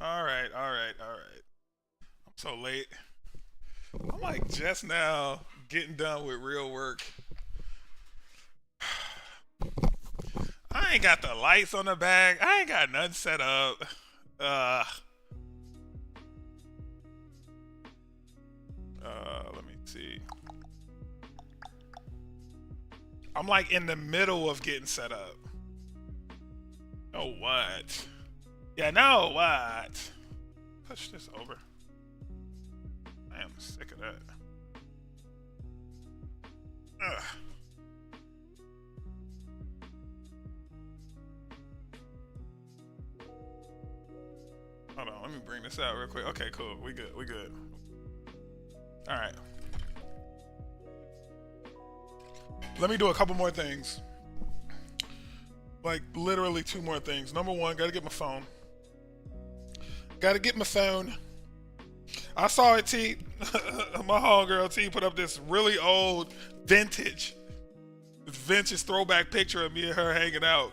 All right, all right, all right. I'm so late. I'm like just now getting done with real work. I ain't got the lights on the back. I ain't got nothing set up. Uh, let me see. I'm like in the middle of getting set up. Oh what? Yeah, no what? Push this over. I am sick of that. Ugh. Hold on, let me bring this out real quick. Okay, cool. We good. We good. All right. Let me do a couple more things. Like literally two more things. Number one, gotta get my phone. Gotta get my phone. I saw it, T. My homegirl T put up this really old vintage throwback picture of me and her hanging out.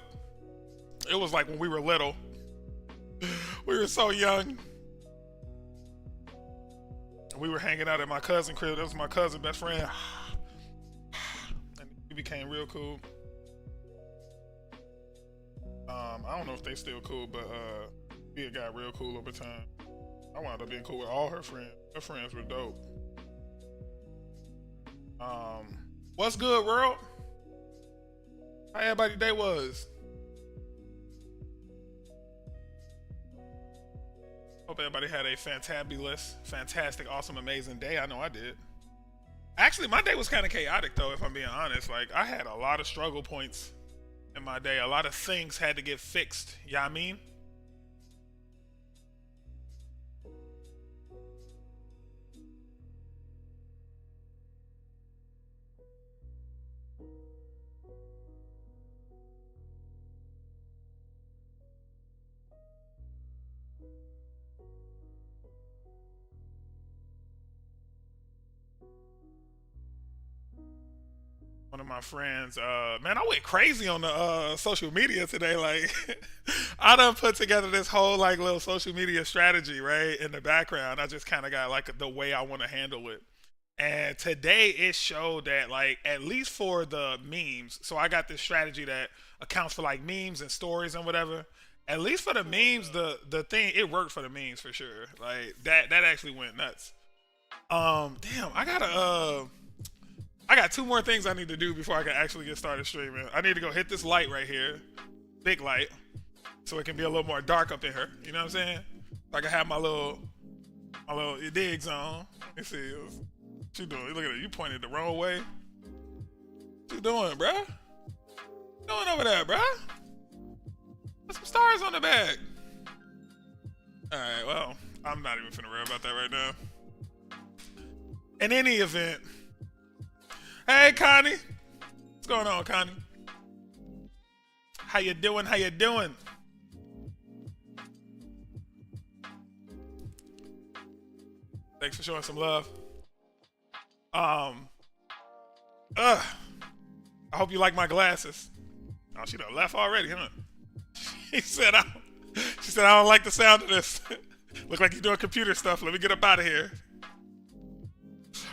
It was like when we were little. We were so young. We were hanging out at my cousin crib. That was my cousin best friend. And we became real cool. I don't know if they still cool, but we got real cool over time. I wound up being cool with all her friends. Her friends were dope. What's good, world? How everybody day was? Hope everybody had a fantabulous, fantastic, awesome, amazing day. I know I did. Actually, my day was kind of chaotic, though, if I'm being honest. Like, I had a lot of struggle points in my day. A lot of things had to get fixed. You know what I mean? One of my friends, man, I went crazy on the social media today. Like, I done put together this whole like little social media strategy, right? In the background, I just kind of got like the way I want to handle it. And today it showed that like at least for the memes, so I got this strategy that accounts for like memes and stories and whatever. At least for the memes, the thing it worked for the memes for sure. Like that actually went nuts. Damn, I got two more things I need to do before I can actually get started streaming. I need to go hit this light right here, big light, so it can be a little more dark up in here. You know what I'm saying? So I can have my little digs on. Let's see. What you doing? Look at it. You pointed the wrong way. What you doing, bruh? What you doing over there, bruh? Put some stars on the back. Alright, well, I'm not even finna worry about that right now. In any event, hey Connie. What's going on, Connie? How you doing? How you doing? Thanks for showing some love. Um, I hope you like my glasses. Oh, she done left already, huh? She said, she said, I don't like the sound of this. Look like you're doing computer stuff. Let me get up out of here.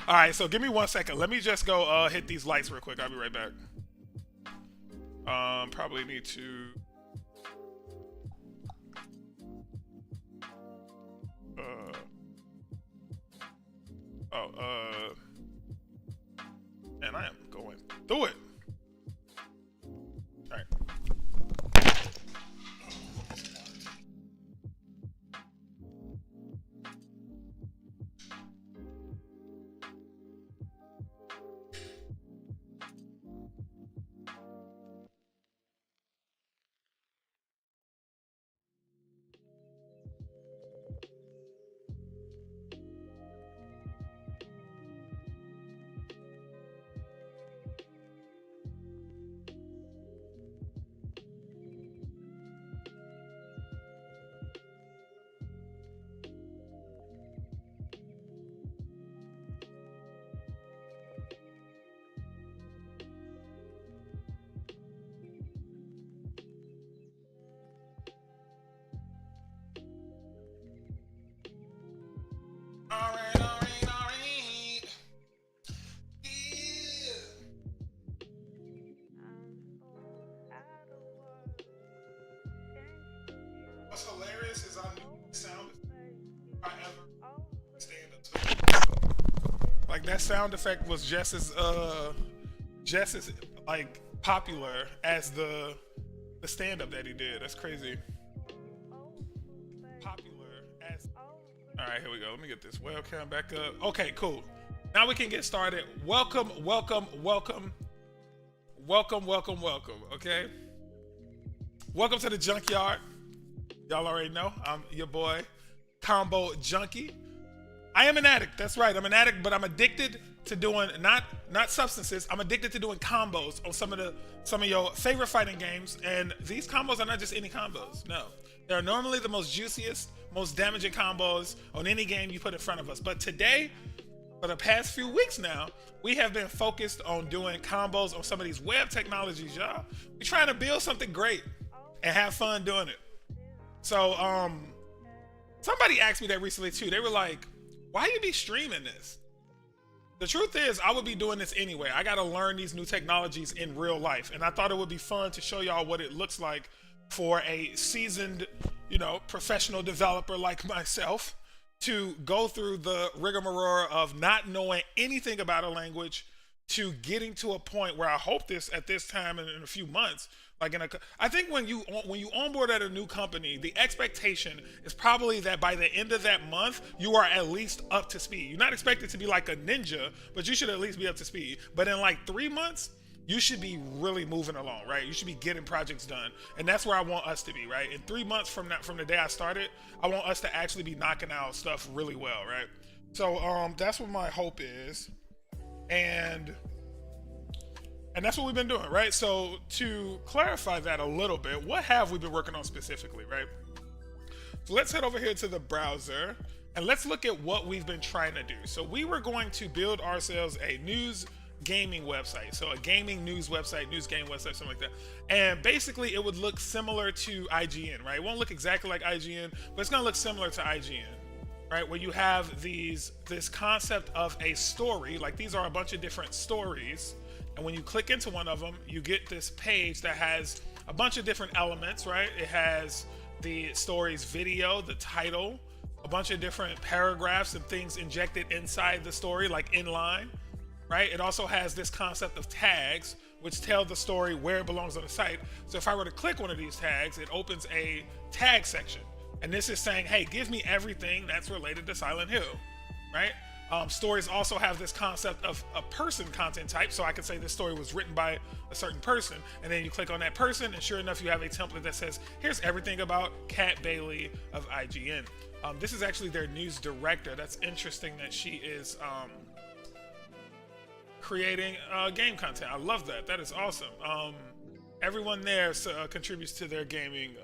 All right, so give me 1 second. Let me just go hit these lights real quick. I'll be right back. Probably need to. And I am going through it. All right. what's hilarious is I knew the sound I ever stand up. Like that sound effect was just as like popular as the stand up that he did. That's crazy. Popular as. All right, here we go. Let me get this webcam back up. Okay, cool. Now we can get started. Welcome. Okay. Welcome to the Junkyard. Y'all already know I'm your boy, Combo Junkie. I am an addict. That's right. I'm an addict, but I'm addicted to doing not substances. I'm addicted to doing combos on some of your favorite fighting games. And these combos are not just any combos. No, they're normally the most juiciest, most damaging combos on any game you put in front of us. But today, for the past few weeks now, we have been focused on doing combos on some of these web technologies, y'all. We're trying to build something great and have fun doing it. So, somebody asked me that recently too. They were like, why you be streaming this? The truth is, I would be doing this anyway. I got to learn these new technologies in real life. And I thought it would be fun to show y'all what it looks like for a seasoned, professional developer like myself to go through the rigmarole of not knowing anything about a language to getting to a point where I hope at this time in a few months, I think when you onboard at a new company, the expectation is probably that by the end of that month, you are at least up to speed. You're not expected to be like a ninja, but you should at least be up to speed. But in like 3 months, you should be really moving along, right? You should be getting projects done. And that's where I want us to be, right? In 3 months from the day I started, I want us to actually be knocking out stuff really well, right? So that's what my hope is. And that's what we've been doing, right? So to clarify that a little bit, what have we been working on specifically, right? So let's head over here to the browser and let's look at what we've been trying to do. So we were going to build ourselves a news gaming website. So a gaming news website, news game website, something like that. And basically it would look similar to IGN, right? It won't look exactly like IGN, but it's gonna look similar to IGN, right? Where you have this concept of a story, like these are a bunch of different stories. And when you click into one of them, you get this page that has a bunch of different elements, right? It has the story's video, the title, a bunch of different paragraphs and things injected inside the story, like inline, right? It also has this concept of tags, which tell the story where it belongs on the site. So if I were to click one of these tags, it opens a tag section. And this is saying, hey, give me everything that's related to Silent Hill, right? Stories also have this concept of a person content type, so I can say this story was written by a certain person, and then you click on that person, and sure enough, you have a template that says, here's everything about Kat Bailey of IGN. This is actually their news director. That's interesting that she is creating game content. I love that. That is awesome. Everyone there contributes to their gaming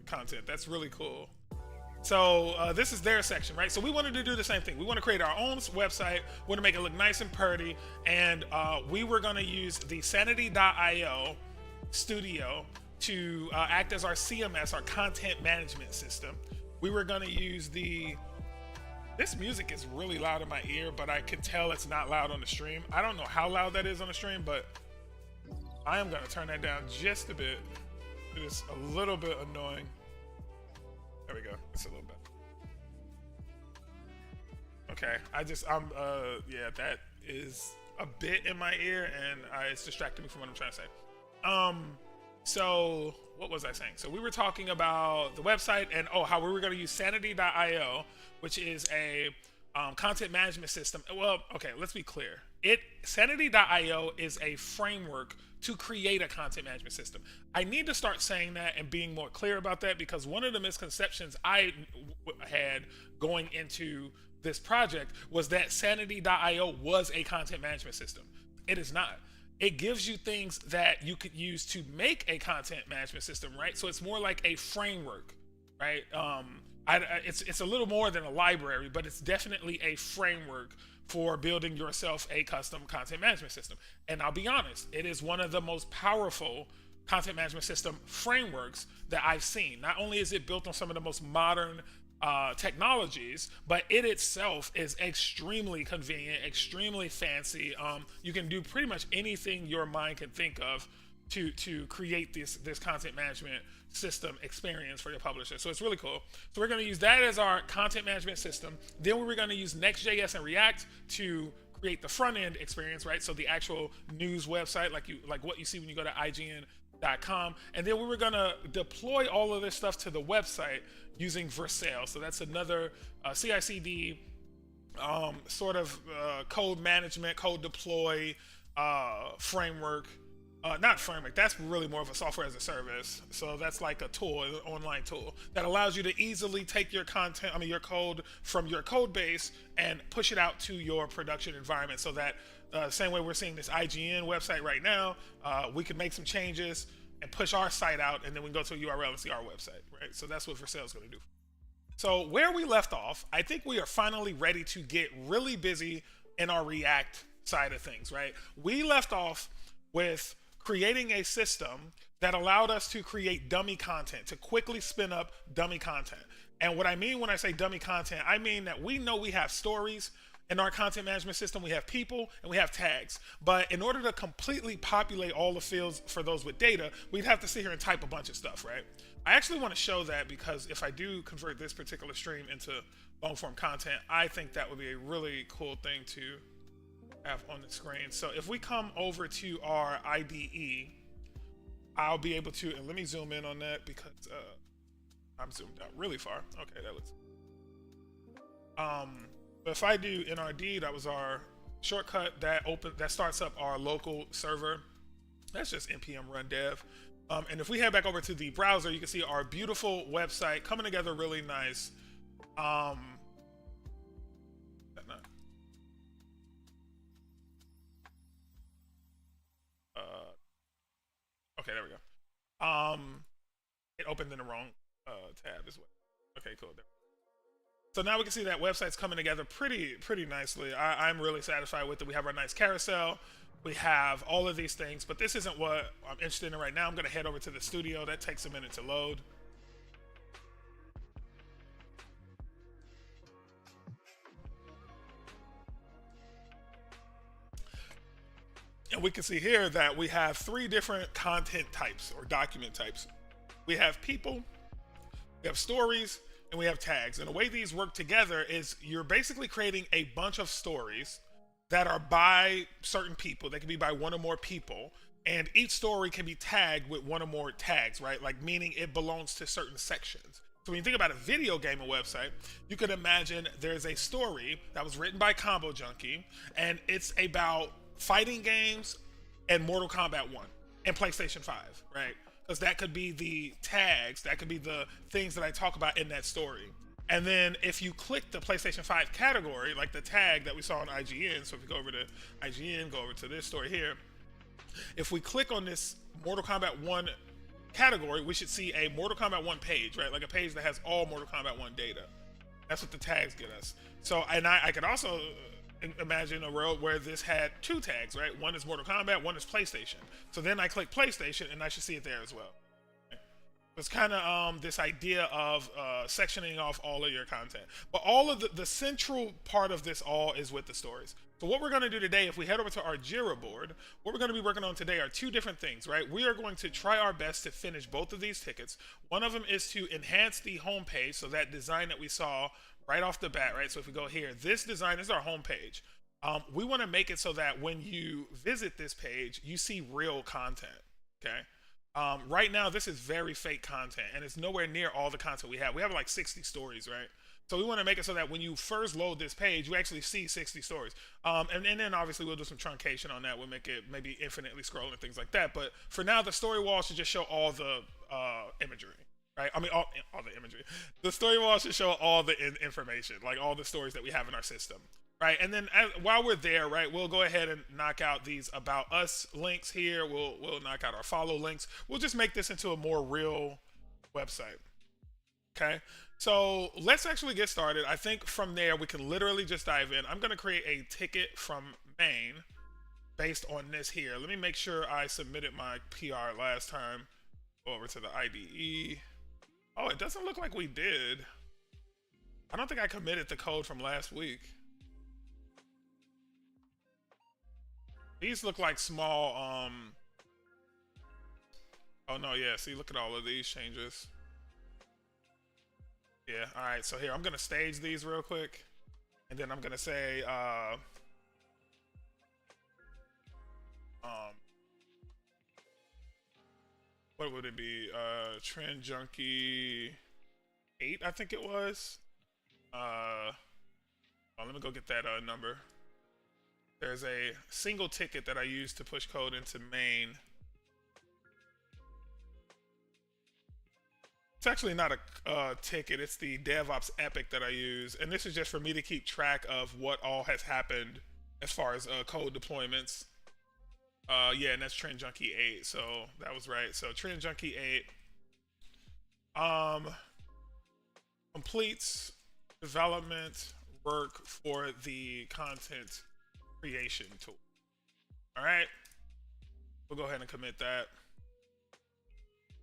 content. That's really cool. So this is their section, right? So we wanted to do the same thing. We want to create our own website. We want to make it look nice and pretty. And we were going to use the Sanity.io studio to act as our CMS, our content management system. We were going to use this music is really loud in my ear, but I can tell it's not loud on the stream. I don't know how loud that is on the stream, but I am going to turn that down just a bit. It is a little bit annoying. There we go. It's a little bit. Okay. Yeah, that is a bit in my ear and it's distracting me from what I'm trying to say. So what was I saying? So we were talking about the website and how we were going to use Sanity.io, which is a content management system. Well, okay, let's be clear. Sanity.io is a framework to create a content management system. I need to start saying that and being more clear about that, because one of the misconceptions I had going into this project was that Sanity.io was a content management system. It is not. It gives you things that you could use to make a content management system, right? So it's more like a framework, right? It's a little more than a library, but it's definitely a framework for building yourself a custom content management system. And I'll be honest, it is one of the most powerful content management system frameworks that I've seen. Not only is it built on some of the most modern technologies, but it itself is extremely convenient, extremely fancy. You can do pretty much anything your mind can think of to create this content management system experience for your publisher. So it's really cool. So we're going to use that as our content management system. Then we were going to use Next.js and React to create the front end experience, right? So the actual news website, like what you see when you go to IGN.com. And then we were going to deploy all of this stuff to the website using Vercel. So that's another CI/CD sort of code management, code deploy framework. Not framework, that's really more of a software as a service. So that's like a tool, an online tool that allows you to easily take your content, your code from your code base and push it out to your production environment, so that same way we're seeing this IGN website right now, we can make some changes and push our site out, and then we can go to a URL and see our website, right? So that's what Vercel is going to do. So where we left off, I think we are finally ready to get really busy in our React side of things, right? We left off with creating a system that allowed us to create dummy content, to quickly spin up dummy content. And what I mean when I say dummy content, I mean that we know we have stories in our content management system, we have people, and we have tags. But in order to completely populate all the fields for those with data, we'd have to sit here and type a bunch of stuff, right? I actually want to show that, because if I do convert this particular stream into long form content, I think that would be a really cool thing to have on the screen. So if we come over to our IDE, I'll be able to, and let me zoom in on that because I'm zoomed out really far. Okay, that looks. But if I do NRD, that was our shortcut that starts up our local server. That's just npm run dev. And if we head back over to the browser, you can see our beautiful website coming together really nice. Okay, there we go. It opened in the wrong tab as well. Okay, cool. There. So now we can see that website's coming together pretty nicely. I'm really satisfied with it. We have our nice carousel. We have all of these things, but this isn't what I'm interested in right now. I'm going to head over to the studio. That takes a minute to load. And we can see here that we have 3 different content types or document types. We have people, we have stories, and we have tags. And the way these work together is you're basically creating a bunch of stories that are by certain people. They can be by one or more people. And each story can be tagged with one or more tags, right? Like meaning it belongs to certain sections. So when you think about a video game website, you could imagine there's a story that was written by Combo Junkie, and it's about fighting games and Mortal Kombat 1 and PlayStation 5, right? Because that could be the tags, that could be the things that I talk about in that story. And then if you click the PlayStation 5 category, like the tag that we saw on IGN, so if we go over to IGN, go over to this story here, if we click on this Mortal Kombat 1 category, we should see a Mortal Kombat 1 page, right? Like a page that has all Mortal Kombat 1 data. That's what the tags get us. So, and I could also imagine a world where this had 2 tags, right? One is Mortal Kombat, one is PlayStation. So then I click PlayStation and I should see it there as well. It's kind of this idea of sectioning off all of your content. But all of the central part of this all is with the stories. So what we're going to do today, if we head over to our Jira board, what we're going to be working on today are 2 different things, right? We are going to try our best to finish both of these tickets. One of them is to enhance the homepage, so that design that we saw right off the bat, right? So if we go here, this design is our homepage. We want to make it so that when you visit this page, you see real content, okay? Right now, this is very fake content, and it's nowhere near all the content we have. We have like 60 stories, right? So we want to make it so that when you first load this page, you actually see 60 stories. And then obviously we'll do some truncation on that. We'll make it maybe infinitely scroll and things like that. But for now, the story wall should just show all the imagery, right? I mean, all the imagery. The story wall should show all the information, like all the stories that we have in our system. Right, and then while we're there, right, we'll go ahead and knock out these about us links here. We'll knock out our follow links. We'll just make this into a more real website. Okay, so let's actually get started. I think from there we can literally just dive in. I'm going to create a ticket from main based on this here. Let me make sure I submitted my PR last time. Go over to the IDE. Oh, it doesn't look like we did. I don't think I committed the code from last week. These look like small Oh no, yeah. See, look at all of these changes. Yeah. All right. So here, I'm gonna stage these real quick, and then I'm gonna say, um, what would it be? Trend Junkie 8, I think it was. Oh, let me go get that number. There's a single ticket that I use to push code into main. It's actually not a ticket. It's the DevOps epic that I use, and this is just for me to keep track of what all has happened as far as code deployments. Yeah, and that's Trend Junkie 8. So that was right. So Trend Junkie 8 completes development work for the content creation tool. All right, we'll go ahead and commit that.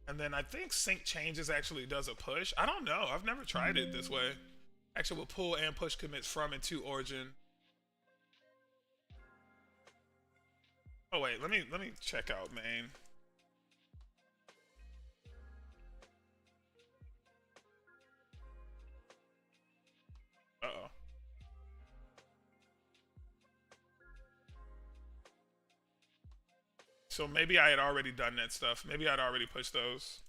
And then I think sync changes actually does a push. I don't know. I've never tried it this way. Actually, we'll pull and push commits from and to origin. Oh wait, let me check out main. Uh-oh. So maybe I had already done that stuff. Maybe I'd already pushed those.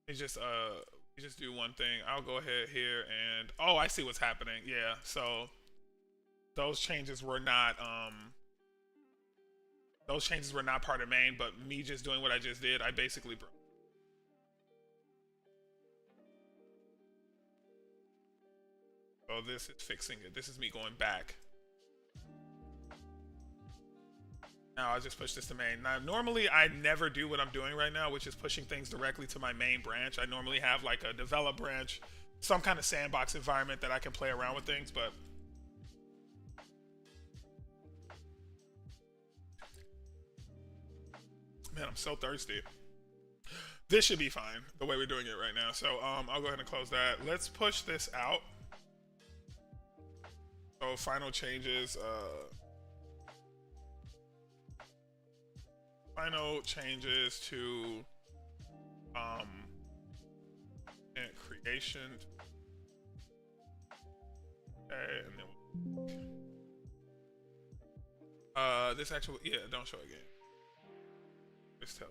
It's just we just do one thing. I'll go ahead here and oh, I see what's happening. Yeah, so those changes were not part of main, but me just doing what I just did, I basically broke. So this is fixing it. This is me going back. Now I'll just push this to main. Now normally I never do what I'm doing right now, which is pushing things directly to my main branch. I normally have like a develop branch, some kind of sandbox environment that I can play around with things, but man, I'm so thirsty. This should be fine the way we're doing it right now. So I'll go ahead and close that. Let's push this out. So final changes, to and creation. Okay, and then this actual, yeah, don't show again. This tells.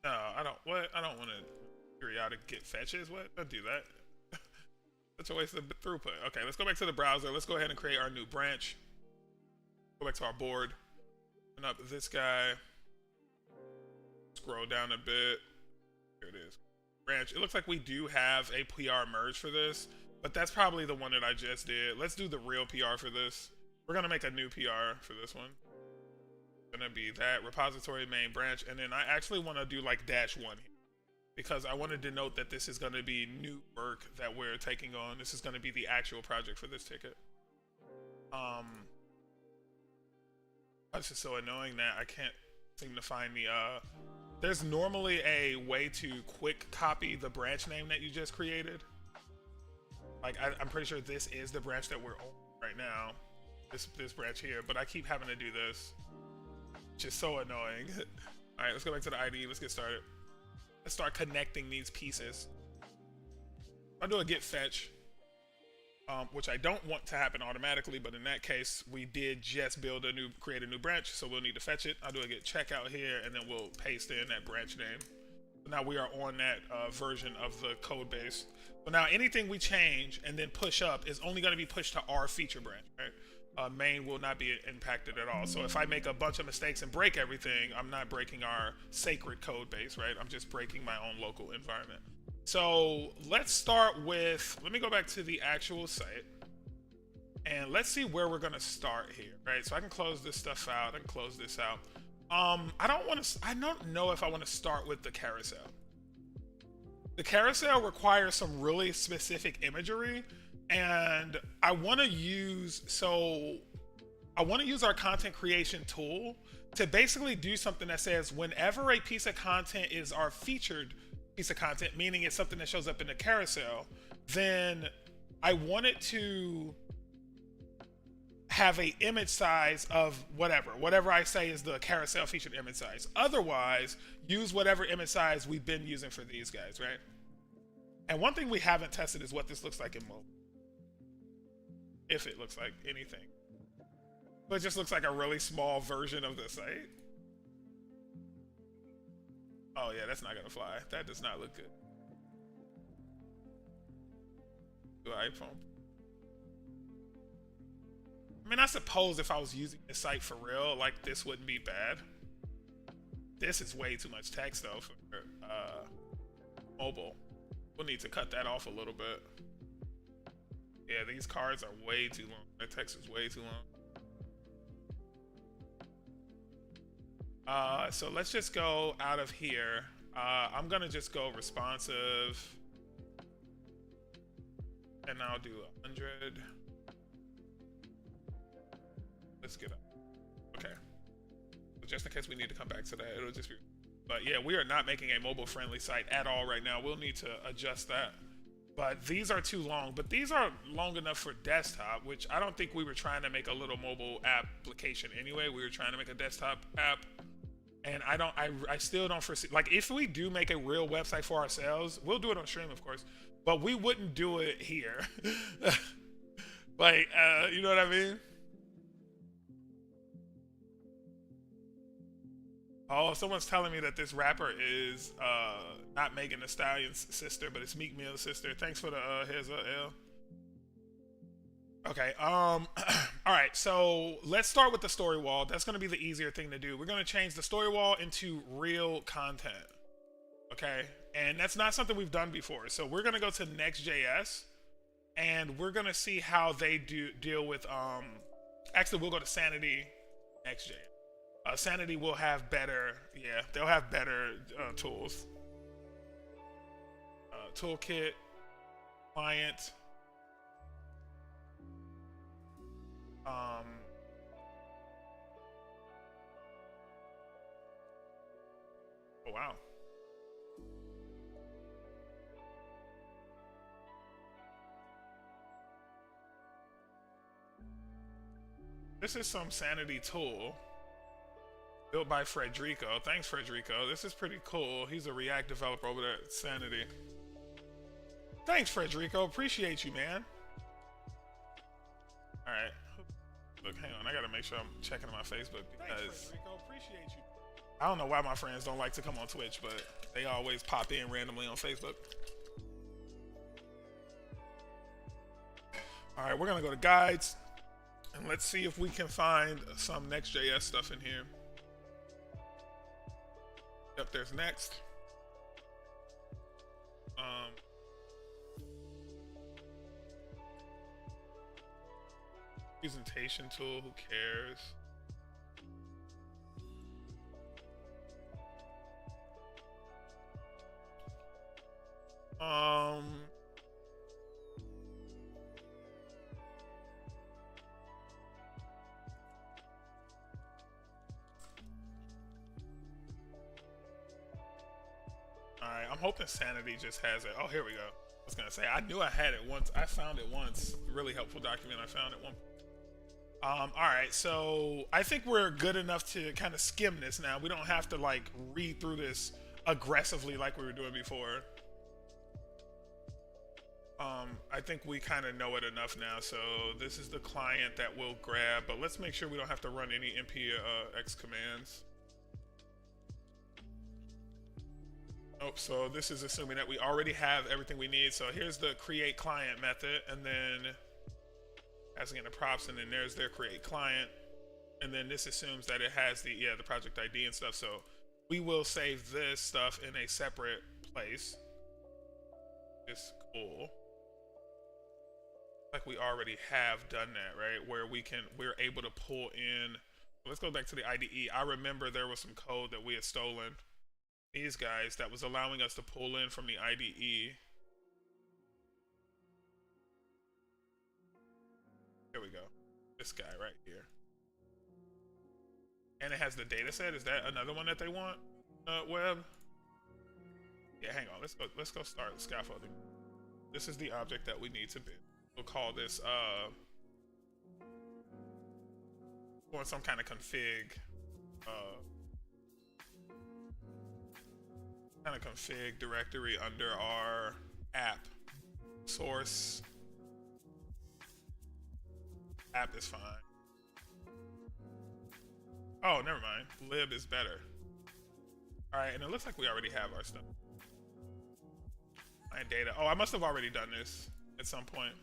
No, I don't. What? I don't want to periodic get fetches. What? Don't do that. That's a waste of throughput. Okay, let's go back to the browser. Let's go ahead and create our new branch. Go back to our board. Open up this guy. Scroll down a bit. Here it is. Branch. It looks like we do have a PR merge for this, but that's probably the one that I just did. Let's do the real PR for this. We're gonna make a new PR for this one. Gonna be that repository main branch, and then I actually want to do like -1 here because I want to denote that this is gonna be new work that we're taking on. This is gonna be the actual project for this ticket. This is so annoying that I can't seem to find the there's normally a way to quick copy the branch name that you just created. Like I'm pretty sure this is the branch that we're on right now, this branch here, but I keep having to do this, which is so annoying. All right, let's go back to the IDE. Let's get started. Let's start connecting these pieces. I'll do a git fetch, which I don't want to happen automatically, but in that case, we did just create a new branch, so we'll need to fetch it. I'll do a git checkout here, and then we'll paste in that branch name. So now we are on that version of the code base. So now anything we change and then push up is only going to be pushed to our feature branch, right? Main will not be impacted at all. So if I make a bunch of mistakes and break everything, I'm not breaking our sacred code base, right? I'm just breaking my own local environment. So let's start with, let me go back to the actual site and let's see where we're gonna start here, right? So I can close this stuff out, I can close this out. I don't know if I want to start with the carousel. The carousel requires some really specific imagery, and I want to use our content creation tool to basically do something that says whenever a piece of content is our featured piece of content, meaning it's something that shows up in the carousel, then I want it to have a image size of whatever I say is the carousel featured image size. Otherwise, use whatever image size we've been using for these guys, right? And one thing we haven't tested is what this looks like in mobile. If it looks like anything. But it just looks like a really small version of the site. Oh yeah, that's not gonna fly. That does not look good. Do iPhone. I mean, I suppose if I was using the site for real, like this wouldn't be bad. This is way too much text though for mobile. We'll need to cut that off a little bit. Yeah, these cards are way too long. The text is way too long. So let's just go out of here. I'm gonna just go responsive, and I'll do 100. Let's get up. Okay. But just in case we need to come back to that, it'll just be. But yeah, we are not making a mobile-friendly site at all right now. We'll need to adjust that. But these are too long. But these are long enough for desktop, which I don't think we were trying to make a little mobile application anyway. We were trying to make a desktop app. And I still don't foresee, like, if we do make a real website for ourselves, we'll do it on stream, of course, but we wouldn't do it here. Like, you know what I mean? Oh, someone's telling me that this rapper is not Megan Thee Stallion's sister, but it's Meek Mill's sister. Thanks for the heads up, L. Okay, all right, so let's start with the story wall. That's going to be the easier thing to do. We're going to change the story wall into real content, okay? And that's not something we've done before. So we're going to go to NextJS, and we're going to see how they deal with, actually, we'll go to Sanity NextJS. Sanity will have better, yeah, they'll have better tools. Toolkit, client. Oh, wow. This is some Sanity tool built by Frederico. Thanks, Frederico. This is pretty cool. He's a React developer over there at Sanity. Thanks, Frederico. Appreciate you, man. All right. Look, hang on. I gotta make sure I'm checking my Facebook because appreciate you. I don't know why my friends don't like to come on Twitch, but they always pop in randomly on Facebook. All right, we're gonna go to guides, and let's see if we can find some Next.js stuff in here. Yep, there's Next. Presentation tool, who cares? Alright, I'm hoping Sanity just has it. Oh, here we go. I was gonna say, I knew I had it once. I found it once. Really helpful document. I found it one. Alright, so I think we're good enough to kind of skim this now. We don't have to like read through this aggressively like we were doing before. I think we kind of know it enough now. So this is the client that we'll grab, but let's make sure we don't have to run any npx commands. Oh, so this is assuming that we already have everything we need. So here's the create client method, and then asking the props, and then there's their create client, and then this assumes that it has the the project ID and stuff. So we will save this stuff in a separate place. It's cool. Like we already have done that, right? Where we're able to pull in. Let's go back to the IDE. I remember there was some code that we had stolen. These guys that was allowing us to pull in from the IDE. Here we go. This guy right here. And it has the data set. Is that another one that they want? Web? Yeah, hang on. Let's go start scaffolding. This is the object that we need to build. We'll call this or some kind of config, directory under our app. Source app is fine. Oh, never mind. Lib is better. All right, and it looks like we already have our stuff. My data. Oh, I must have already done this at some point.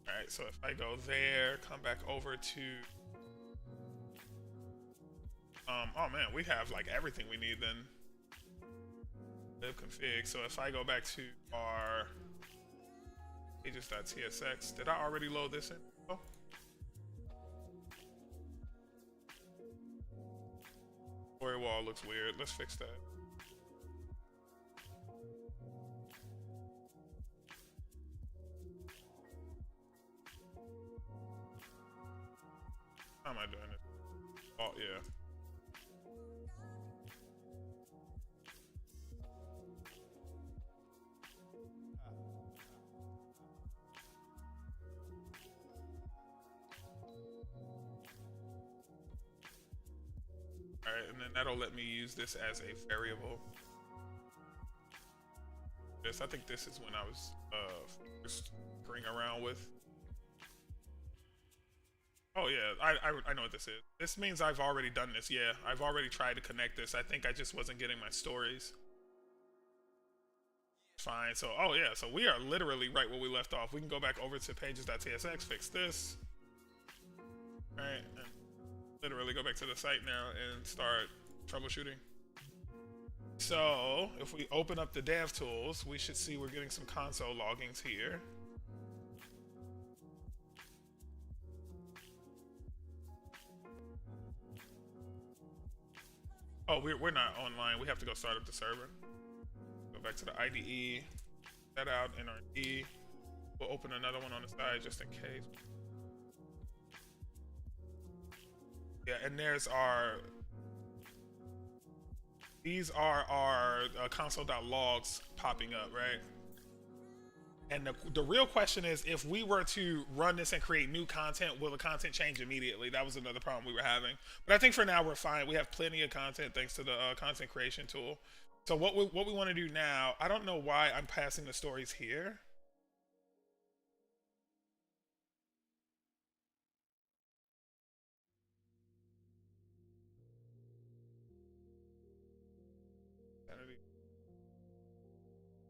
All right, so if I go there, come back over to, oh man, we have like everything we need then. Lib config. So if I go back to our pages.tsx, did I already load this in? Oh. Story wall looks weird. Let's fix that. How am I doing it? Oh, yeah. Alright, and then that'll let me use this as a variable. This, I think this is when I was first screwing around with. Oh yeah, I know what this is. This means I've already done this. Yeah, I've already tried to connect this. I think I just wasn't getting my stories. Fine. So, oh yeah, so we are literally right where we left off. We can go back over to pages.tsx, fix this. All right. Literally go back to the site now and start troubleshooting. So if we open up the dev tools, we should see we're getting some console loggings here. Oh, we're not online. We have to go start up the server. Go back to the IDE, that out, NRD. We'll open another one on the side just in case. Yeah, and there's our, these are our console.logs popping up, right? And the real question is, if we were to run this and create new content, will the content change immediately? That was another problem we were having. But I think for now we're fine. We have plenty of content thanks to the content creation tool. So what we want to do now, I don't know why I'm passing the stories here.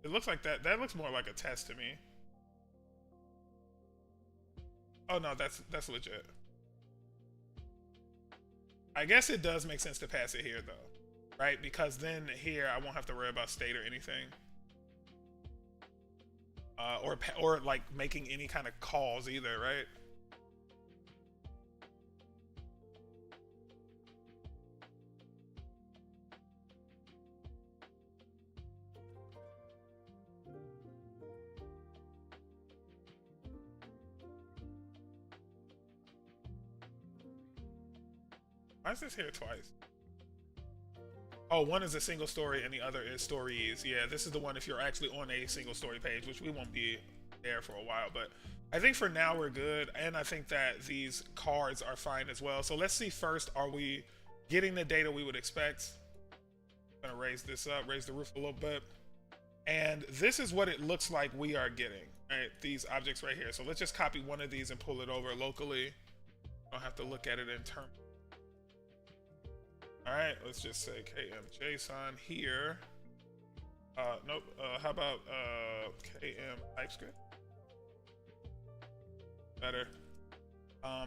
It looks like that looks more like a test to me. Oh no, that's legit. I guess it does make sense to pass it here though, right? Because then here I won't have to worry about state or anything. Or like making any kind of calls either, right? Why is this here twice? Oh, one is a single story and the other is stories. Yeah, this is the one if you're actually on a single story page, which we won't be there for a while. But I think for now we're good. And I think that these cards are fine as well. So let's see first, are we getting the data we would expect? I'm gonna raise this up, raise the roof a little bit. And this is what it looks like we are getting, right? These objects right here. So let's just copy one of these and pull it over locally. Don't have to look at it in terms. All right, let's just say KM JSON here. Nope. How about KM Typescript? Better.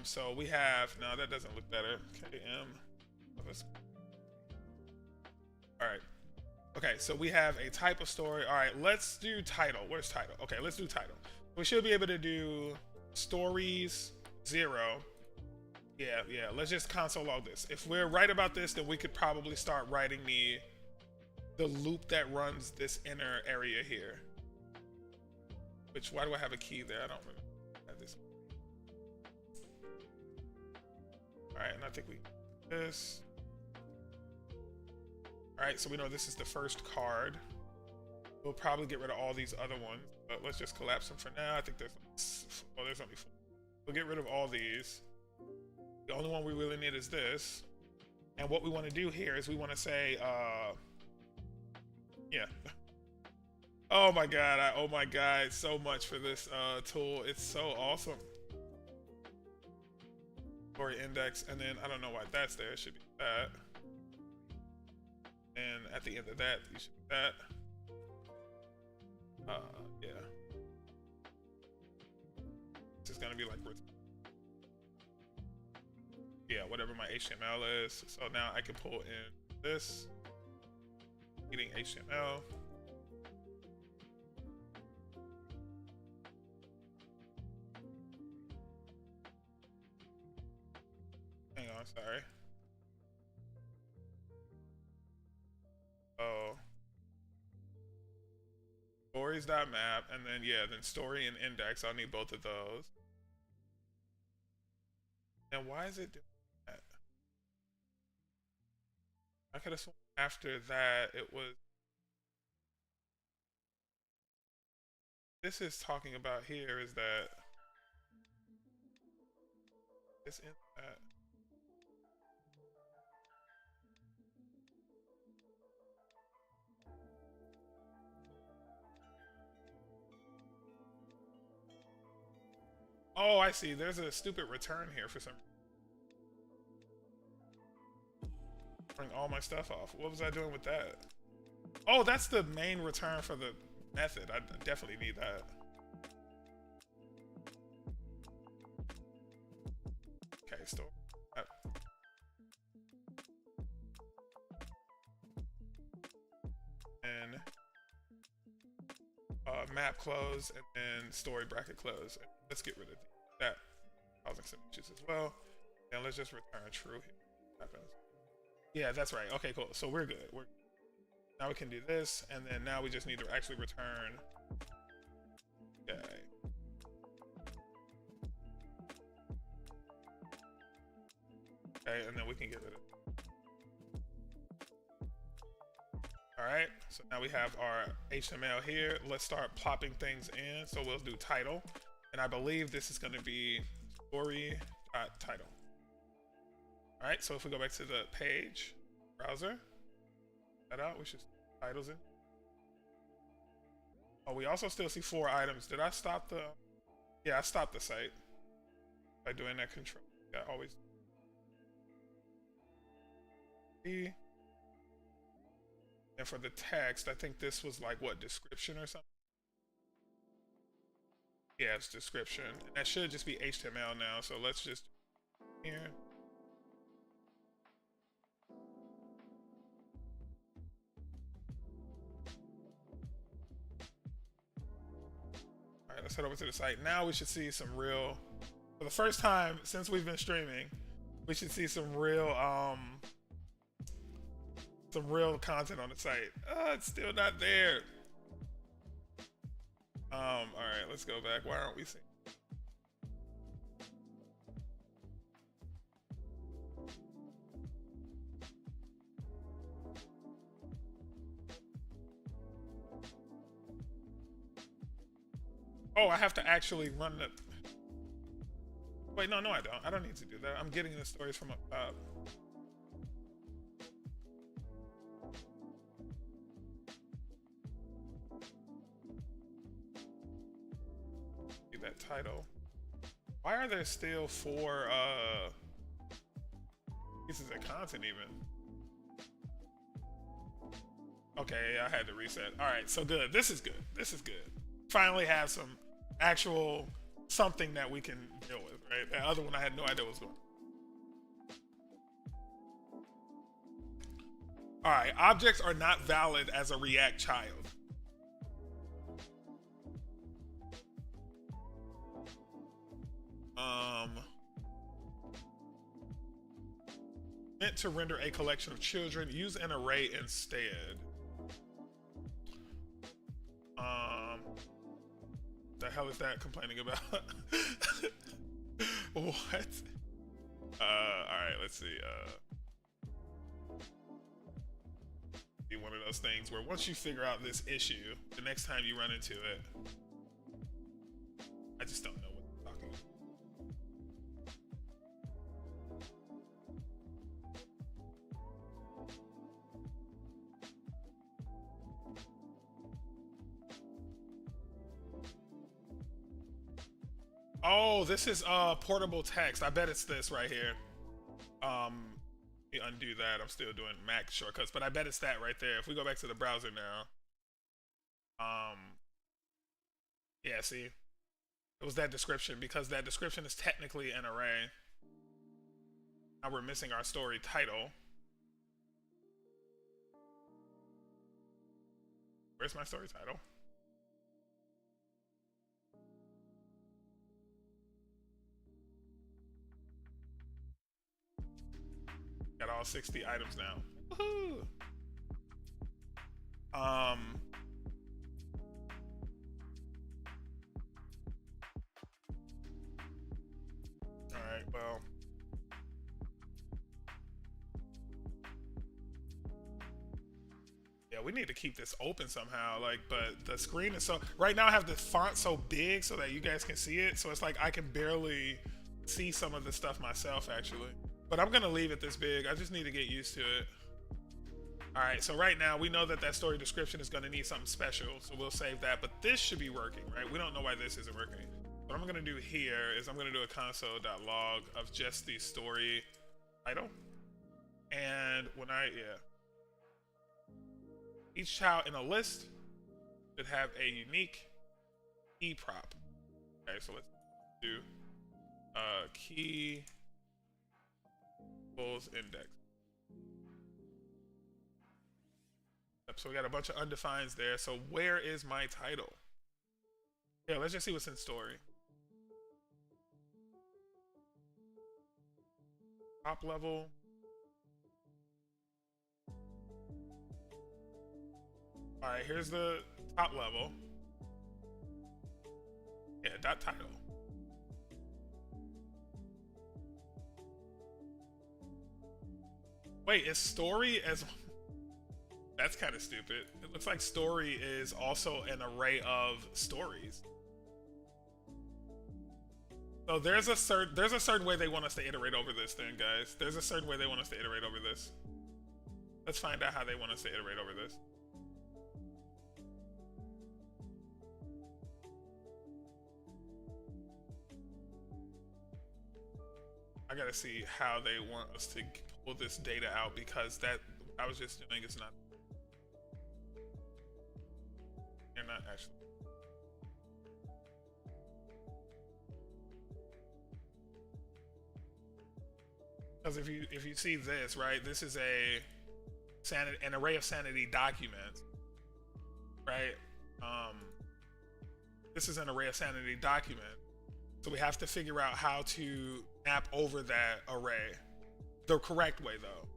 So we have, no, that doesn't look better. KM. All right. Okay, so we have a type of story. All right, let's do title. Where's title? Okay, let's do title. We should be able to do stories 0. Yeah, let's just console log this. If we're right about this, then we could probably start writing the loop that runs this inner area here. Which, why do I have a key there? I don't really have this. All right, and I think we this. All right, so we know this is the first card. We'll probably get rid of all these other ones, but let's just collapse them for now. I think there's only 4. We'll get rid of all these. The only one we really need is this. And what we want to do here is we want to say, yeah. Oh my god, oh my god, so much for this tool. It's so awesome. Story index, and then I don't know why that's there. It should be that. And at the end of that, you should be that. Yeah. This is gonna be like, yeah, whatever my HTML is. So now I can pull in this, eating HTML. Hang on, sorry. Oh. Stories.map, and then, yeah, then story and index. I'll need both of those. And why is it doing that? I could have sworn after that it was. This is talking about here is that this in that. Oh, I see. There's a stupid return here for some reason. Bring all my stuff off. What was I doing with that? Oh, that's the main return for the method. I definitely need that. Okay, store. And map close, and then story bracket close. And let's get rid of that causing some issues as well. And let's just return true here. Happens. Yeah, that's right. Okay, cool. So we're good. Now we can do this, and then now we just need to actually return. Okay. Okay, and then we can get rid of it. Alright, so now we have our HTML here. Let's start plopping things in. So we'll do title. And I believe this is going to be story.title. Alright, so if we go back to the page, browser, that out, we should see titles in. Oh, we also still see 4 items. Did I stop the... Yeah, I stopped the site by doing that control. Yeah, always. And for the text, I think this was like, what, description or something? Yeah, it's description. And that should just be HTML now, so let's just here. Alright, let's head over to the site. Now we should see some real, for the first time since we've been streaming, we should see some real content on the site. It's still not there. Alright, let's go back. Why aren't we seeing? Oh, I have to actually run the... Wait, no, I don't. I don't need to do that. I'm getting the stories from up top. That title. Why are there still 4 pieces of content even? Okay, I had to reset. Alright, so good. This is good. This is good. Finally have some actual something that we can deal with, right? That other one I had no idea what was going on. Alright, objects are not valid as a React child. Meant to render a collection of children. Use an array instead. The hell is that complaining about? What? Alright, let's see. Be one of those things where once you figure out this issue, the next time you run into it, I just don't know what I'm talking about. Oh, this is portable text. I bet it's this right here. Um, let me undo that. I'm still doing Mac shortcuts, but I bet it's that right there. If we go back to the browser now, um, yeah, see, it was that description because that description is technically an array. Now we're missing our story title. Where's my story title? Got all 60 items now. Woohoo! All right. Well. Yeah, we need to keep this open somehow. Like, but the screen is so. Right now, I have the font so big so that you guys can see it. So it's like I can barely see some of the stuff myself, actually. But I'm gonna leave it this big. I just need to get used to it. All right. So right now, we know that that story description is gonna need something special. So we'll save that. But this should be working, right? We don't know why this isn't working. What I'm gonna do here is I'm gonna do a console.log of just the story title. And when each child in a list should have a unique key prop. Okay, so let's do key equals index. So we got a bunch of undefines there. So where is my title? Yeah, let's just see what's in story. Top level. All right, here's the top level. Yeah, dot title. Wait, is story as... That's kind of stupid. It looks like story is also an array of stories. So there's a certain way they want us to iterate over this thing, guys. There's a certain way they want us to iterate over this. Let's find out how they want us to iterate over this. I gotta see how they want us to pull this data out because that I was just doing is not. They're not actually. Because if you see this, right, this is an array of sanity documents, right? This is an array of sanity document. So we have to figure out how to map over that array the correct way, though.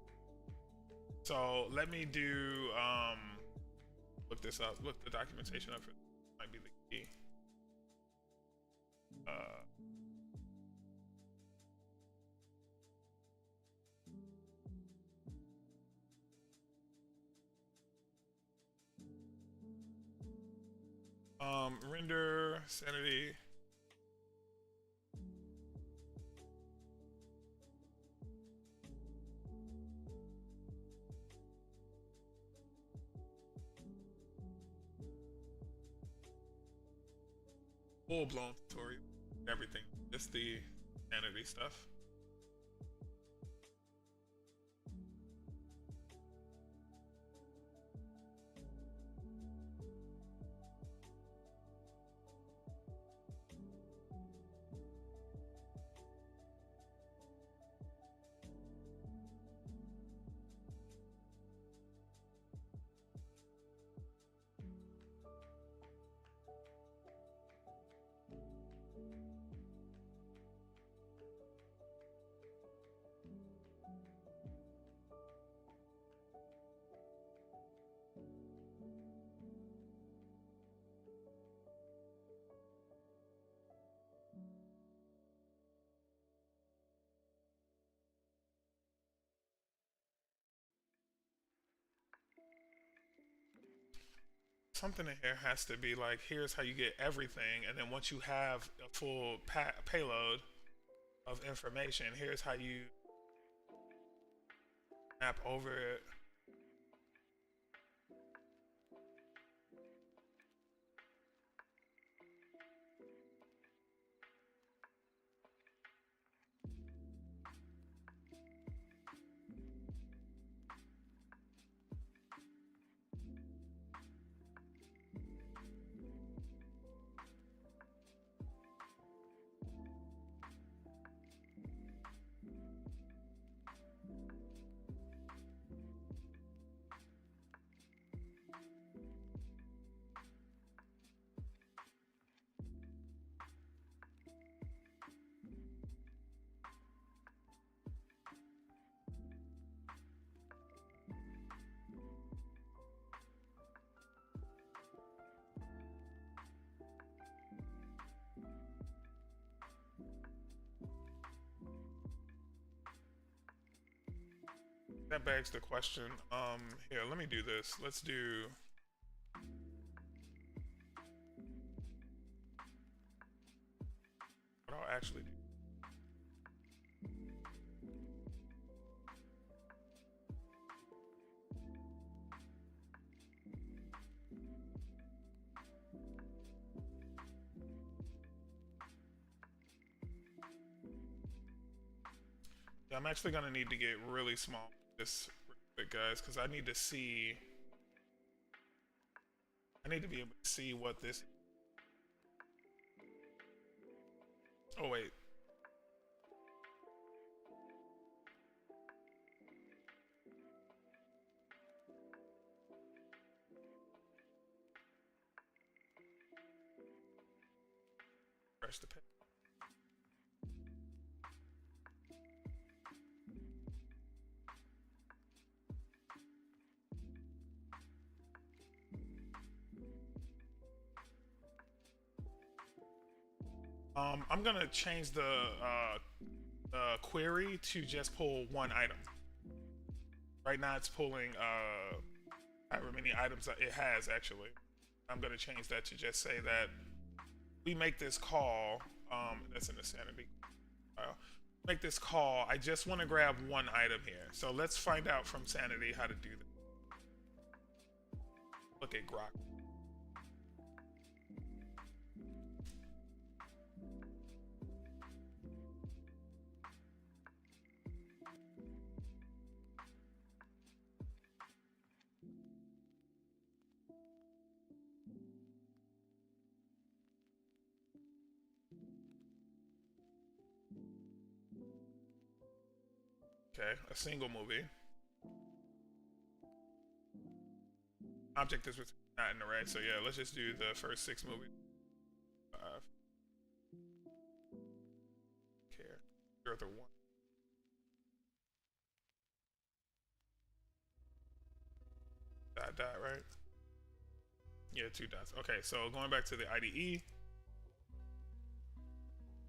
So let me do look this up. Look the documentation up. Might be the key. Render sanity. Full-blown tutorial, everything, just the sanity stuff. Something in here has to be like, here's how you get everything, and then once you have a full payload of information, here's how you map over it. that begs the question. Here, let me do this. Let's do. What I'll actually do. Yeah, I'm actually gonna need to get really small this real quick, guys, because I need to see. I need to be able to see what this. Oh wait. Press the page. I'm gonna change the query to just pull one item. Right now it's pulling however many items it has actually. I'm gonna change that to just say that we make this call. That's in the sanity file. Make this call. I just want to grab one item here. So let's find out from sanity how to do that. Look at Grok. Okay, a single movie. Object is not an array, so yeah, let's just do the first 6 movies. 5. Care. Zero to 1. Dot, right? Yeah, 2 dots. Okay, so going back to the IDE.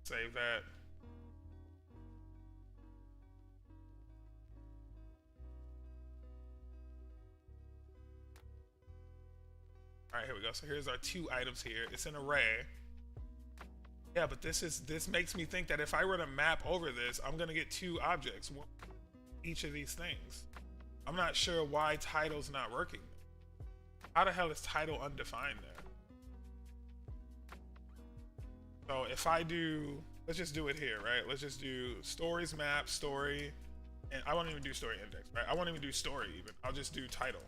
Save that. All right, here we go. So here's our 2 items here. It's an array. Yeah, but this makes me think that if I were to map over this, I'm gonna get 2 objects, each of these things. I'm not sure why title's not working. How the hell is title undefined there? So if I do, let's just do it here, right? Let's just do stories map, story, and I won't even do story index, right? I won't even do story even. I'll just do title.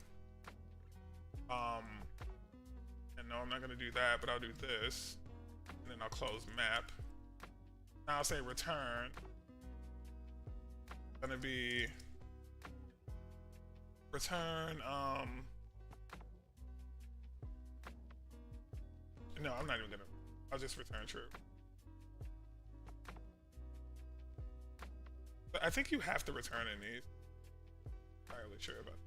And no, I'm not gonna do that, but I'll do this. And then I'll close map. Now I'll say return. Gonna be return, no, I'm not even gonna, I'll just return true. But I think you have to return in these. I'm not really sure about it.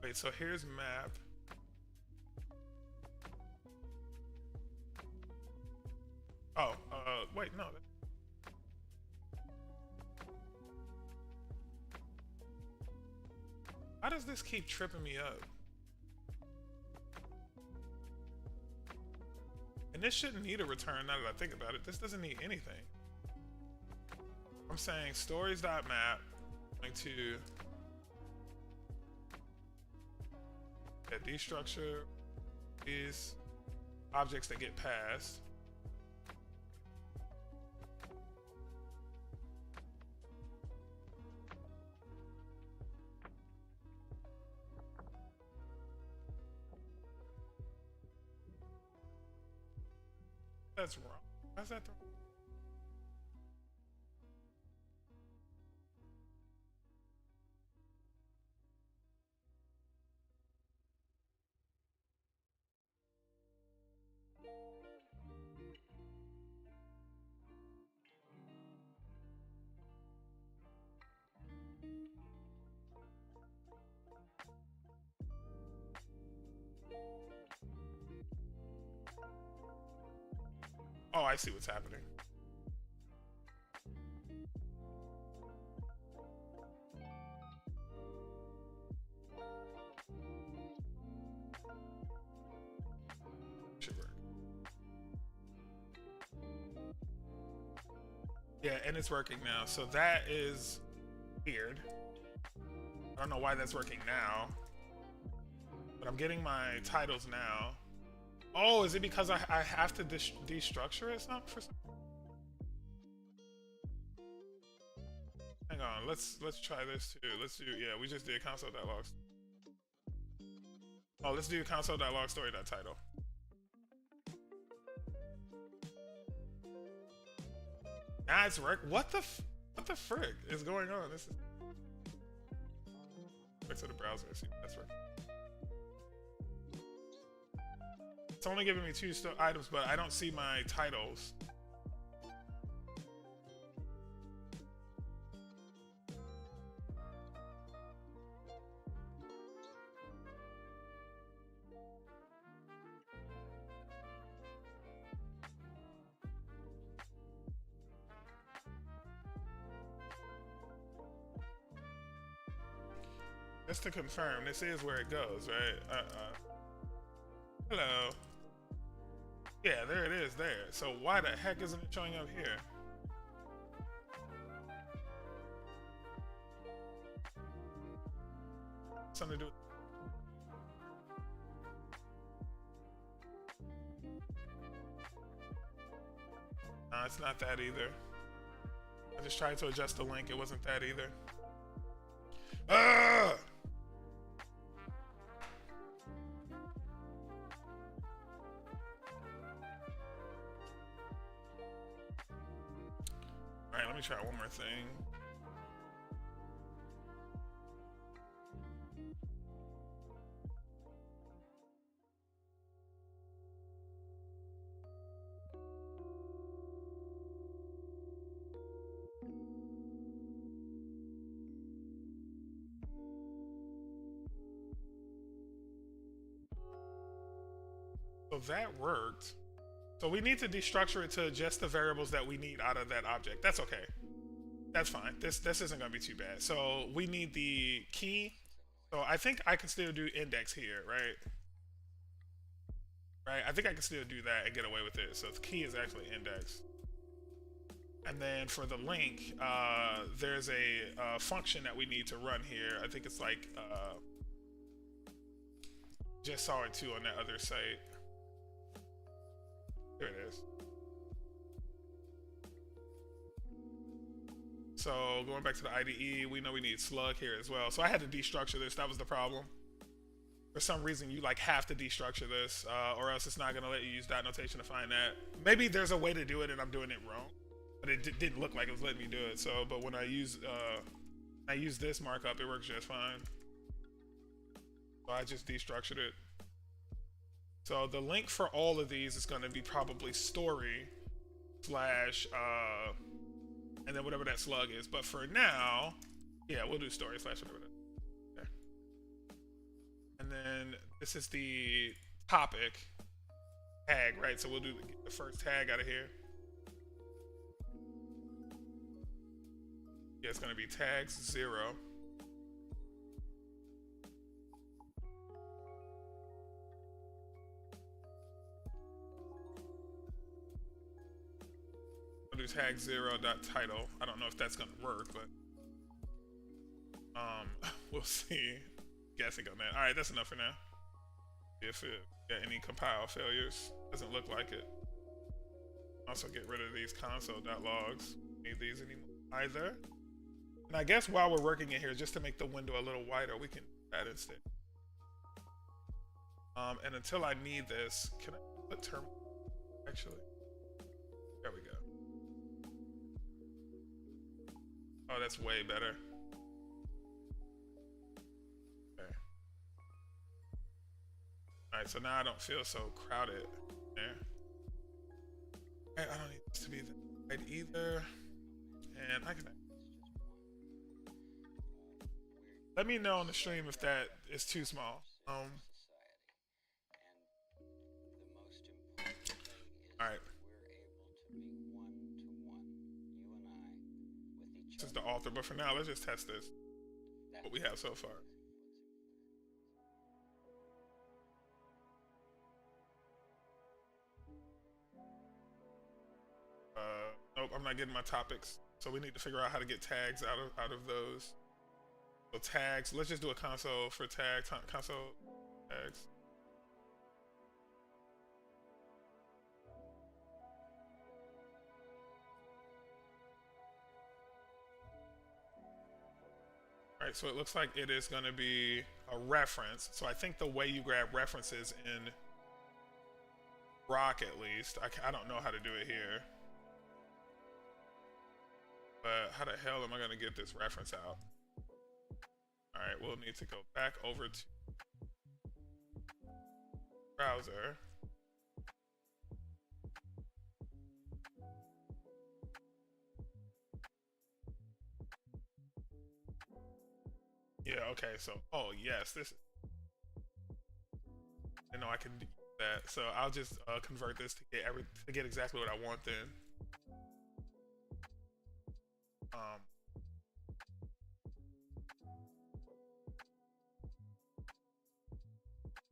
Wait, so here's map. Oh, wait, no. How does this keep tripping me up? And this shouldn't need a return now that I think about it. This doesn't need anything. I'm saying stories.map, going to destructure these objects that get passed. That's wrong. How's that? Oh, I see what's happening. Should work. Yeah, and it's working now. So that is weird. I don't know why that's working now. But I'm getting my titles now. Oh, is it because I have to destructure it for some? Hang on, let's try this too. Let's do, yeah, we just did console.log. Oh, let's do console.log story.title. Ah, it's work. What the frick is going on? This is back to the browser. See if that's working. It's only giving me 2 items, but I don't see my titles. Just to confirm, this is where it goes, right? Hello. Yeah, there it is there. So why the heck isn't it showing up here? Something to do with... No, it's not that either. I just tried to adjust the link. It wasn't that either. Ah! Alright, let me try one more thing. So that worked. So we need to destructure it to just the variables that we need out of that object. That's okay. That's fine. This isn't gonna be too bad. So we need the key. So I think I can still do index here, right? Right? I think I can still do that and get away with it. So the key is actually index. And then for the link, there's a function that we need to run here. I think it's like just saw it too on that other site. Here it is. So going back to the IDE, we know we need slug here as well. So I had to destructure this. That was the problem. For some reason, you like have to destructure this, or else it's not gonna let you use dot notation to find that. Maybe there's a way to do it, and I'm doing it wrong. But it didn't look like it was letting me do it. So, but when I use this markup, it works just fine. So I just destructured it. So the link for all of these is going to be probably story slash and then whatever that slug is. But for now, yeah, we'll do story slash whatever that. Okay. And then this is the topic tag, right? So we'll do the first tag out of here. Yeah, it's going to be tags 0. I'll do tag 0.title. I don't know if that's going to work, but we'll see. Guessing on that. All right, that's enough for now. If it got any compile failures, doesn't look like it. Also get rid of these console.logs. Need these anymore either. And I guess while we're working in here, just to make the window a little wider, we can do that instead. And until I need this, can I put terminal? Actually, there we go. Oh, that's way better. Okay. All right, so now I don't feel so crowded there. All right, I don't need this to be that wide either. And I can... Let me know on the stream if that is too small. All right. author, but for now, let's just test this. What we have so far. Nope, I'm not getting my topics. So we need to figure out how to get tags out of those. So tags, let's just do a console for tags, console tags. All right, so it looks like it is going to be a reference. So I think the way you grab references in Rock, at least, I don't know how to do it here. But how the hell am I going to get this reference out? All right, we'll need to go back over to browser. Yeah, okay, so, oh yes, this, I know I can do that. So I'll just convert this to get exactly what I want then.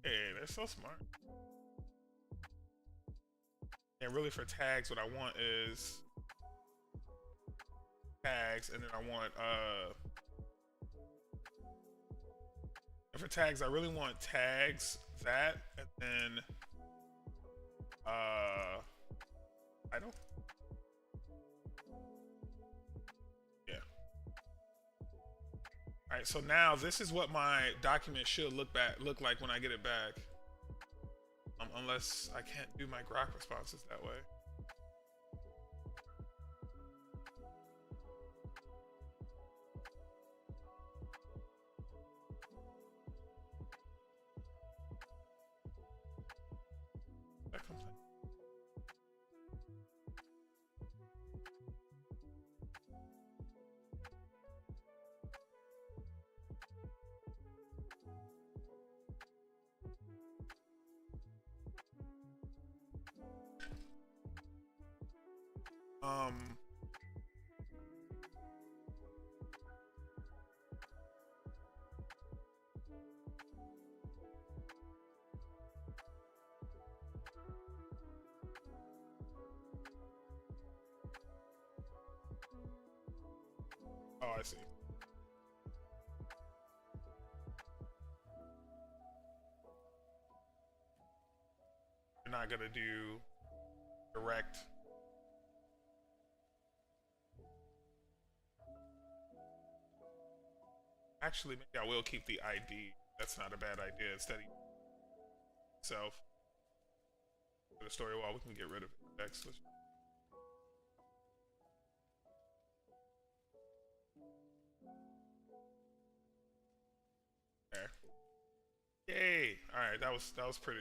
Hey, they're so smart. And really for tags, what I want is tags, and then I want and for tags, I really want tags, that, and then title. Yeah. All right, so now this is what my document should look like when I get it back. Unless I can't do my grok responses that way. That comes in. Oh, I see. You're not gonna do direct. Actually, maybe I will keep the ID. That's not a bad idea. Instead of itself. For the story wall, we can get rid of it. Next. There. Yay! All right, that was pretty.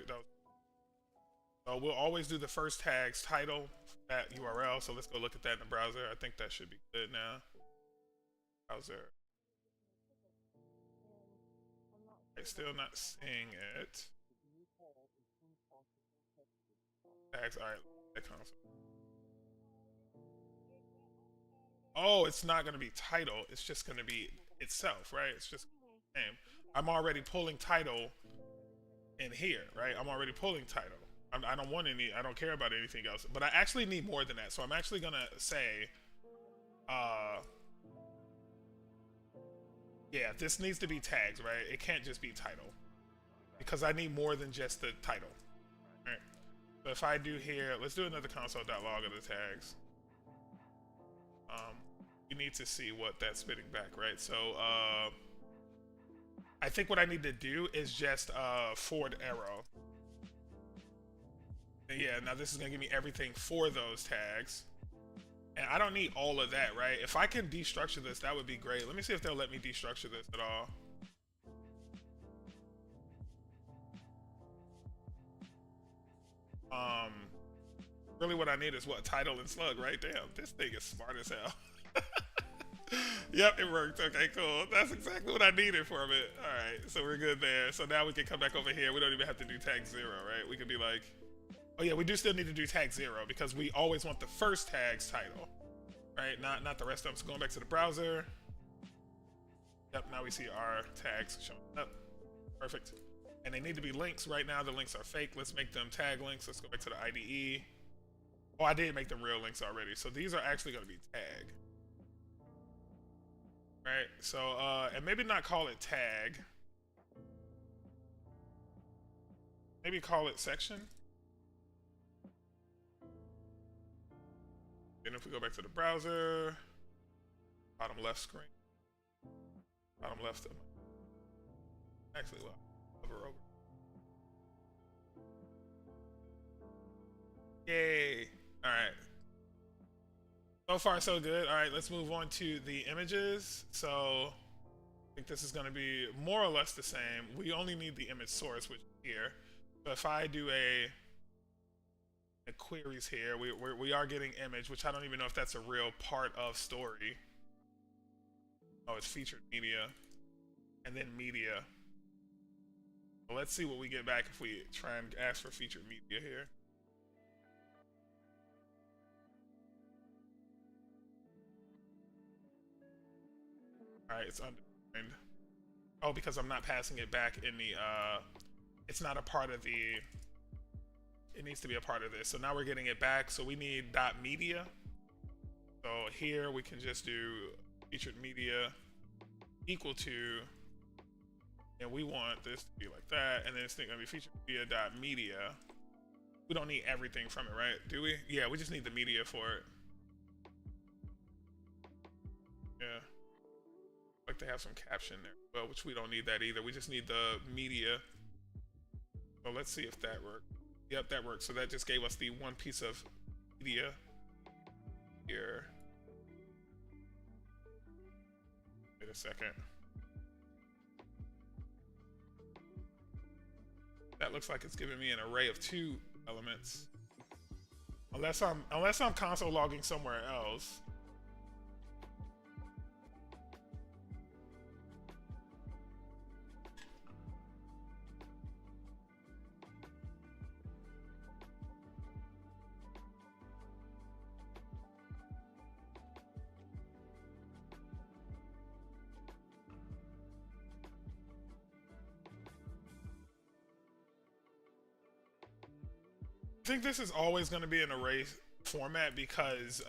We'll always do the first tag's title, that URL. So let's go look at that in the browser. I think that should be good now. Browser. I'm still not seeing it. Tags. All right. That console. Oh, it's not going to be title. It's just going to be itself, right? It's just name. I'm already pulling title in here, right? I'm already pulling title. I don't want any. I don't care about anything else. But I actually need more than that. So I'm actually going to say, yeah, this needs to be tags, right? It can't just be title because I need more than just the title. All right. So if I do here, let's do another console.log of the tags. You need to see what that's spitting back, right? So I think what I need to do is just forward arrow. And yeah, now this is gonna give me everything for those tags. And I don't need all of that, right? If I can destructure this, that would be great. Let me see if they'll let me destructure this at all. Really what I need is what? Title and slug, right? Damn, this thing is smart as hell. Yep, it worked. Okay, cool. That's exactly what I needed from it. All right, so we're good there. So now we can come back over here. We don't even have to do tag 0, right? We can be like, oh yeah, we do still need to do tag 0 because we always want the first tag's title, right? Not the rest of them. So going back to the browser. Yep, now we see our tags showing up. Perfect. And they need to be links. Right now the links are fake. Let's make them tag links. Let's go back to the IDE. Oh, I did make them real links already. So these are actually going to be tag. Right? So, and maybe not call it tag. Maybe call it section. And if we go back to the browser, bottom left screen, bottom left, actually, well, hover over. Yay! All right. So far, so good. All right, let's move on to the images. So I think this is going to be more or less the same. We only need the image source, which is here. So if I do a queries here, we are getting image, which I don't even know if that's a real part of story. Oh, it's featured media, and then media. Well, let's see what we get back if we try and ask for featured media here. All right, it's undefined. Oh, because I'm not passing it back in the, it's not a part of the, it needs to be a part of this. So now we're getting it back. So we need .media. So here we can just do featured media equal to, and we want this to be like that. And then it's going to be featured media.media. We don't need everything from it, right? Do we? Yeah, we just need the media for it. Yeah. Like to have some caption there, well, which we don't need that either. We just need the media. So let's see if that worked. Yep, that works. So that just gave us the one piece of media here. Wait a second. That looks like it's giving me an array of 2 elements. Unless I'm console logging somewhere else. I think this is always going to be an array format because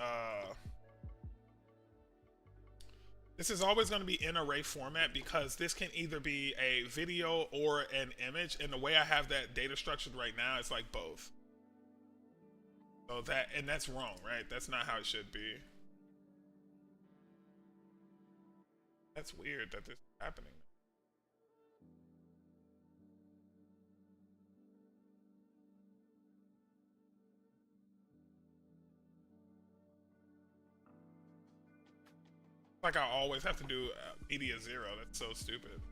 this is always going to be in array format because this can either be a video or an image, and the way I have that data structured right now, it's like both. So that's wrong, right? That's not how it should be. That's weird that this is happening. Like I always have to do media 0. That's so stupid.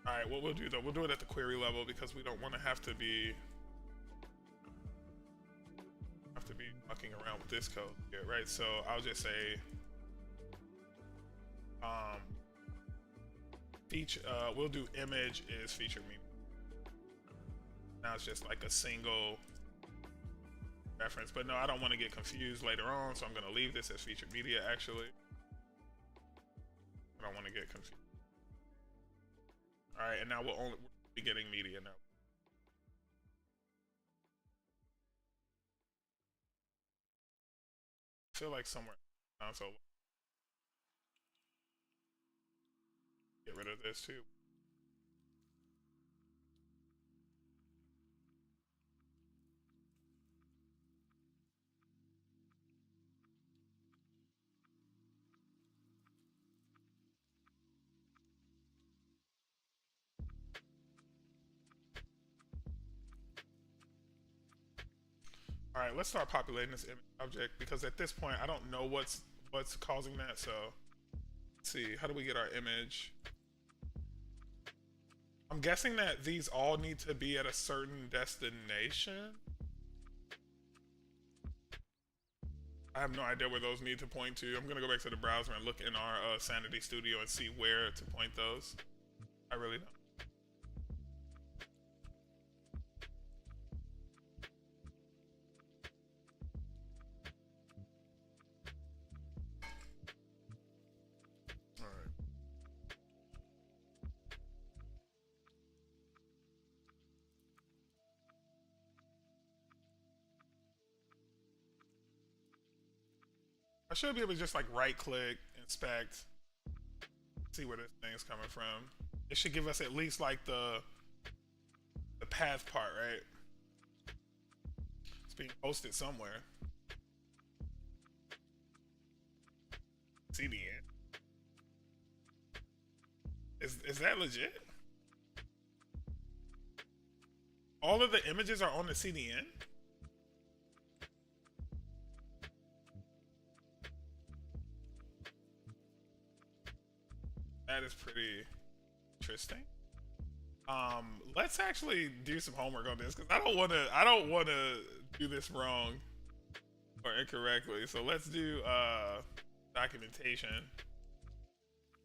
All right, what we'll do though, we'll do it at the query level because we don't want to have to be mucking around with this code here, right? So I'll just say we'll do image is featured media. Now it's just like a single reference, but no, I don't want to get confused later on, so I'm going to leave this as featured media actually. I don't want to get confused. All right, and now we'll be getting media now. I feel like somewhere console. Get rid of this too. All right, let's start populating this image object because at this point I don't know what's causing that. So let's see, how do we get our image? I'm guessing that these all need to be at a certain destination. I have no idea where those need to point to. I'm gonna go back to the browser and look in our Sanity Studio and see where to point those. I really don't. I should be able to just like right click, inspect, see where this thing's coming from. It should give us at least like the path part, right? It's being posted somewhere. CDN. Is that legit? All of the images are on the CDN? That is pretty interesting. Let's actually do some homework on this because I don't wanna do this wrong or incorrectly. So let's do documentation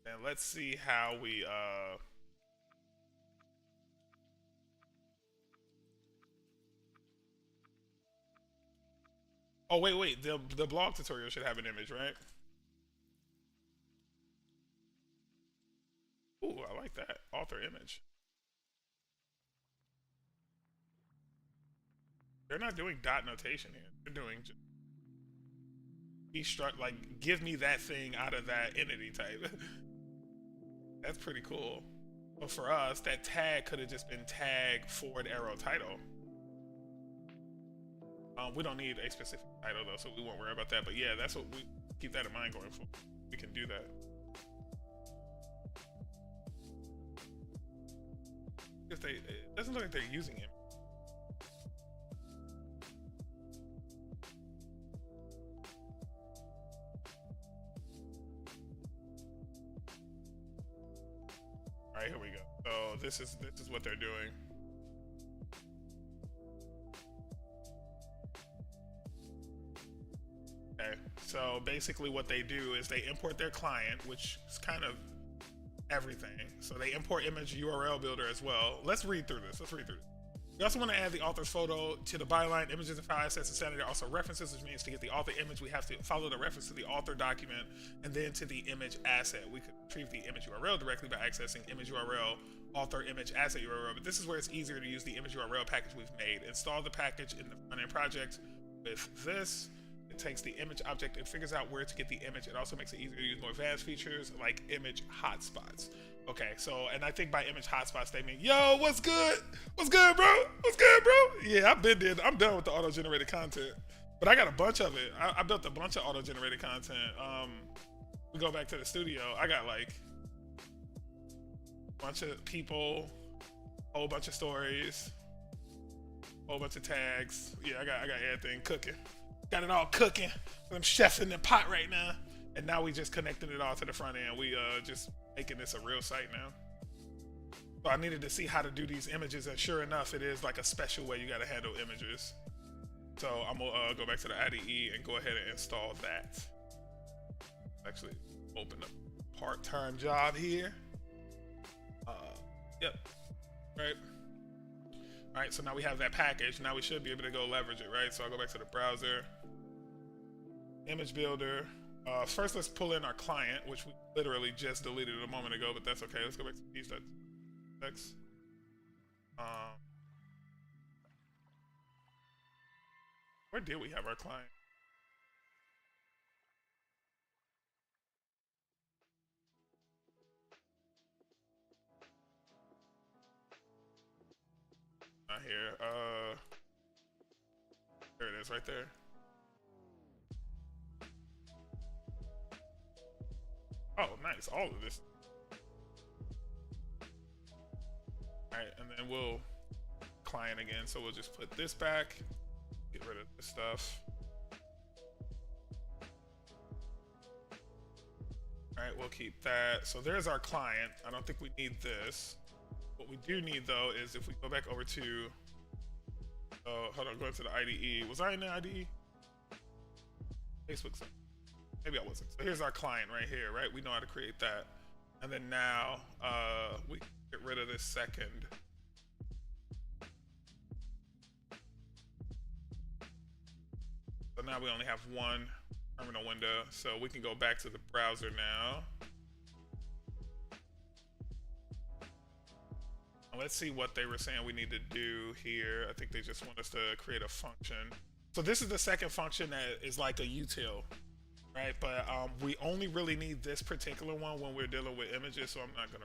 and let's see how we oh wait, the blog tutorial should have an image, right? Ooh, I like that. Author image. They're not doing dot notation here. They're doing just like give me that thing out of that entity type. That's pretty cool. But for us, that tag could have just been tag forward arrow title. We don't need a specific title though, so we won't worry about that. But yeah, that's what we keep that in mind going forward. We can do that. If it doesn't look like they're using it. All right, here we go. So this is what they're doing. Okay, so basically what they do is they import their client, which is kind of everything. So they import image URL builder as well. Let's read through this. We also want to add the author's photo to the byline, images and file assets, and standard are also references, which means to get the author image, we have to follow the reference to the author document and then to the image asset. We could retrieve the image URL directly by accessing image URL, author image asset URL, but this is where it's easier to use the image URL package we've made. Install the package in the front end project with this. It takes the image object and figures out where to get the image. It also makes it easier to use more advanced features like image hotspots. Okay, so, and I think by image hotspots, they mean, yo, what's good? What's good, bro? What's good, bro? Yeah, I've been there. I'm done with the auto-generated content. But I got a bunch of it. I built a bunch of auto-generated content. We go back to the studio. I got like a bunch of people, whole bunch of stories, whole bunch of tags. Yeah, I got everything cooking. Got it all cooking. I'm chefing in the pot right now. And now we just connecting it all to the front end. We just making this a real site now. So I needed to see how to do these images, and sure enough, it is like a special way you gotta handle images. So I'm gonna go back to the IDE and go ahead and install that. Actually, open a part-time job here. Yep. Right. All right, so now we have that package. Now we should be able to go leverage it, right? So I'll go back to the browser, image builder. First, let's pull in our client, which we literally just deleted a moment ago, but that's okay. Let's go back to these.txt. Where did we have our client? Not here. There it is, right there. Oh, nice. All of this. Alright, and then we'll client again. So we'll just put this back. Get rid of this stuff. Alright, we'll keep that. So there's our client. I don't think we need this. What we do need, though, is if we go back over to... hold on, going to the IDE. Was I in the IDE? Facebook. Maybe I wasn't. So here's our client right here, right? We know how to create that. And then now we can get rid of this second. So now we only have one terminal window. So we can go back to the browser now. And let's see what they were saying we need to do here. I think they just want us to create a function. So this is the second function that is like a util. right? But we only really need this particular one when we're dealing with images, so I'm not gonna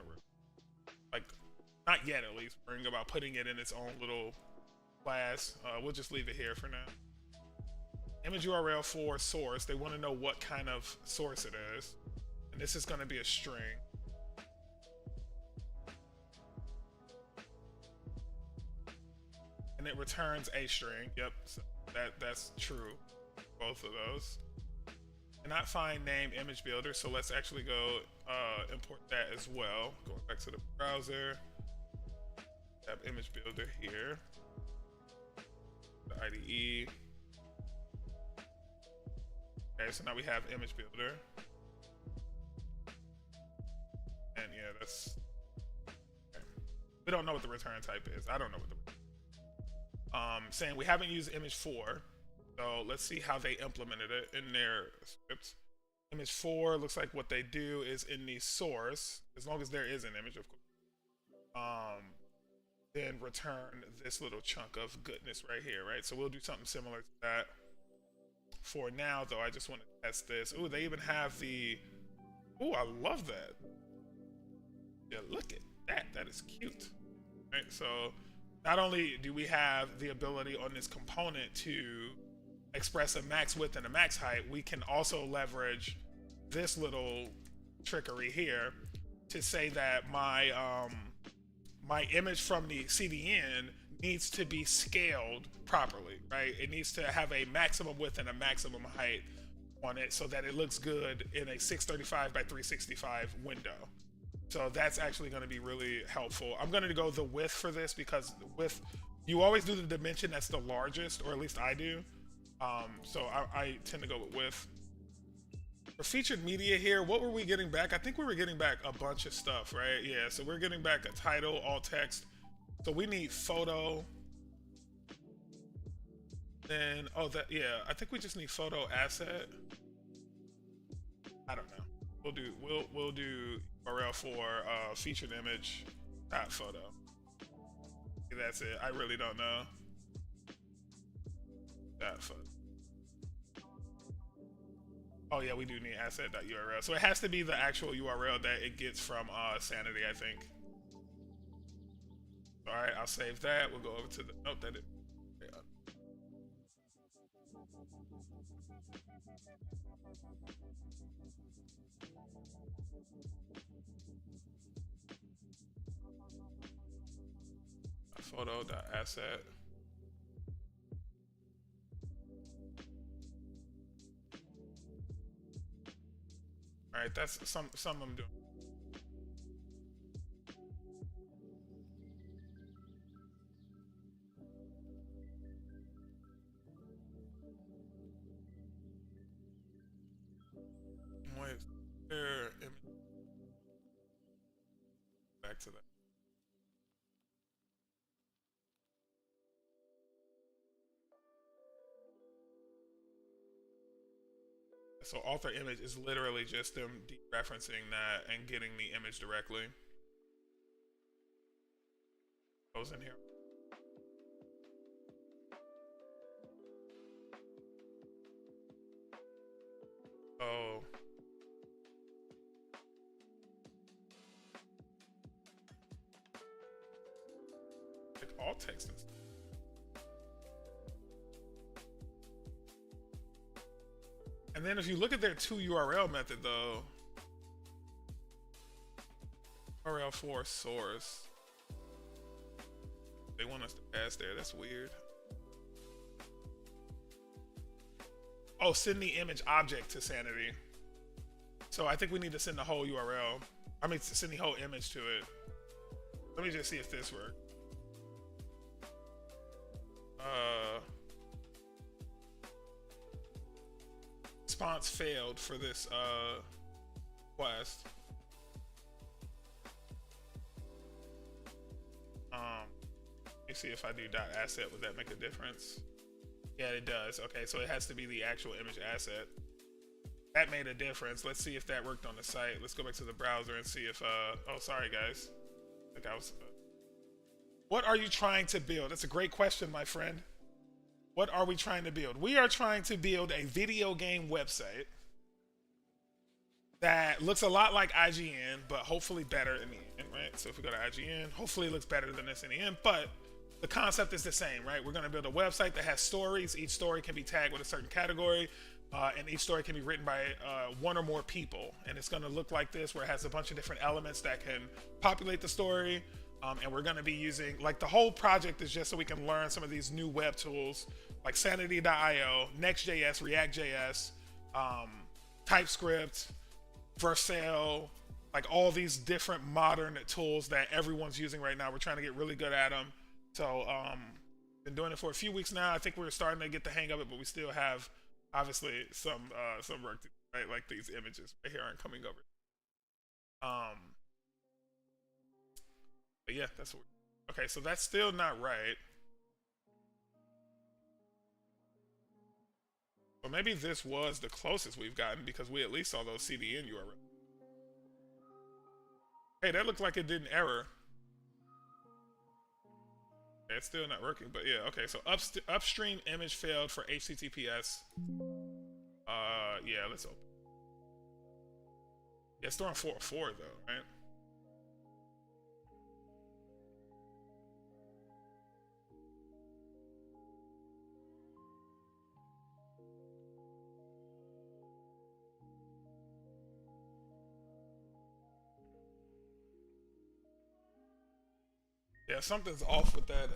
like, not yet at least, worrying about putting it in its own little class. We'll just leave it here for now. Image URL for source. They want to know what kind of source it is, and this is going to be a string. And it returns a string. Yep, so that's true. Both of those. Cannot find name image builder, so let's actually go import that as well. Going back to the browser, tab image builder here, the IDE. Okay, so now we have image builder, and yeah, that's okay. We don't know what the return type is. I don't know what the saying we haven't used image 4. So let's see how they implemented it in their scripts. Image 4 looks like what they do is in the source, as long as there is an image, of course, then return this little chunk of goodness right here, right? So we'll do something similar to that. For now, though, I just want to test this. Ooh, they even have the... Ooh, I love that. Yeah, look at that. That is cute. Right, so not only do we have the ability on this component to express a max width and a max height, we can also leverage this little trickery here to say that my my image from the CDN needs to be scaled properly, right? It needs to have a maximum width and a maximum height on it so that it looks good in a 635 by 365 window. So that's actually going to be really helpful. I'm going to go the width for this because the width, you always do the dimension that's the largest, or at least I do. So I tend to go with width. For featured media here, what were we getting back? I think we were getting back a bunch of stuff, right? Yeah, so we're getting back a title, alt text. So we need photo. Then, oh, that, yeah, I think we just need photo asset. I don't know. We'll do URL for featured image dot photo. That's it. I really don't know. Dot photo. Oh yeah, we do need asset.url. So it has to be the actual URL that it gets from Sanity, I think. All right, I'll save that. We'll go over to the note that it. Yeah. Photo.asset. All right, that's some I'm doing. Wait, there. Back to that. So author image is literally just them dereferencing that and getting the image directly. Goes in here. Oh. Like alt text and stuff. And then if you look at their toURL method though, URL for source, they want us to pass there. That's weird. Oh, send the image object to Sanity. So I think we need to send the whole URL. I mean, send the whole image to it. Let me just see if this works. Response failed for this request. Let me see if I do .asset, would that make a difference? Yeah, it does. Okay, so it has to be the actual image asset. That made a difference. Let's see if that worked on the site. Let's go back to the browser and see if oh, sorry guys. I think I was what are you trying to build? That's a great question, my friend. What are we trying to build? We are trying to build a video game website that looks a lot like IGN, but hopefully better in the end, right? So if we go to IGN, hopefully it looks better than this in the end, but the concept is the same, right? We're going to build a website that has stories. Each story can be tagged with a certain category, and each story can be written by one or more people. And it's going to look like this, where it has a bunch of different elements that can populate the story. And we're going to be using, like, the whole project is just so we can learn some of these new web tools, like Sanity.io, NextJS, ReactJS, Typescript, Vercel, like all these different modern tools that everyone's using right now. We're trying to get really good at them. So, been doing it for a few weeks now. I think we're starting to get the hang of it, but we still have obviously some work to do, right? Like these images right here aren't coming over. But yeah, that's what. Okay, so that's still not right. But maybe this was the closest we've gotten because we at least saw those CDN URL. Hey, that looked like it did an error. Okay, it's still not working, but yeah, okay. So upstream image failed for HTTPS. Yeah, let's open. Yeah, it's throwing 404 though, right? Yeah, something's off with that.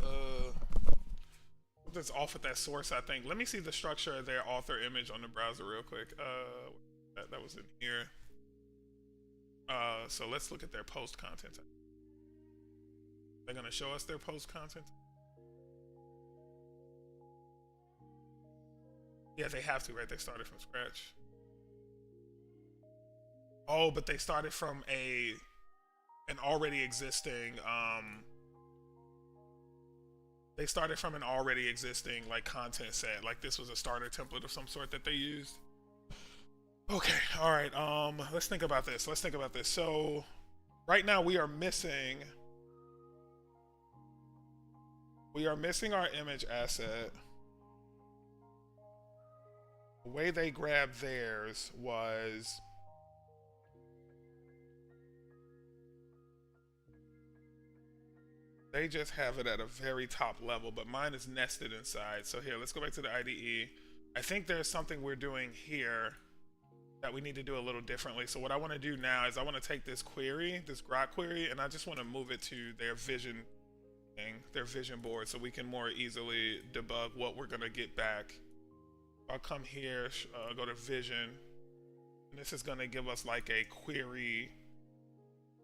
Something's off with that source. I think. Let me see the structure of their author image on the browser real quick. That was in here. So let's look at their post content. They're gonna show us their post content. Yeah, they have to, right? They started from scratch. Oh, but they started from an already existing they started from an already existing like content set. Like this was a starter template of some sort that they used. Okay, all right. Let's think about this. So right now we are missing our image asset. The way they grabbed theirs was they just have it at a very top level, but mine is nested inside. So here, let's go back to the IDE. I think there's something we're doing here that we need to do a little differently. So what I want to do now is I want to take this query, this grok query, and I just want to move it to their vision thing, their vision board, so we can more easily debug what we're going to get back. I'll come here, go to vision, and this is going to give us like a query.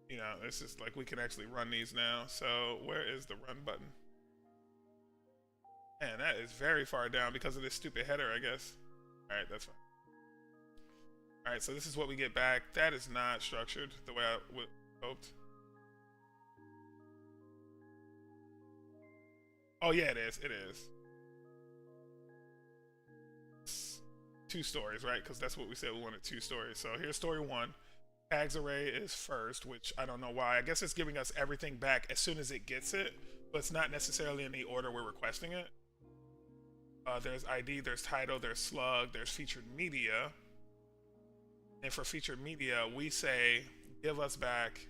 You know, this is like we can actually run these now. So where is the run button? Man, that is very far down because of this stupid header, I guess. All right, that's fine. All right, so this is what we get back. That is not structured the way I would hoped. Oh yeah, it is. It is. It's 2 stories, right? Because that's what we said we wanted, 2 stories. So here's story 1. Tags array is first, which I don't know why. I guess it's giving us everything back as soon as it gets it, but it's not necessarily in the order we're requesting it. There's ID, there's title, there's slug, there's featured media. And for featured media, we say, give us back.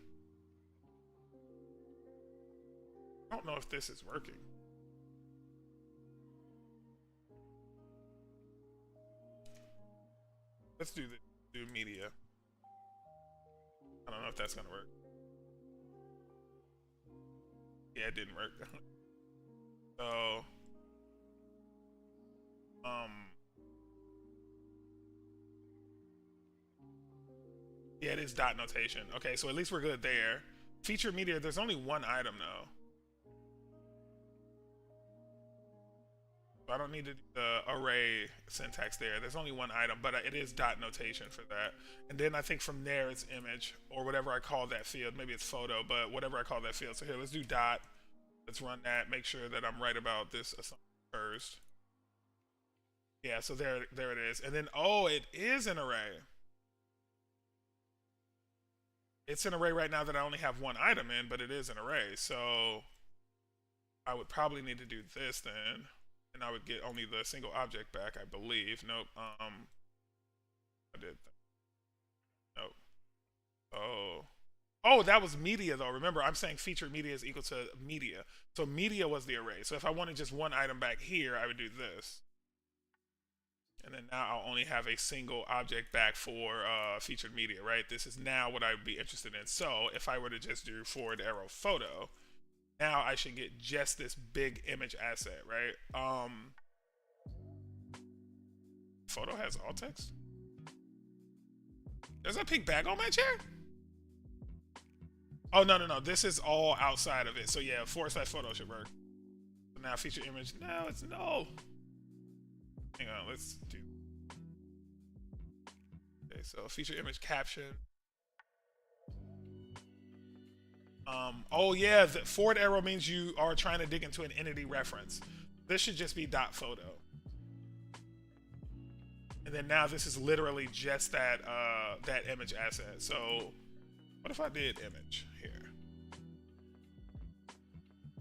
I don't know if this is working. Let's do media. I don't know if that's gonna work. Yeah, it didn't work. So, yeah, it is dot notation. Okay, so at least we're good there. Feature media, there's only 1 item though. So I don't need to do the array syntax there. There's only 1 item, but it is dot notation for that. And then I think from there it's image or whatever I call that field. Maybe it's photo, but whatever I call that field. So here, let's do dot. Let's run that. Make sure that I'm right about this assumption first. Yeah, so there it is. And then, oh, it is an array. It's an array right now that I only have 1 item in, but it is an array. So I would probably need to do this then. And I would get only the single object back, I believe. Nope. I did that. Nope. Oh. Oh, that was media though. Remember, I'm saying featured media is equal to media. So media was the array. So if I wanted just one item back here, I would do this. And then now I'll only have a single object back for featured media, right? This is now what I would be interested in. So if I were to just do forward arrow photo, now I should get just this big image asset, right? Photo has alt text. There's a pink bag on my chair? Oh, no, no, no. This is all outside of it. So yeah, /photo should work. So now feature image. No, it's no. Hang on, let's do. Okay, so feature image caption. Oh yeah, the forward arrow means you are trying to dig into an entity reference. This should just be .photo. And then now this is literally just that that image asset. So what if I did image here?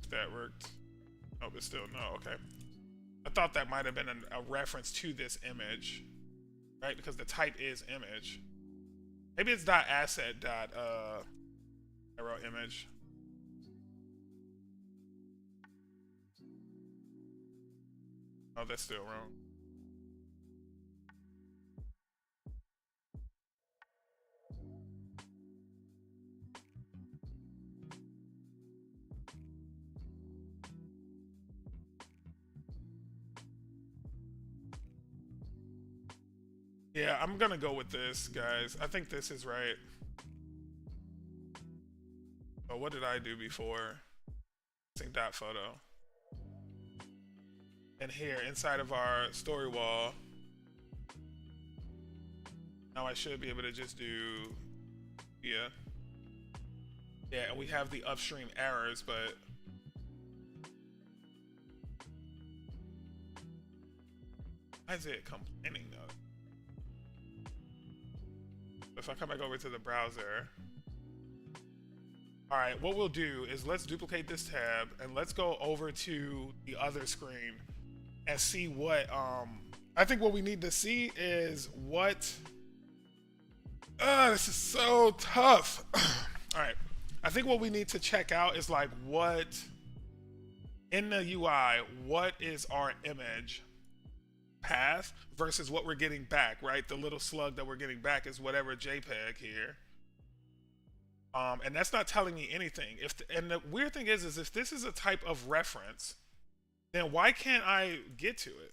If that worked. Oh, but still no, okay. I thought that might have been a reference to this image, right? Because the type is image. Maybe it's .asset arrow image. Oh, that's still wrong. Yeah, I'm gonna go with this, guys. I think this is right. Oh, what did I do before? Sync .photo. And here, inside of our story wall, now I should be able to just do, yeah. Yeah, and we have the upstream errors, but why is it complaining though? If I come back over to the browser, all right, what we'll do is let's duplicate this tab and let's go over to the other screen and see what, I think what we need to see is what, this is so tough. All right, I think what we need to check out is like what, in the UI, what is our image path versus what we're getting back, right? The little slug that we're getting back is whatever JPEG here. And that's not telling me anything. And the weird thing is if this is a type of reference, then why can't I get to it?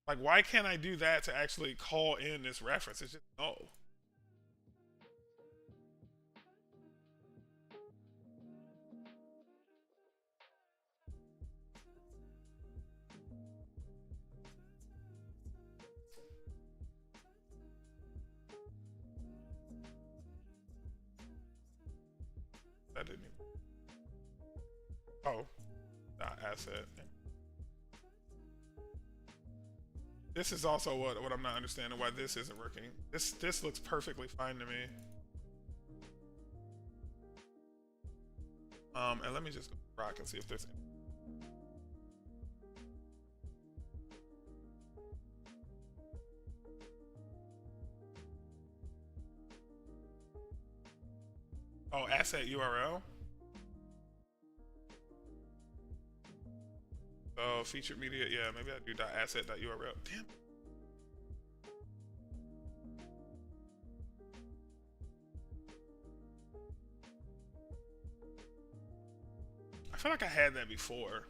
Like, why can't I do that to actually call in this reference? It's just no. That didn't even. Oh, not asset. This is also what I'm not understanding why this isn't working. This looks perfectly fine to me. And let me just go rock and see if there's. Oh, asset URL. Oh, featured media. Yeah, maybe I do .asset.url. Damn. I feel like I had that before.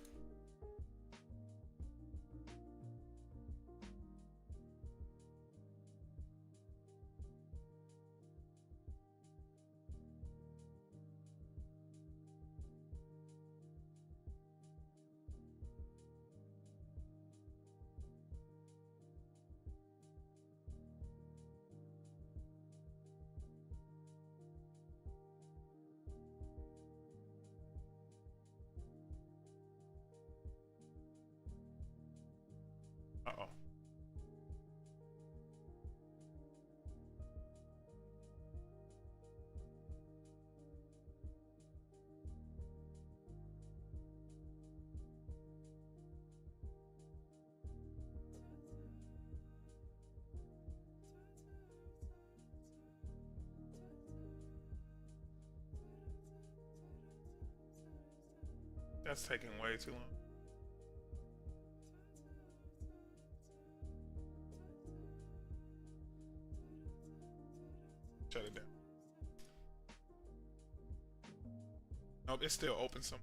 That's taking way too long. Shut it down. Nope, it's still open some.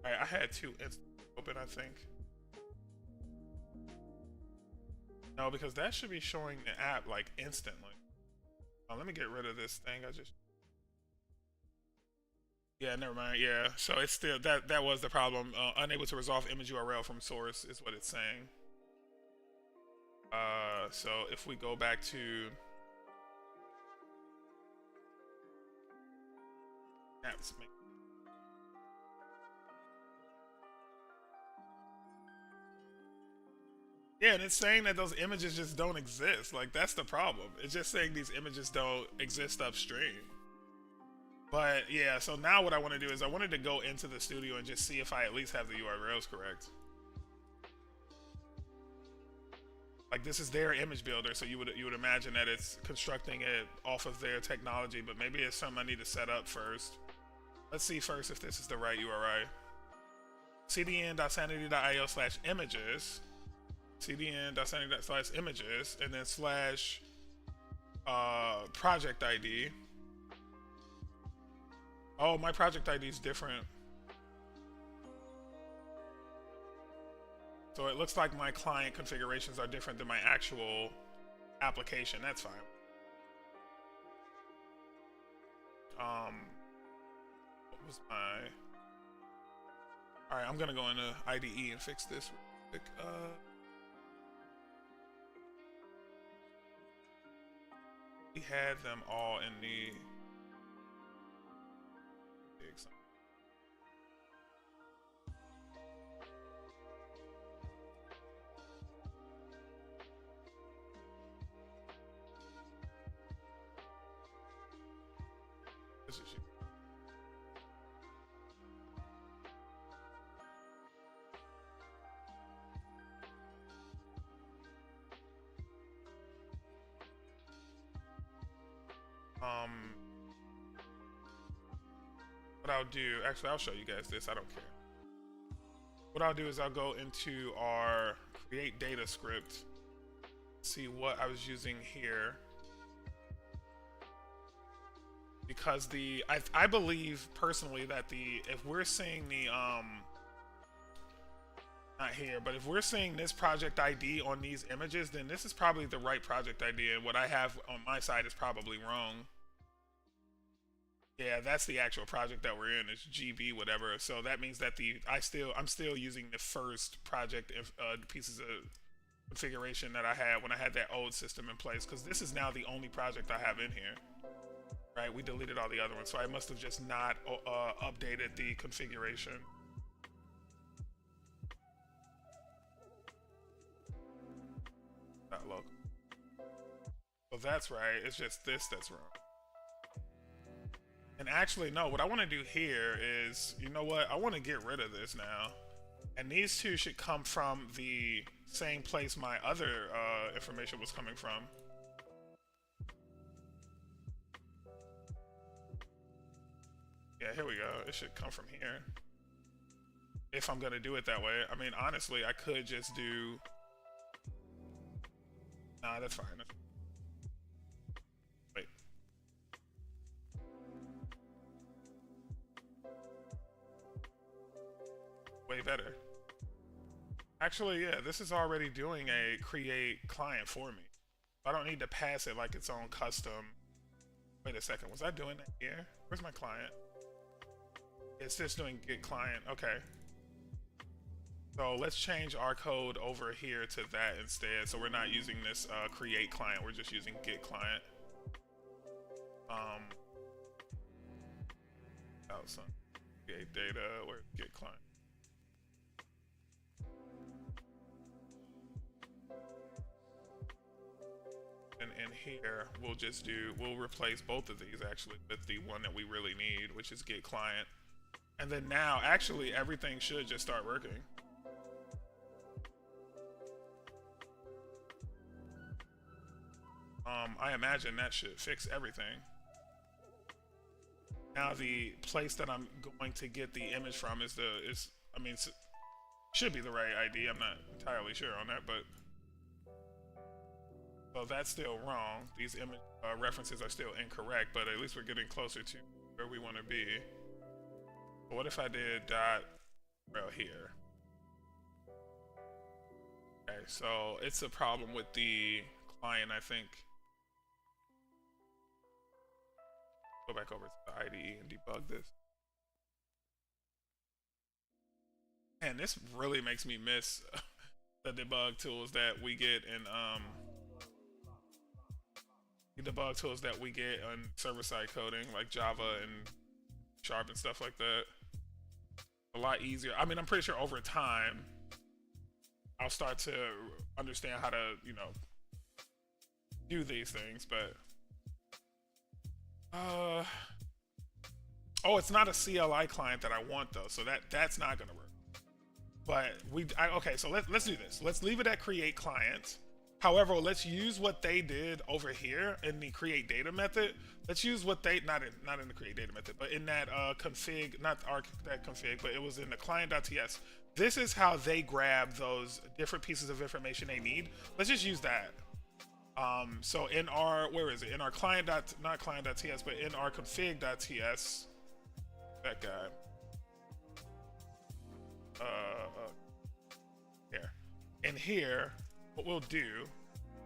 Alright, I had two open, I think. No, because that should be showing the app like instantly. Let me get rid of this thing. Yeah, never mind. Yeah, so it's still that was the problem. Unable to resolve image URL from source is what it's saying. So if we go back to apps, yeah, and it's saying that those images just don't exist. Like, that's the problem. It's just saying these images don't exist upstream. But yeah, so now what I want to do is I wanted to go into the studio and just see if I at least have the URLs correct. Like, this is their image builder, so you would imagine that it's constructing it off of their technology, but maybe it's something I need to set up first. Let's see first if this is the right URI. cdn.sanity.io/images. cdn.sanity.images, and then slash project ID. Oh, my project ID is different. So it looks like my client configurations are different than my actual application. That's fine. What was my... Alright, I'm gonna go into IDE and fix this real quick. We had them all in the... What I'll do, actually I'll show you guys this, I don't care. What I'll do is I'll go into our create data script, see what I was using here. Because I believe personally that if we're seeing the, not here, but if we're seeing this project ID on these images, then this is probably the right project ID, and what I have on my side is probably wrong. Yeah, that's the actual project that we're in. It's GB whatever. So that means that I'm still using the first project pieces of configuration that I had when I had that old system in place, because this is now the only project I have in here. Right? We deleted all the other ones, so I must have just not updated the configuration. Not local. So that's right. It's just this that's wrong. And actually, no, what I want to do here is, you know what? I want to get rid of this now. And these two should come from the same place my other information was coming from. Yeah, here we go. It should come from here. If I'm going to do it that way. I mean, honestly, I could just do... Nah, that's fine. Wait. Way better. Actually, yeah, this is already doing a create client for me. I don't need to pass it like its own custom. Wait a second, was I doing that here? Where's my client? It's just doing get client, okay. So let's change our code over here to that instead. So we're not using this create client, we're just using get client. Create data or get client. And in here, we'll replace both of these actually with the one that we really need, which is get client. And then now, actually, everything should just start working. I imagine that should fix everything. Now the place that I'm going to get the image from should be the right ID. I'm not entirely sure on that, but so that's still wrong. These image references are still incorrect, but at least we're getting closer to where we want to be. But what if I did dot rel here? Okay, so it's a problem with the client, I think. Go back over to the IDE and debug this. And this really makes me miss the debug tools that we get in the debug tools that we get on server-side coding, like Java and Sharp and stuff like that. A lot easier. I mean, I'm pretty sure over time I'll start to understand how to, do these things, but oh, it's not a CLI client that I want though, so that's not gonna work. But okay, so let's do this. Let's leave it at create client. However, let's use what they did over here in the create data method. Let's use what they not in the create data method, but in that config, not that config, but it was in the client.ts. This is how they grab those different pieces of information they need. Let's just use that. So in our, where is it? In our not client.ts, but in our config.ts, that guy. Here. In here, what we'll do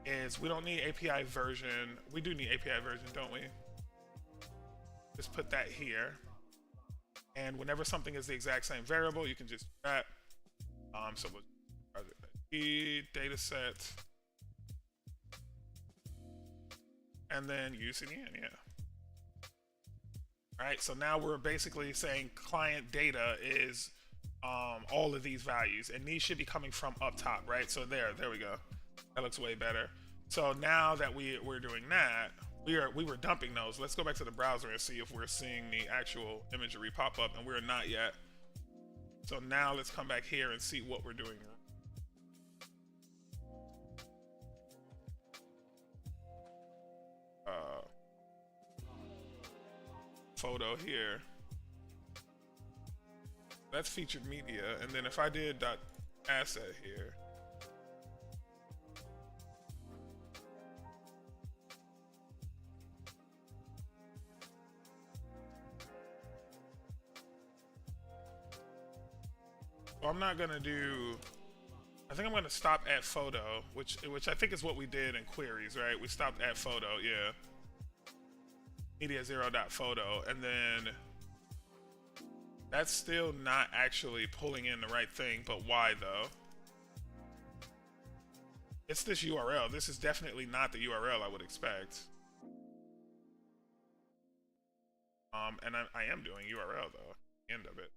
is we don't need API version. We do need API version, don't we? Just put that here. And whenever something is the exact same variable, you can just do that. So we'll data set. And then UCDN, yeah. All right, so now we're basically saying client data is all of these values, and these should be coming from up top, right? So there we go. That looks way better. So now that we're doing that, we were dumping those. Let's go back to the browser and see if we're seeing the actual imagery pop up, and we're not yet. So now let's come back here and see what we're doing. Photo here. That's featured media, and then if I did dot asset here, well, I'm not gonna do. I think I'm gonna stop at photo, which I think is what we did in queries, right? We stopped at photo, yeah. Media 0.photo, and then that's still not actually pulling in the right thing, but why though? It's this URL. This is definitely not the URL I would expect. And I am doing URL though, end of it.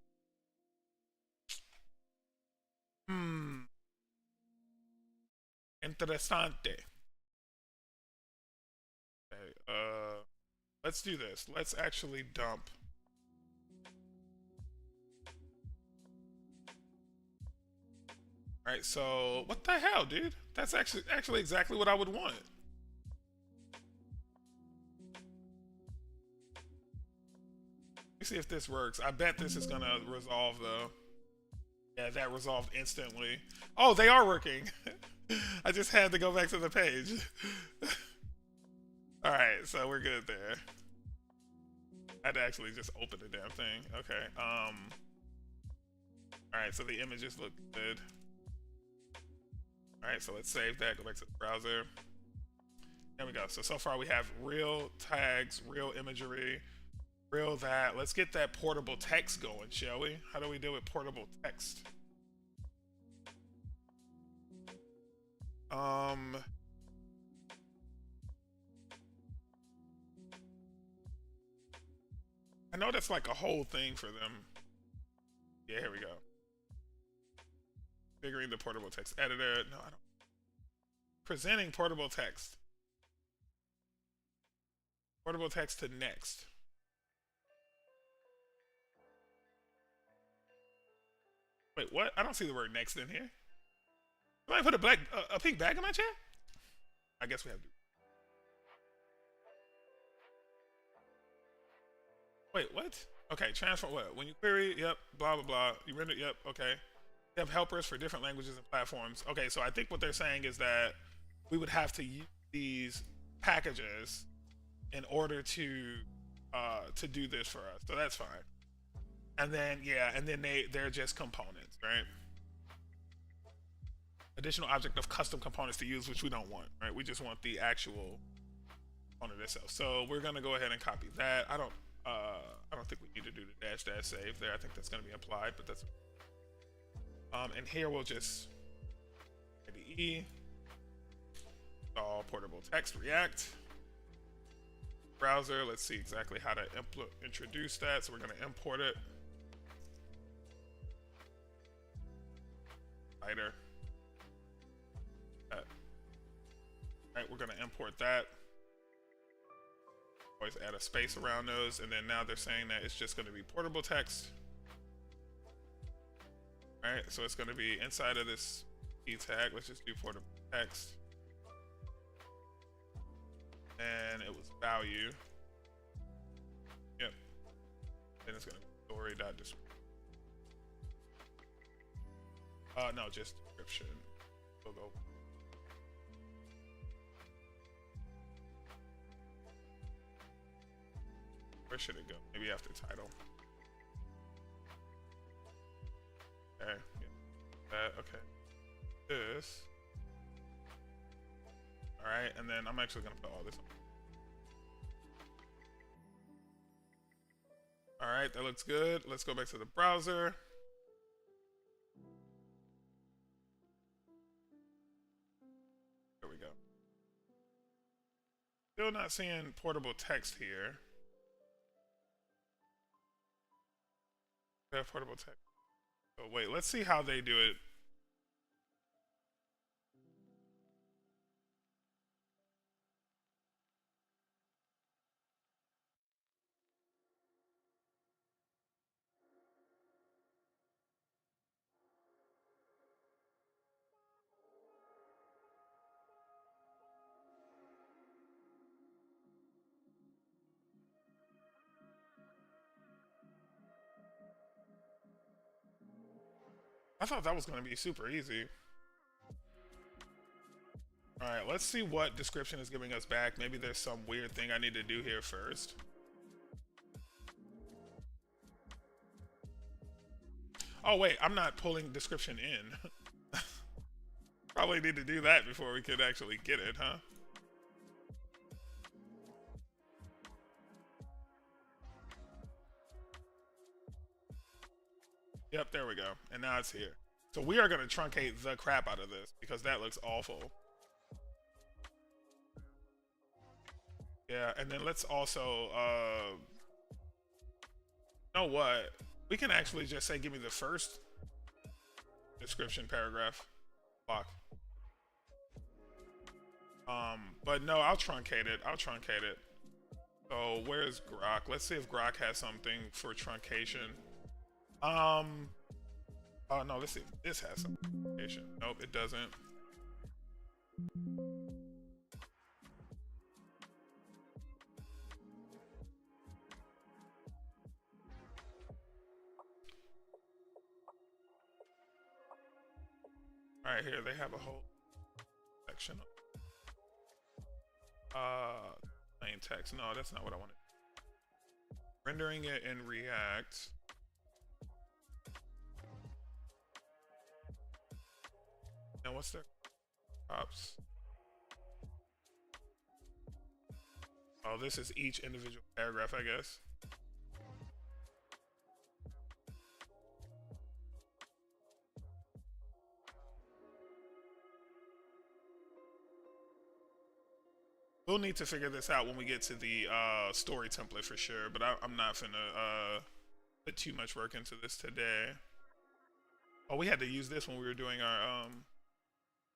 Interessante. Okay, let's do this. Let's actually dump. All right, so what the hell, dude? That's actually exactly what I would want. Let me see if this works. I bet this is gonna resolve though. Yeah, that resolved instantly. Oh, they are working. I just had to go back to the page. All right, so we're good there. I had to actually just open the damn thing. Okay. All right, so the images look good. All right, so let's save that. Go back to the browser. There we go. So far we have real tags, real imagery, real that. Let's get that portable text going, shall we? How do we deal with portable text? I know that's like a whole thing for them. Yeah, here we go. Figuring the portable text editor. No, I don't. Presenting portable text. Portable text to next. Wait, what? I don't see the word next in here. Somebody put a pink bag in my chair? I guess we have to. Wait, what? Okay, transform what? When you query, yep, blah, blah, blah. You render, yep, okay. You have helpers for different languages and platforms. Okay, so I think what they're saying is that we would have to use these packages in order to do this for us. So that's fine. And then yeah, and then they're just components, right? Additional object of custom components to use, which we don't want, right? We just want the actual component itself. So we're gonna go ahead and copy that. I don't think we need to do the dash save there. I think that's gonna be applied, but that's and here we'll just IDE install portable text React browser. Let's see exactly how to introduce that. So we're gonna import it. Lighter. Right, we're gonna import that. Always add a space around those, and then now they're saying that it's just gonna be portable text. Alright, so it's gonna be inside of this key tag. Let's just do portable text. And it was value. Yep. Then it's gonna be story.description. No, just description. We'll go. Where should it go? Maybe after title. Okay. Yeah. That, okay. This. Alright, and then I'm actually gonna put all this on. Alright, that looks good. Let's go back to the browser. There we go. Still not seeing portable text here. Portable text. Oh, wait, let's see how they do it. I thought that was going to be super easy. Alright, let's see what description is giving us back. Maybe there's some weird thing I need to do here first. Oh wait, I'm not pulling description in. Probably need to do that before we could actually get it, huh? Yep, there we go. And now it's here. So we are going to truncate the crap out of this because that looks awful. Yeah, and then let's also, you know what? We can actually just say, give me the first description paragraph block. But no, I'll truncate it. I'll truncate it. So where's Grok? Let's see if Grok has something for truncation. Oh no, let's see if this has some truncation. Nope, it doesn't. All right, here they have a whole section. Plain text. No, that's not what I wanted. Rendering it in React. And what's their props? Oh, this is each individual paragraph, I guess. We'll need to figure this out when we get to the story template for sure, but I'm not finna put too much work into this today. Oh, we had to use this when we were doing our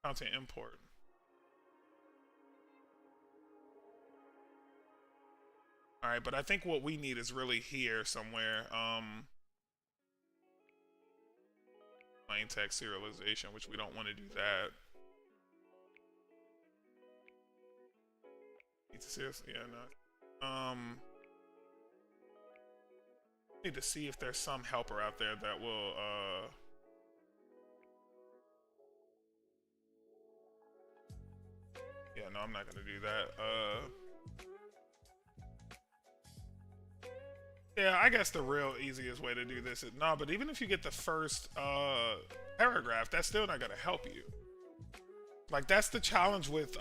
content import. All right, but I think what we need is really here somewhere. Plain text serialization, which we don't want to do that. Need to see this? Yeah, no. Need to see if there's some helper out there that will yeah, no, I'm not gonna do that. Yeah, I guess the real easiest way to do this is no, but even if you get the first paragraph, that's still not gonna help you. Like that's the challenge with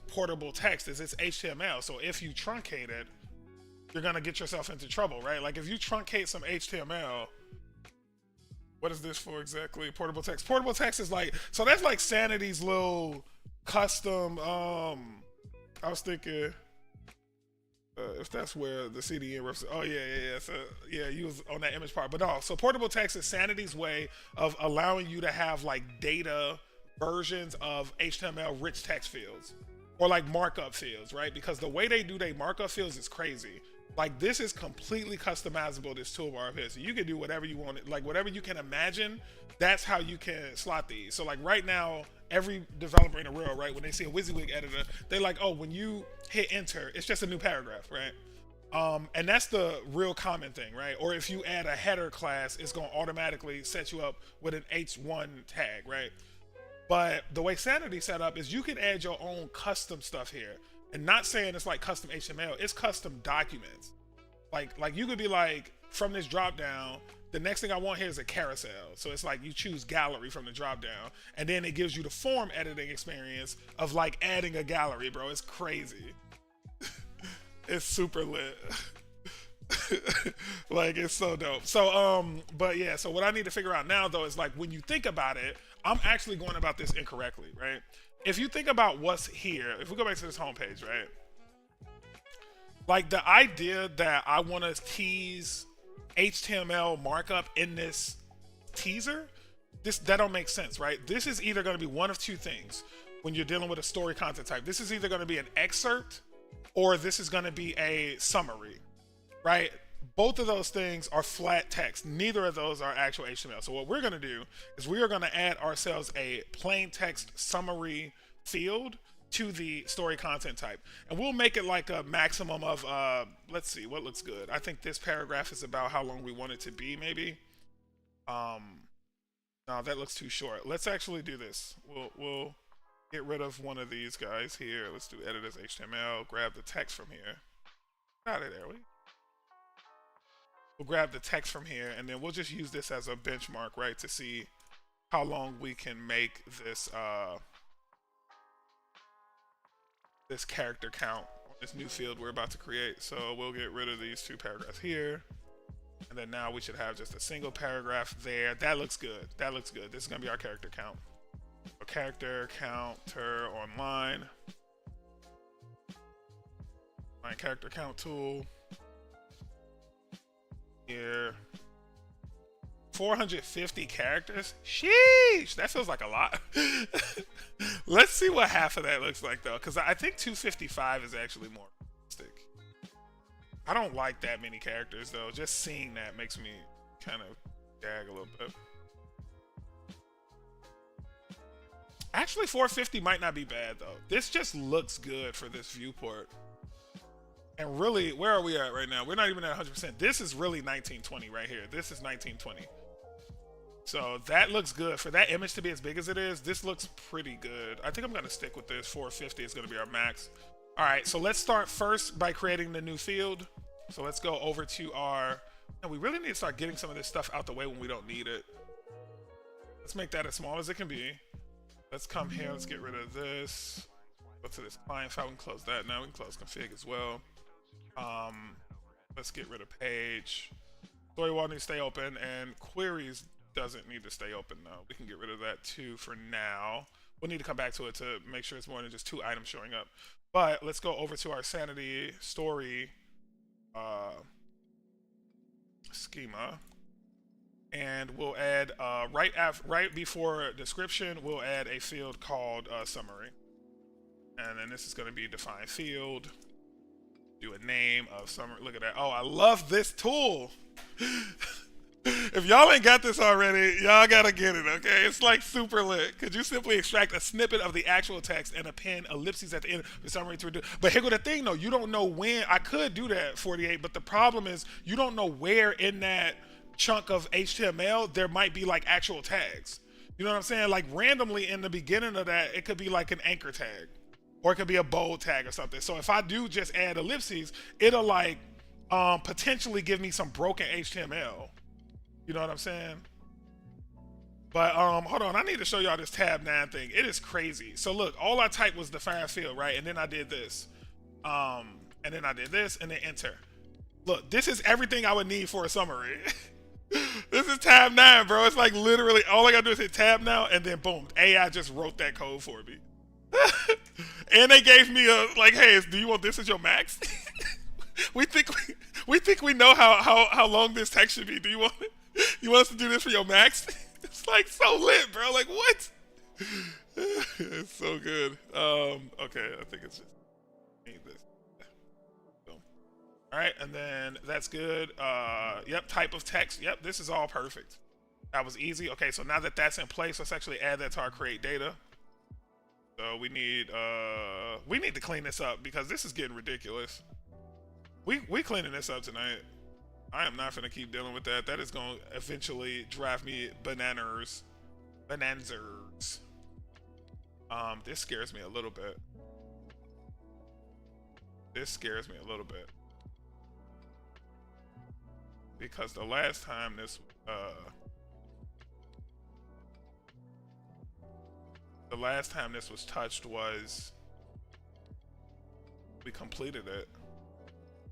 portable text is it's HTML. So if you truncate it, you're gonna get yourself into trouble, right? Like if you truncate some HTML, what is this for exactly? Portable text. Portable text is like, so that's like Sanity's little custom. I was thinking. If that's where the CDN reference, oh yeah. So yeah, you was on that image part, but no. So portable text is Sanity's way of allowing you to have like data versions of HTML rich text fields or like markup fields, right? Because the way they do their markup fields is crazy. Like this is completely customizable. This toolbar of his, so you can do whatever you want. Like whatever you can imagine, that's how you can slot these. So like right now, every developer in the world, right, when they see a WYSIWYG editor, they're like, oh, when you hit enter, it's just a new paragraph, right? And that's the real common thing, right? Or if you add a header class, it's going to automatically set you up with an H1 tag, right? But the way Sanity set up is you can add your own custom stuff here. And not saying it's like custom HTML, it's custom documents. Like you could be like, from this drop down, the next thing I want here is a carousel. So it's like you choose gallery from the drop down, and then it gives you the form editing experience of like adding a gallery, bro. It's crazy. It's super lit. Like it's so dope. So but yeah, so what I need to figure out now though is like when you think about it, I'm actually going about this incorrectly, right? If you think about what's here, if we go back to this homepage, right? Like the idea that I want to tease HTML markup in this teaser, that don't make sense, right? This is either going to be one of two things when you're dealing with a story content type. This is either going to be an excerpt or this is going to be a summary, right? Both of those things are flat text. Neither of those are actual HTML. So what we're going to do is we are going to add ourselves a plain text summary field to the story content type. And we'll make it like a maximum of, let's see, what looks good. I think this paragraph is about how long we want it to be, maybe. No, that looks too short. Let's actually do this. We'll get rid of one of these guys here. Let's do edit as HTML, grab the text from here. Out of there, we'll grab the text from here, and then we'll just use this as a benchmark, right, to see how long we can make this this character count on this new field we're about to create. So we'll get rid of these two paragraphs here, and then now we should have just a single paragraph there. That looks good. That looks good. This is gonna be our character count. So character counter online. My character count tool. Here. 450 characters? Sheesh! That feels like a lot. Let's see what half of that looks like, though, because I think 255 is actually more realistic. I don't like that many characters, though. Just seeing that makes me kind of gag a little bit. Actually, 450 might not be bad, though. This just looks good for this viewport. And really, where are we at right now? We're not even at 100%. This is really 1920 right here. This is 1920. So that looks good. For that image to be as big as it is, this looks pretty good. I think I'm going to stick with this. 450 is going to be our max. All right, so let's start first by creating the new field. So let's go over to our... And we really need to start getting some of this stuff out the way when we don't need it. Let's make that as small as it can be. Let's come here. Let's get rid of this. Go to this client file. We can close that now. We can close config as well. Let's get rid of page. Story wall needs to stay open, and queries doesn't need to stay open now. We can get rid of that too for now. We'll need to come back to it to make sure it's more than just two items showing up. But let's go over to our sanity story schema, and we'll add right before description, we'll add a field called summary, and then this is going to be defined field. Do a name of summary. Look at that. Oh, I love this tool. If y'all ain't got this already, y'all gotta get it, okay? It's like super lit. Could you simply extract a snippet of the actual text and append ellipses at the end for summary to reduce? But here go the thing though, you don't know when. I could do that 48, but the problem is you don't know where in that chunk of HTML there might be like actual tags. You know what I'm saying? Like randomly in the beginning of that, it could be like an anchor tag, or it could be a bold tag or something. So if I do just add ellipses, it'll like potentially give me some broken HTML. You know what I'm saying? But hold on, I need to show y'all this tab 9 thing. It is crazy. So look, all I typed was define field, right? And then I did this. And then I did this and then enter. Look, this is everything I would need for a summary. This is tab 9, bro. It's like literally all I gotta do is hit tab now and then boom. AI just wrote that code for me. And they gave me a like, hey, do you want this as your max? we think we know how long this text should be. Do you want it? You want us to do this for your max? It's like so lit, bro. Like what? It's so good. Okay, I think it's just need this. So, all right, and then that's good. Yep, type of text. Yep, this is all perfect. That was easy. Okay, so now that that's in place, let's actually add that to our create data. So we need to clean this up because this is getting ridiculous. We cleaning this up tonight. I am not gonna keep dealing with that. That is gonna eventually drive me bananas. This scares me a little bit. Because the last time this was touched was we completed it.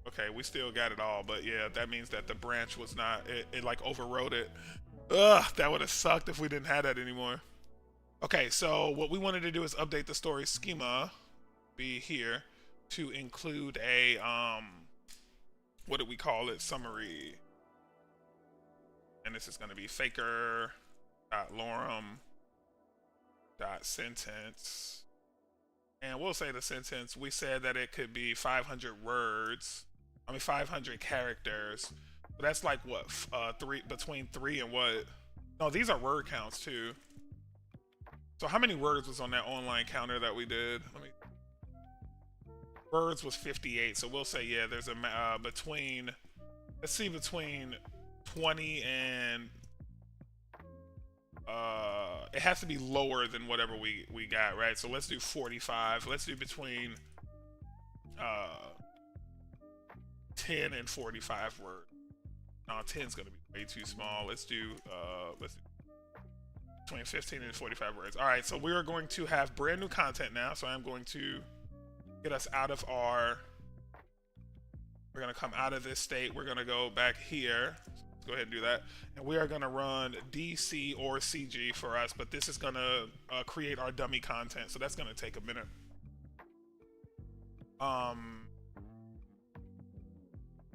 Okay, we still got it all, but yeah, that means that the branch was not, it like overrode it. Ugh, that would have sucked if we didn't have that anymore. Okay, so what we wanted to do is update the story schema, be here, to include a, what do we call it, summary. And this is gonna be faker.lorem.sentence. And we'll say the sentence, we said that it could be 500 words. 500 characters. But that's like what? Between 3 and what? No, these are word counts too. So how many words was on that online counter that we did? Words was 58. So we'll say, yeah, there's a between 20 and it has to be lower than whatever we got, right? So let's do 45. Let's do between 10 and 45 words. No, 10's gonna be way too small. Let's do between 15 and 45 words. All right, so we are going to have brand new content now. So I'm going to get us out of our. We're gonna come out of this state. We're gonna go back here. Let's go ahead and do that, and we are gonna run DC or CG for us. But this is gonna create our dummy content, so that's gonna take a minute.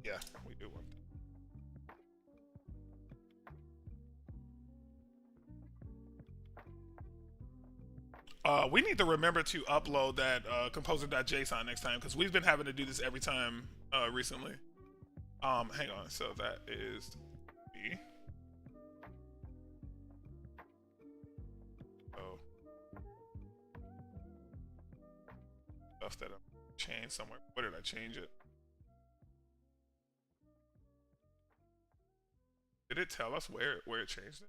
Yeah, we do want that. We need to remember to upload that composer.json next time because we've been having to do this every time recently. Hang on, so that is B. Oh, stuff that I changed somewhere. Where did I change it? Did it tell us where it changed it?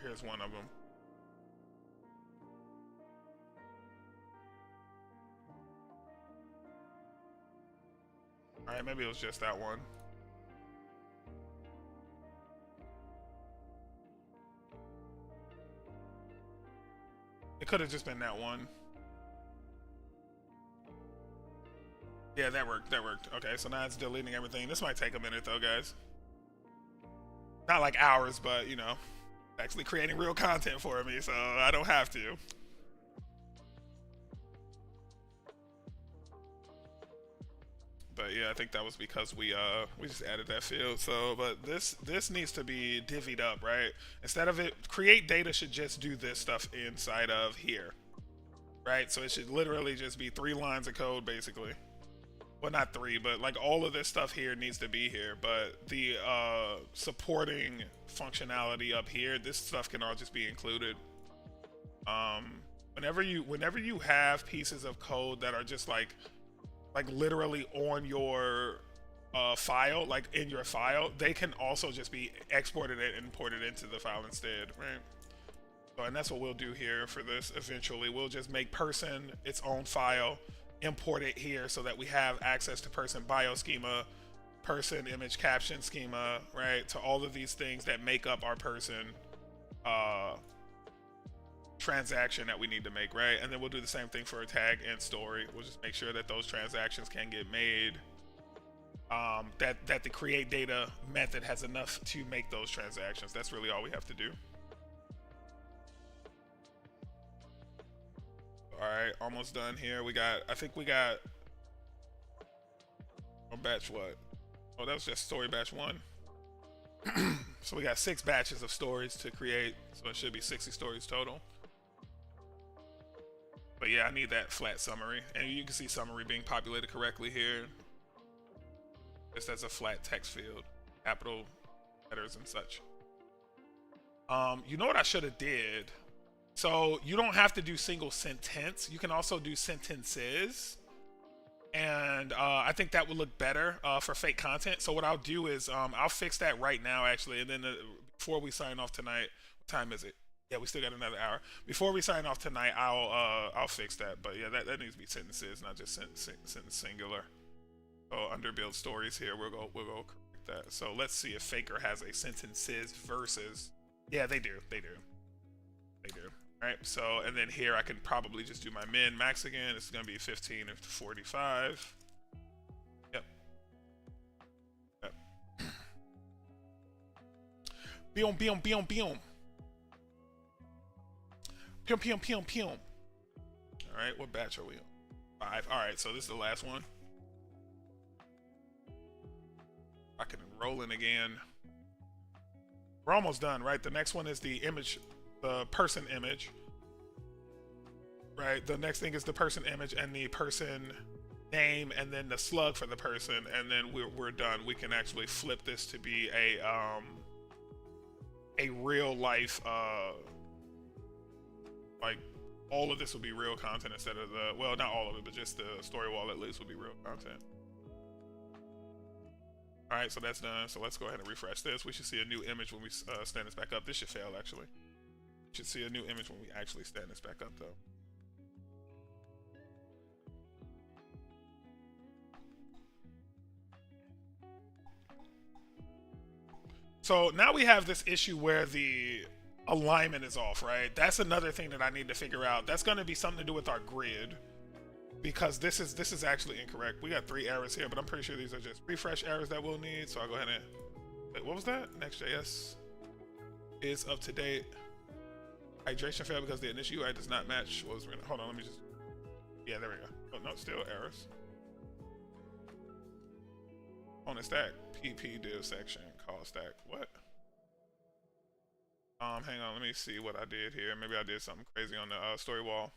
Here's one of them. All right, maybe it was just that one. It could have just been that one. Yeah, that worked. Okay, so now it's deleting everything. This might take a minute though, guys. Not like hours, but you know, actually creating real content for me, so I don't have to. But yeah, I think that was because we just added that field. So, but this needs to be divvied up, right? Instead of it, create data should just do this stuff inside of here, right? So it should literally just be 3 lines of code, basically. Well, not 3, but like all of this stuff here needs to be here. But the supporting functionality up here, this stuff can all just be included. Whenever you have pieces of code that are just like literally on your file, like in your file, they can also just be exported and imported into the file instead, right? So, and that's what we'll do here for this. Eventually, we'll just make person its own file, import it here so that we have access to person bio schema, person image caption schema, right? To all of these things that make up our person transaction that we need to make, right? And then we'll do the same thing for a tag and story. We'll just make sure that those transactions can get made, that the create data method has enough to make those transactions. That's really all we have to do. All right, almost done here. I think we got on batch what? Oh, that was just story batch 1. So we got 6 batches of stories to create, so it should be 60 stories total. But yeah, I need that flat summary, and you can see summary being populated correctly here, just as a flat text field, capital letters and such. You know what I should have did? So you don't have to do single sentence. You can also do sentences, and I think that would look better for fake content. So what I'll do is I'll fix that right now, actually, and then before we sign off tonight, what time is it? Yeah, we still got another hour. Before we sign off tonight, I'll fix that. But yeah, that needs to be sentences, not just sentence singular. So under build stories here, we'll go correct that. So let's see if Faker has a sentences versus. Yeah, they do. All right. So and then here I can probably just do my min max again. It's gonna be 15 to 45. Yep. Boom. Pew. All right, what batch are we on? 5. All right, so this is the last one. I can roll in again. We're almost done, right? The next one is the image, the person image. Right, the next thing is the person image and the person name, and then the slug for the person, and then we're done. We can actually flip this to be a real life like all of this will be real content instead of the, well, not all of it, but just the story wall at least will be real content. All right, so that's done. So let's go ahead and refresh this. We should see a new image when we stand this back up. This should fail, actually. We should see a new image when we actually stand this back up, though. So now we have this issue where the alignment is off, right? That's another thing that I need to figure out. That's going to be something to do with our grid, because this is actually incorrect. We got 3 errors here, but I'm pretty sure these are just refresh errors that we'll need. So I'll go ahead and wait, what was that? NextJS is up to date. Hydration failed because the initial UI does not match. Hold on, let me just. Yeah, there we go. Oh, no, still errors. On the stack, PP div section, call stack. What? Hang on, let me see what I did here. Maybe I did something crazy on the story wall.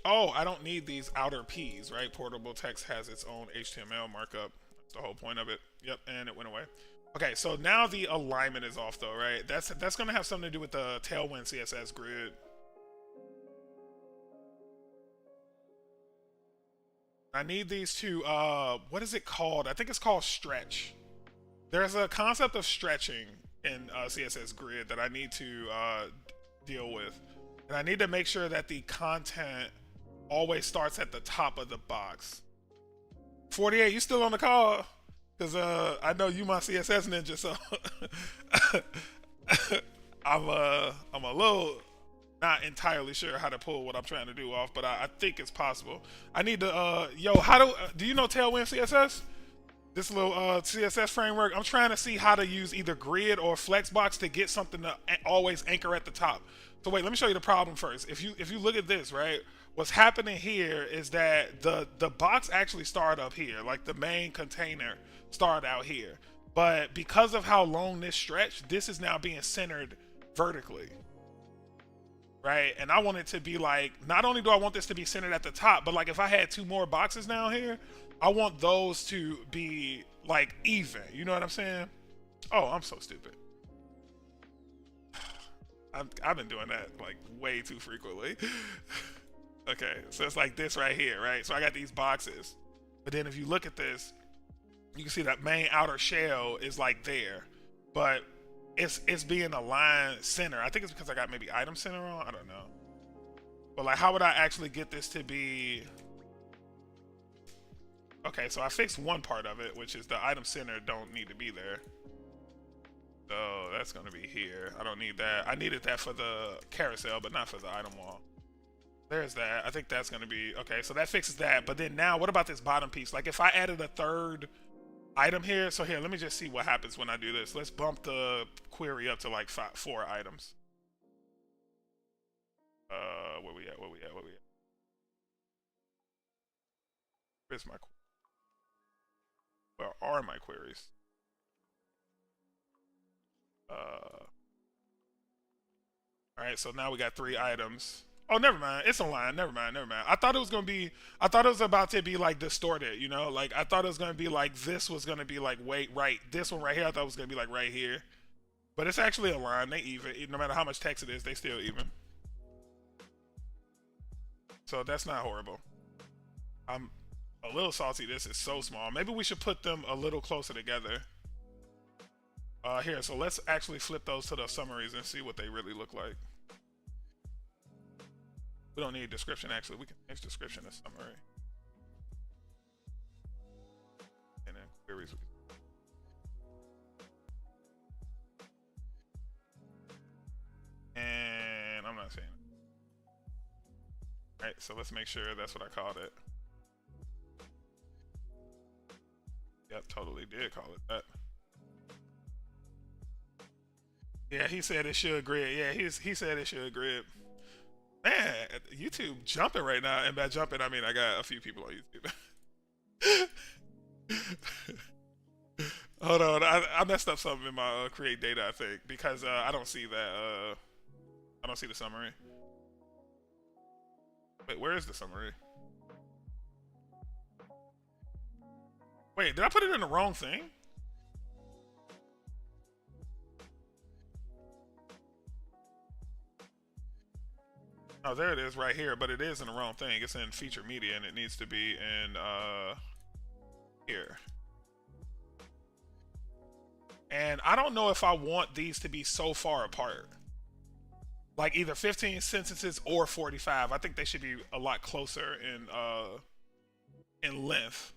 Oh, I don't need these outer P's, right? Portable text has its own HTML markup. That's the whole point of it. Yep, and it went away. Okay, so now the alignment is off though, right? That's gonna have something to do with the Tailwind CSS grid. I need these to, what is it called? I think it's called stretch. There's a concept of stretching in CSS grid that I need to deal with. And I need to make sure that the content always starts at the top of the box. 48, you still on the call? Because I know you my CSS ninja, so I'm a little not entirely sure how to pull what I'm trying to do off, but I think it's possible. I need to, do you know Tailwind CSS? This little CSS framework. I'm trying to see how to use either grid or flexbox to get something to always anchor at the top. So wait, let me show you the problem first. If you look at this, right? what's happening here is that the box actually started up here, like the main container started out here. But because of how long this stretch, this is now being centered vertically. Right? And I want it to be like, not only do I want this to be centered at the top, but like if I had two more boxes down here, I want those to be like even. You know what I'm saying? Oh, I'm so stupid. I've been doing that like way too frequently. Okay, so it's like this right here, right? So I got these boxes. But then if you look at this, you can see that main outer shell is like there. But it's being aligned center. I think it's because I got maybe item center on. I don't know. But like, how would I actually get this to be? Okay, so I fixed one part of it, which is the item center don't need to be there. So that's gonna be here. I don't need that. I needed that for the carousel, but not for the item wall. There's that. I think that's gonna be okay. So that fixes that. But then now, what about this bottom piece? Like if I added a third item here, so here, let me just see what happens when I do this. Let's bump the query up to like 4 items. Where we at? Where's my? Where are my queries? All right, so now we got 3 items. Oh, never mind. It's a line. Never mind. I thought it was gonna be. I thought it was about to be like distorted. You know, like I thought it was gonna be like this was gonna be like right. This one right here, I thought it was gonna be like right here, but it's actually a line. They even. No matter how much text it is, they still even. So that's not horrible. I'm a little salty. This is so small. Maybe we should put them a little closer together. Here, so let's actually flip those to the summaries and see what they really look like. We don't need a description, actually. We can change description to summary. And then queries. And I'm not saying it. Alright, so let's make sure that's what I called it. Yep, totally did call it that. Yeah, he said it should grid. Yeah, he said it should grid. Man, YouTube jumping right now, and by jumping I mean I got a few people on YouTube. Hold on, I messed up something in my create data, I think, because I don't see that. I don't see the summary. Wait, where is the summary? Wait, did I put it in the wrong thing? Oh, there it is right here, but it is in the wrong thing. It's in feature media and it needs to be in here. And I don't know if I want these to be so far apart. Like either 15 sentences or 45. I think they should be a lot closer in length.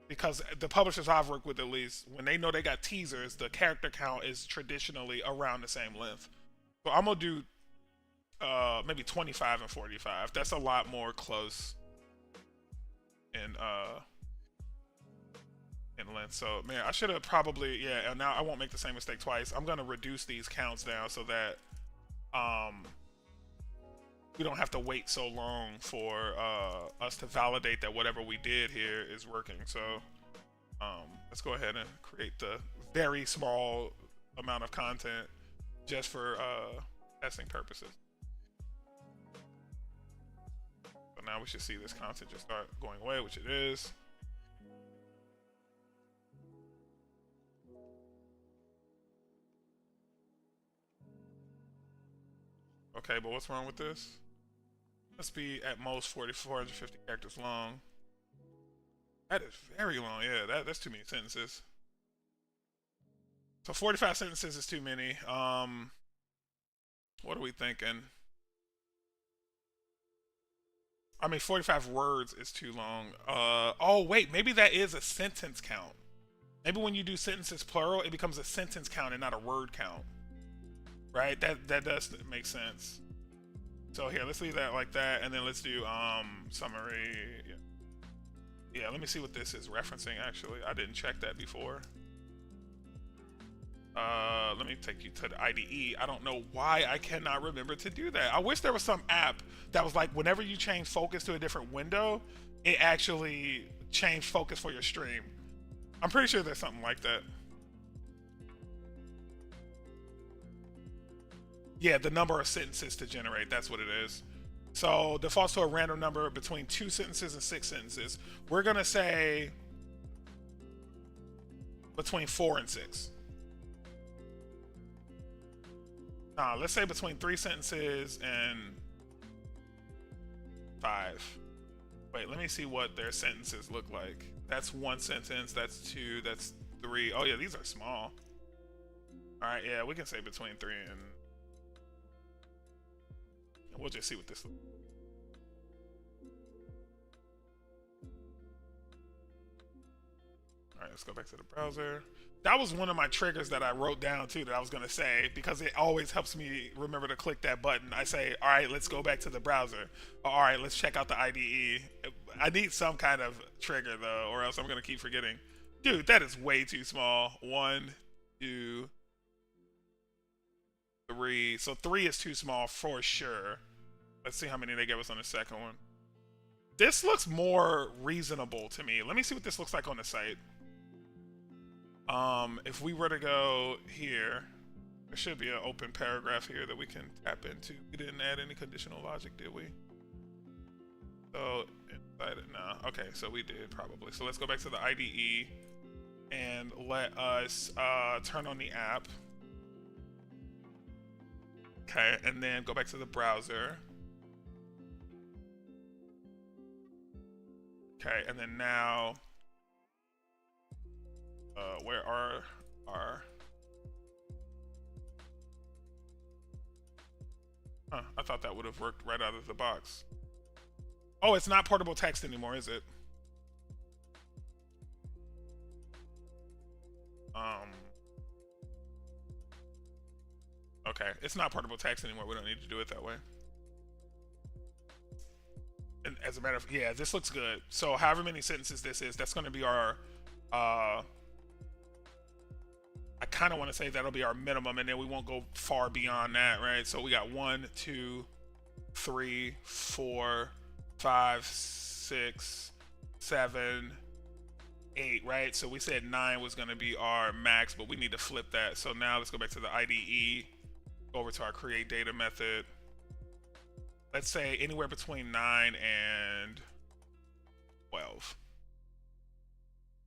Because the publishers I've worked with, at least, when they know they got teasers, the character count is traditionally around the same length. So I'm gonna do maybe 25 and 45. That's a lot more close in length. So man, I should have probably, yeah, and now I won't make the same mistake twice. I'm gonna reduce these counts down so that we don't have to wait so long for us to validate that whatever we did here is working. So let's go ahead and create the very small amount of content just for testing purposes. So now we should see this content just start going away, which it is. Okay, but what's wrong with this? Must be at most 450 characters long. That is very long. Yeah, that's too many sentences. So 45 sentences is too many. What are we thinking? I mean, 45 words is too long. Oh wait, maybe that is a sentence count. Maybe when you do sentences plural, it becomes a sentence count and not a word count. Right? That does make sense. So here, let's leave that like that, and then let's do summary. Yeah, let me see what this is referencing. Actually, I didn't check that before. Let me take you to the IDE. I don't know why I cannot remember to do that. I wish there was some app that was like whenever you change focus to a different window, it actually changed focus for your stream. I'm pretty sure there's something like that. Yeah, the number of sentences to generate, that's what it is. So defaults to a random number between 2 sentences and 6 sentences. We're gonna say between 4 and 6. Nah, let's say between 3 sentences and 5. Wait, let me see what their sentences look like. That's 1 sentence, that's 2, that's 3. Oh yeah, these are small. Alright, yeah, we can say between 3 and we'll just see what this looks like. Alright, let's go back to the browser. That was one of my triggers that I wrote down too that I was going to say because it always helps me remember to click that button. I say, all right, let's go back to the browser. Or, all right, let's check out the IDE. I need some kind of trigger though, or else I'm going to keep forgetting. Dude, that is way too small. 1, 2, 3. So 3 is too small for sure. Let's see how many they give us on the second one. This looks more reasonable to me. Let me see what this looks like on the site. If we were to go here, there should be an open paragraph here that we can tap into. We didn't add any conditional logic, did we? So, inside it, no. Okay, so we did probably. So let's go back to the IDE and let us turn on the app. Okay, and then go back to the browser. Okay, and then now, where are our... Huh, I thought that would have worked right out of the box. Oh, it's not portable text anymore, is it? Okay, it's not portable text anymore. We don't need to do it that way. And as a matter of, yeah, this looks good. So however many sentences this is, that's going to be our, I kind of want to say that'll be our minimum, and then we won't go far beyond that, right? So we got 1, 2, 3, 4, 5, 6, 7, 8, right? So we said 9 was going to be our max, but we need to flip that. So now let's go back to the IDE, go over to our create data method. Let's say anywhere between 9 and 12.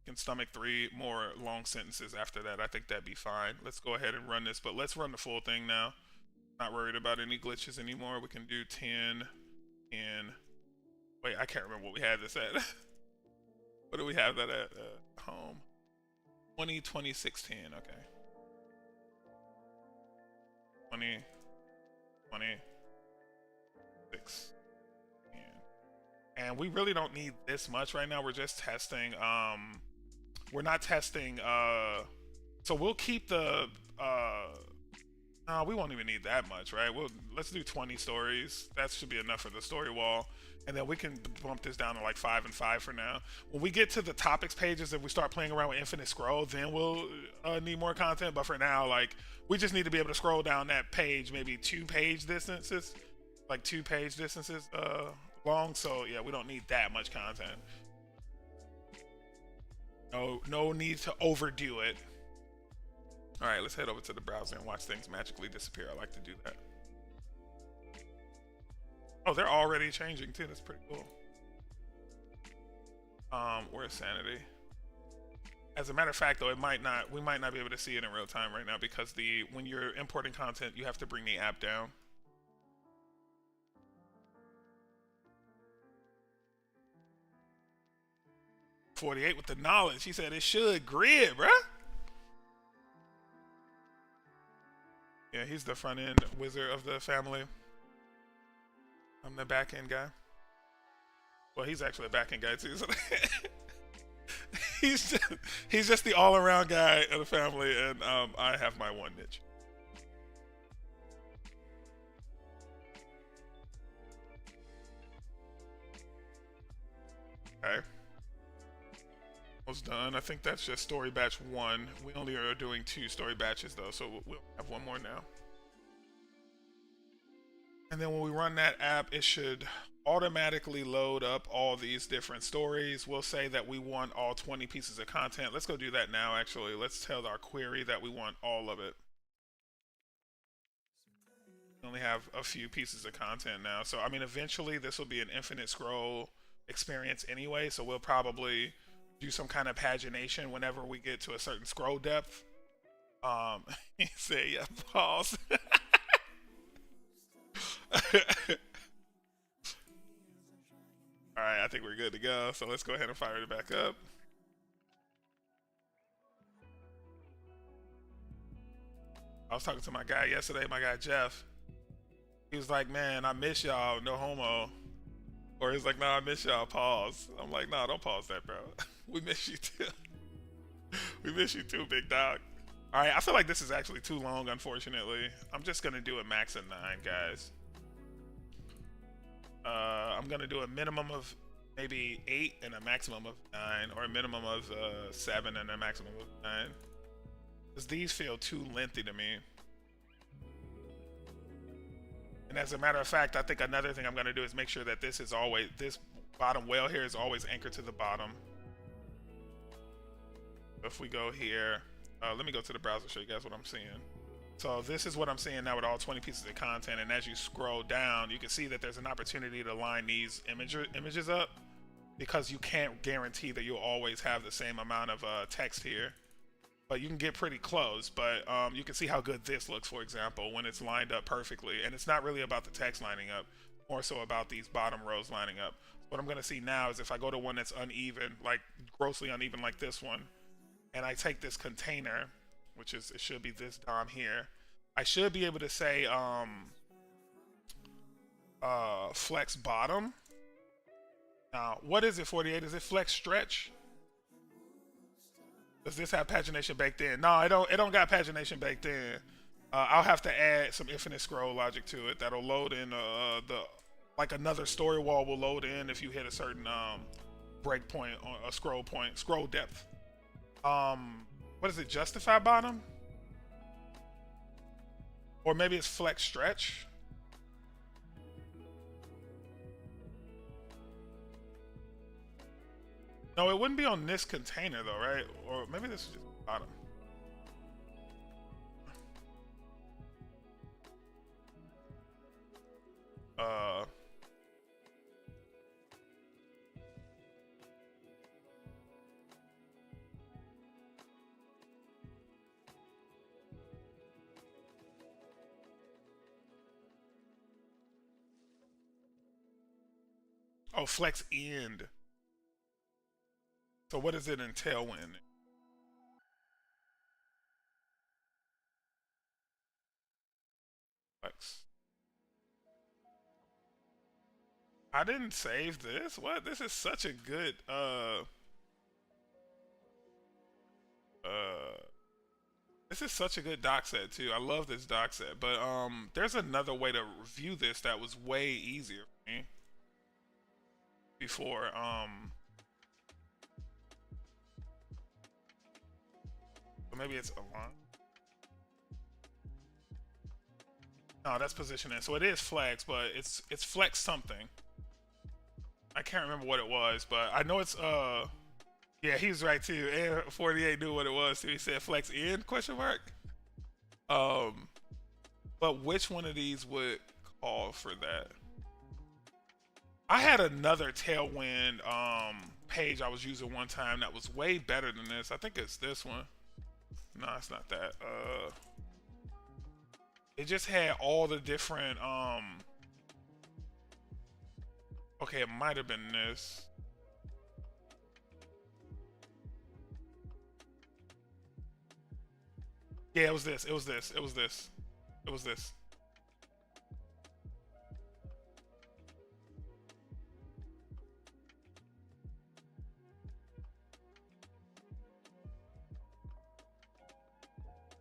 You can stomach 3 more long sentences after that. I think that'd be fine. Let's go ahead and run this, but let's run the full thing now. Not worried about any glitches anymore. We can do 10, 10. Wait, I can't remember what we had this at. What do we have that at? Home. 20, 26, 10. Okay. 20, 20. 6. And we really don't need this much right now. We're just testing. We're not testing. So we'll keep the. No, we won't even need that much, right? Let's do 20 stories. That should be enough for the story wall. And then we can bump this down to like 5 and 5 for now. When we get to the topics pages and we start playing around with infinite scroll, then we'll need more content. But for now, like, we just need to be able to scroll down that page, maybe 2 page distances. Like 2 page distances long, so yeah, we don't need that much content. No need to overdo it. All right, let's head over to the browser and watch things magically disappear. I like to do that. Oh, they're already changing too. That's pretty cool. Where's sanity? As a matter of fact, though, we might not be able to see it in real time right now because when you're importing content, you have to bring the app down. .48 with the knowledge. He said it should grid, bruh. Yeah, he's the front end wizard of the family. I'm the back end guy. Well, he's actually a back end guy too. So he's just the all around guy of the family, and I have my one niche. Okay. almost done. I think that's just story batch 1. We only are doing 2 story batches though, so we'll have 1 more now. And then when we run that app, it should automatically load up all these different stories. We'll say that we want all 20 pieces of content. Let's go do that now, actually. Let's tell our query that we want all of it. We only have a few pieces of content now. So, I mean, eventually this will be an infinite scroll experience anyway. So we'll probably do some kind of pagination whenever we get to a certain scroll depth. He said, yeah, pause. Alright, I think we're good to go. So let's go ahead and fire it back up. I was talking to my guy yesterday, my guy Jeff. He was like, man, I miss y'all, no homo. Or he's like, nah, I miss y'all, pause. I'm like, nah, don't pause that, bro. We miss you too. We miss you too, big dog. Alright, I feel like this is actually too long, unfortunately. I'm just gonna do a max of 9, guys. I'm gonna do a minimum of maybe 8 and a maximum of 9, or a minimum of 7 and a maximum of 9. Because these feel too lengthy to me. And as a matter of fact, I think another thing I'm gonna do is make sure that this is always, this bottom whale here is always anchored to the bottom. If we go here, let me go to the browser, show you guys what I'm seeing. So this is what I'm seeing now with all 20 pieces of content, and as you scroll down, you can see that there's an opportunity to line these images up, because you can't guarantee that you'll always have the same amount of text here. But you can get pretty close, but you can see how good this looks, for example, when it's lined up perfectly. And it's not really about the text lining up, more so about these bottom rows lining up. What I'm gonna see now is if I go to one that's uneven, like grossly uneven like this one, and I take this container, which is, it should be this DOM here, I should be able to say flex bottom. Now, what is it, 48? Is it flex stretch? Does this have pagination baked in? No, it don't got pagination baked in. I'll have to add some infinite scroll logic to it that'll load in like another story wall will load in if you hit a certain breakpoint or a scroll point, scroll depth. What is it, justify bottom? Or maybe it's flex stretch. No, it wouldn't be on this container though, right? Or maybe this is just bottom. Oh, flex end. So what does it entail when? Flex. I didn't save this. What? This is such a good this is such a good doc set too. I love this doc set, but there's another way to review this that was way easier for me before maybe it's align. No, that's positioning. So it is flex, but it's flex something. I can't remember what it was, but I know it's yeah, he's right too. And 48 knew what it was too. He said flex in question mark. But which one of these would call for that? I had another Tailwind page I was using one time that was way better than this. I think it's this one. No, it's not that. It just had all the different okay, it might have been this. Yeah, it was this. It was this. It was this. It was this.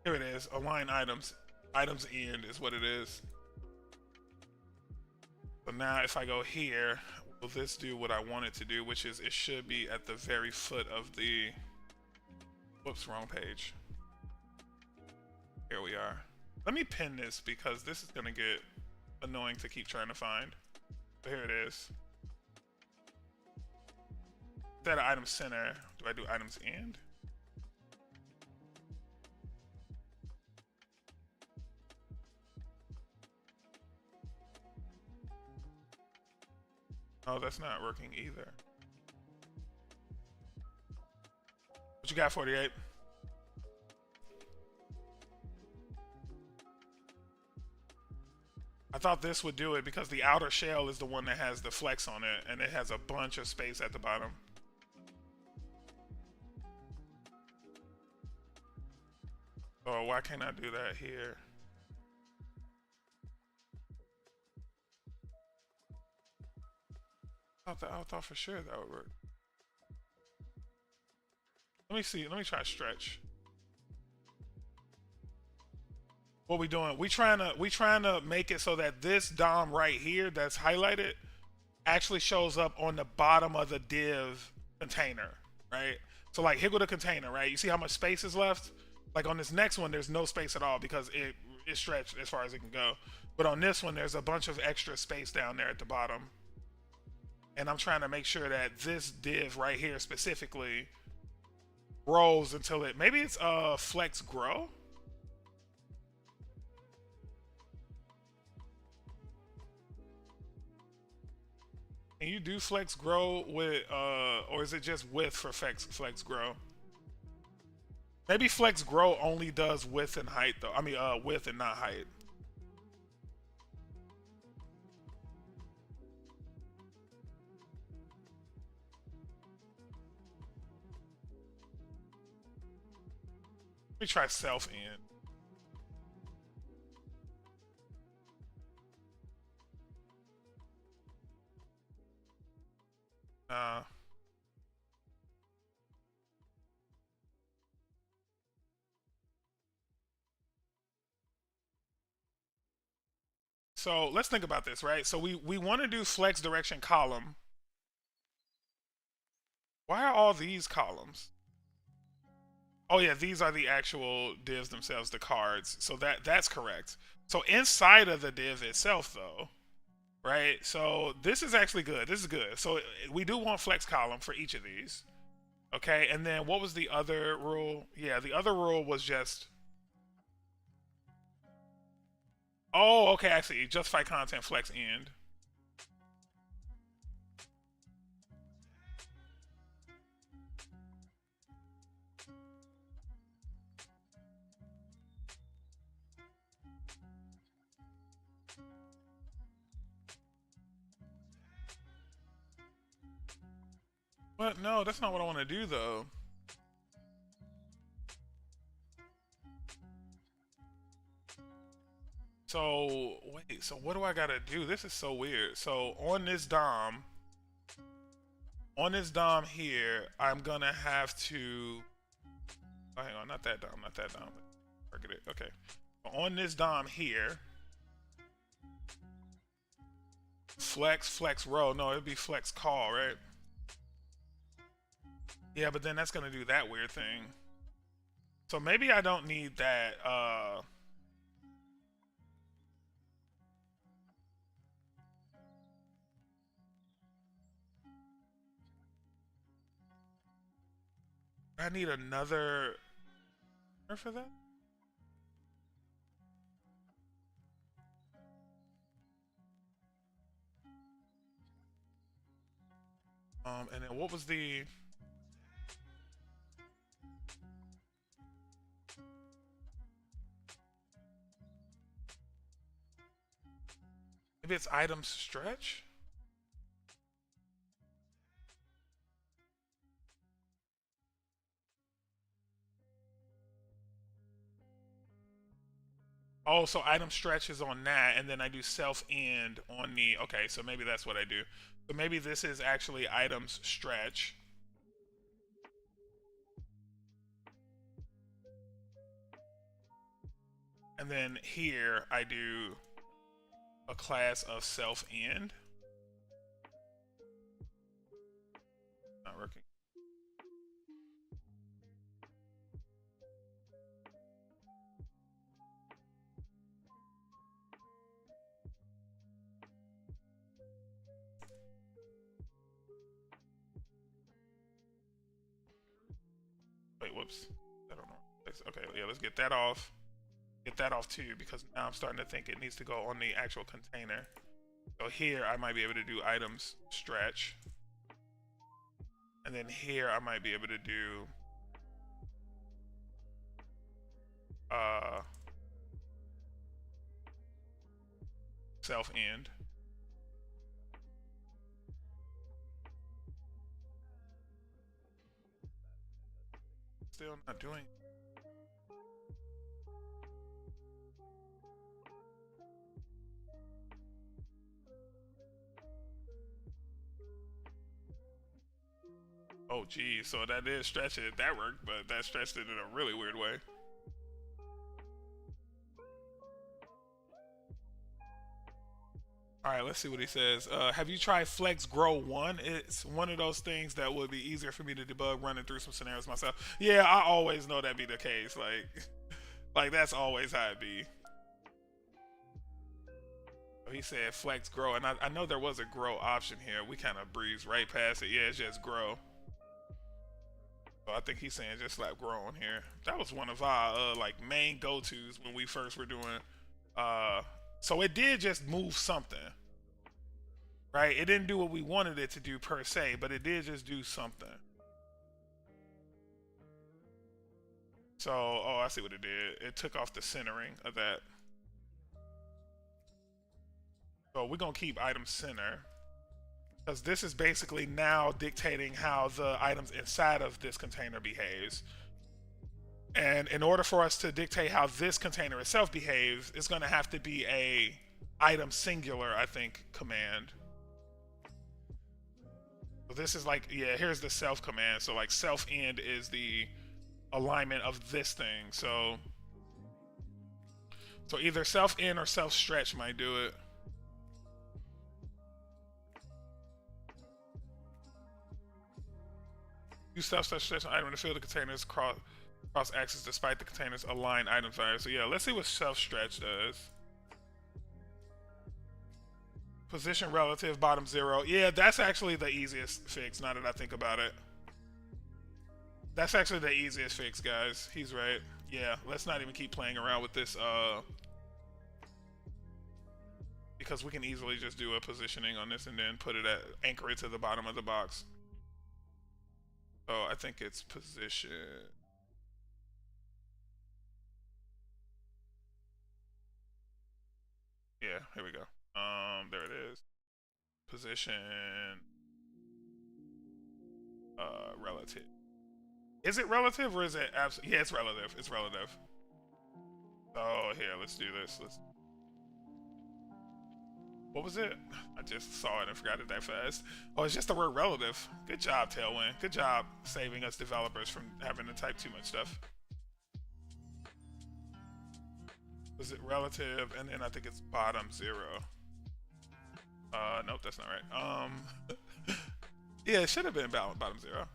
Here it is. Align items. Items end is what it is. So now if I go here, will this do what I want it to do, which is it should be at the very foot of the Whoops, wrong page. Here we are. Let me pin this because this is gonna get annoying to keep trying to find. But here it is. Instead of item center, do I do items end? Oh, that's not working either. What you got, 48? I thought this would do it because the outer shell is the one that has the flex on it, and it has a bunch of space at the bottom. Oh, why can't I do that here? I thought for sure that would work. Let me see. Let me try stretch. What we doing? We trying to make it so that this DOM right here that's highlighted actually shows up on the bottom of the div container, right? So like here go the container, right? You see how much space is left? Like on this next one, there's no space at all because it is stretched as far as it can go. But on this one, there's a bunch of extra space down there at the bottom. And I'm trying to make sure that this div right here specifically grows until it, maybe it's flex grow. Can you do flex grow with, or is it just width for flex grow? Maybe flex grow only does width and height though. I mean, width and not height. Let me try self in. So let's think about this, right? So we want to do flex direction column. Why are all these columns? Oh yeah, these are the actual divs themselves, the cards. So that's correct. So inside of the div itself though, right? So this is actually good. This is good. So we do want flex column for each of these. Okay, and then what was the other rule? Yeah, the other rule was just... Oh, okay, I see. Justify content flex end. But no, that's not what I want to do though. So wait, so what do I gotta do? This is so weird. So on this DOM here, I'm gonna have to, oh, hang on, not that DOM, not that DOM. Forget it. Okay. On this DOM here, flex row. No, it'd be flex call, right? Yeah, but then that's gonna do that weird thing. So maybe I don't need that. I need another for that. And then what was the... Maybe it's items stretch? Oh, so item stretch is on that, and then I do self end on the... Okay, so maybe that's what I do. So maybe this is actually items stretch. And then here I do a class of self end. Not working. Wait, whoops. I don't know. Okay, yeah, let's get that off. Get that off too, because now I'm starting to think it needs to go on the actual container. So here I might be able to do items stretch. And then here I might be able to do self end. Still not doing. Oh geez, so that is stretching it. That worked, but that stretched it in a really weird way. All right, let's see what he says. Have you tried Flex Grow 1? It's one of those things that would be easier for me to debug running through some scenarios myself. Yeah, I always know that'd be the case. Like that's always how it be. He said Flex Grow, and I know there was a Grow option here. We kind of breezed right past it. Yeah, it's just Grow. So I think he's saying just slap Grow on here. That was one of our like main go-tos when we first were doing. So it did just move something. Right? It didn't do what we wanted it to do per se, but it did just do something. So, oh, I see what it did. It took off the centering of that. So we're going to keep item center, because this is basically now dictating how the items inside of this container behaves. And in order for us to dictate how this container itself behaves, it's going to have to be a item singular, I think, command. So this is like, yeah, here's the self command. So like self end is the alignment of this thing. So either self end or self stretch might do it. Use self stretch an item to fill the containers cross axis despite the containers align item size. So yeah, let's see what self stretch does. Position relative bottom 0. Yeah, that's actually the easiest fix, now that I think about it. That's actually the easiest fix, guys. He's right. Yeah, let's not even keep playing around with this, because we can easily just do a positioning on this and then put it anchor it to the bottom of the box. So I think it's position. Yeah, here we go. There it is. Position relative. Is it relative or is it absolute? Yeah, it's relative. It's relative. Oh, here, let's do this. What was it? I just saw it and forgot it that fast. Oh, it's just the word relative. Good job, Tailwind. Good job saving us developers from having to type too much stuff. Was it relative? And then I think it's bottom 0. Nope, that's not right. Yeah, it should have been bottom 0.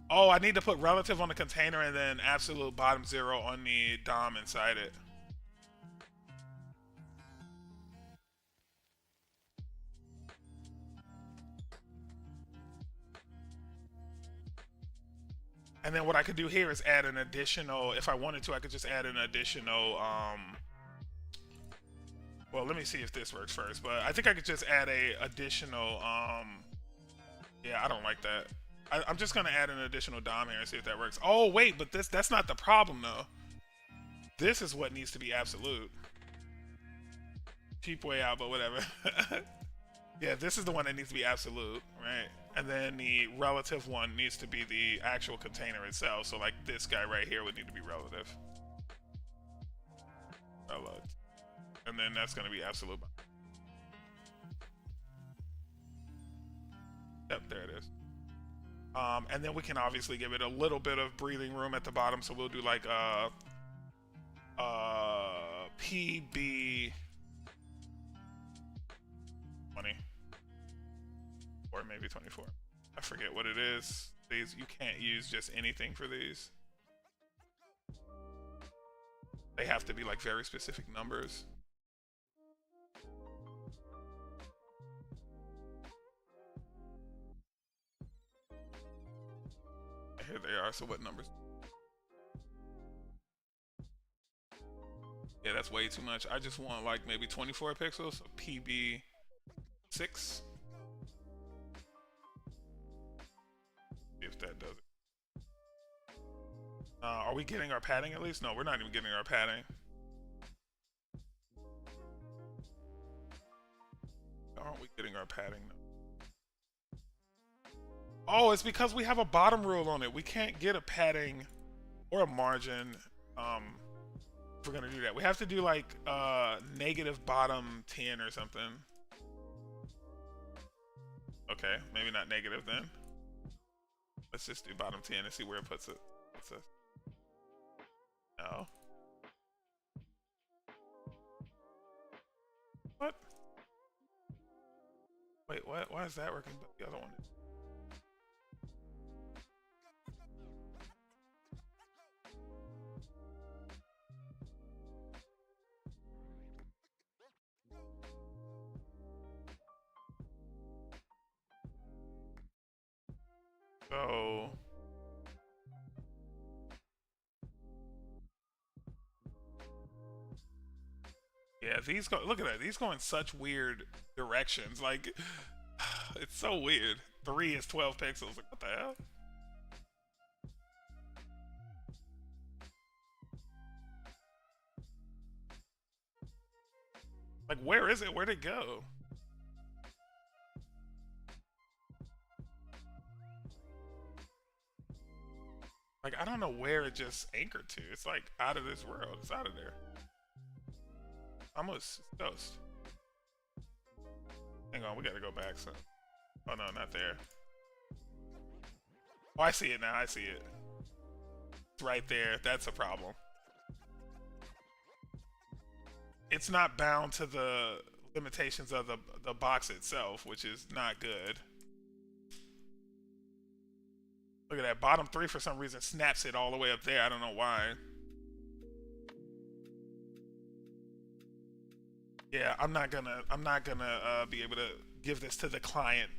Oh, I need to put relative on the container and then absolute bottom 0 on the DOM inside it. And then what I could do here is add an additional, if I wanted to, I could just add an additional, well, let me see if this works first, but I think I could just add a additional, yeah, I don't like that. I'm just gonna add an additional DOM here and see if that works. Oh, wait, but that's not the problem, though. This is what needs to be absolute. Cheap way out, but whatever. Yeah, this is the one that needs to be absolute, right? And then the relative one needs to be the actual container itself. So like this guy right here would need to be relative. And then that's going to be absolute. Yep, there it is. And then we can obviously give it a little bit of breathing room at the bottom. So we'll do like PB 20. Or maybe 24. I forget what it is. These, you can't use just anything for these. They have to be like very specific numbers. Here they are. So what numbers? Yeah, that's way too much. I just want like maybe 24 pixels. So PB6. If that does it. Are we getting our padding at least? No, we're not even getting our padding. Aren't we getting our padding? No. Oh, it's because we have a bottom rule on it. We can't get a padding or a margin if we're gonna do that. We have to do like negative bottom 10 or something. Okay, maybe not negative then. Let's just do bottom 10 and see where it puts it. No. What? Wait, what? Why is that working but the other one is? So yeah, these go. Look at that. These go in such weird directions. Like, it's so weird. 3 is 12 pixels. Like, what the hell? Like, where is it? Where'd it go? Like, I don't know where it just anchored to. It's like out of this world. It's out of there. Almost toast. Hang on, we gotta go back. So, oh no, not there. Oh, I see it now. I see it. It's right there. That's a problem. It's not bound to the limitations of the box itself, which is not good. Look at that. Bottom 3 for some reason snaps it all the way up there. I don't know why. Yeah, I'm not gonna be able to give this to the client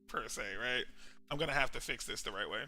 per se, right? I'm gonna have to fix this the right way.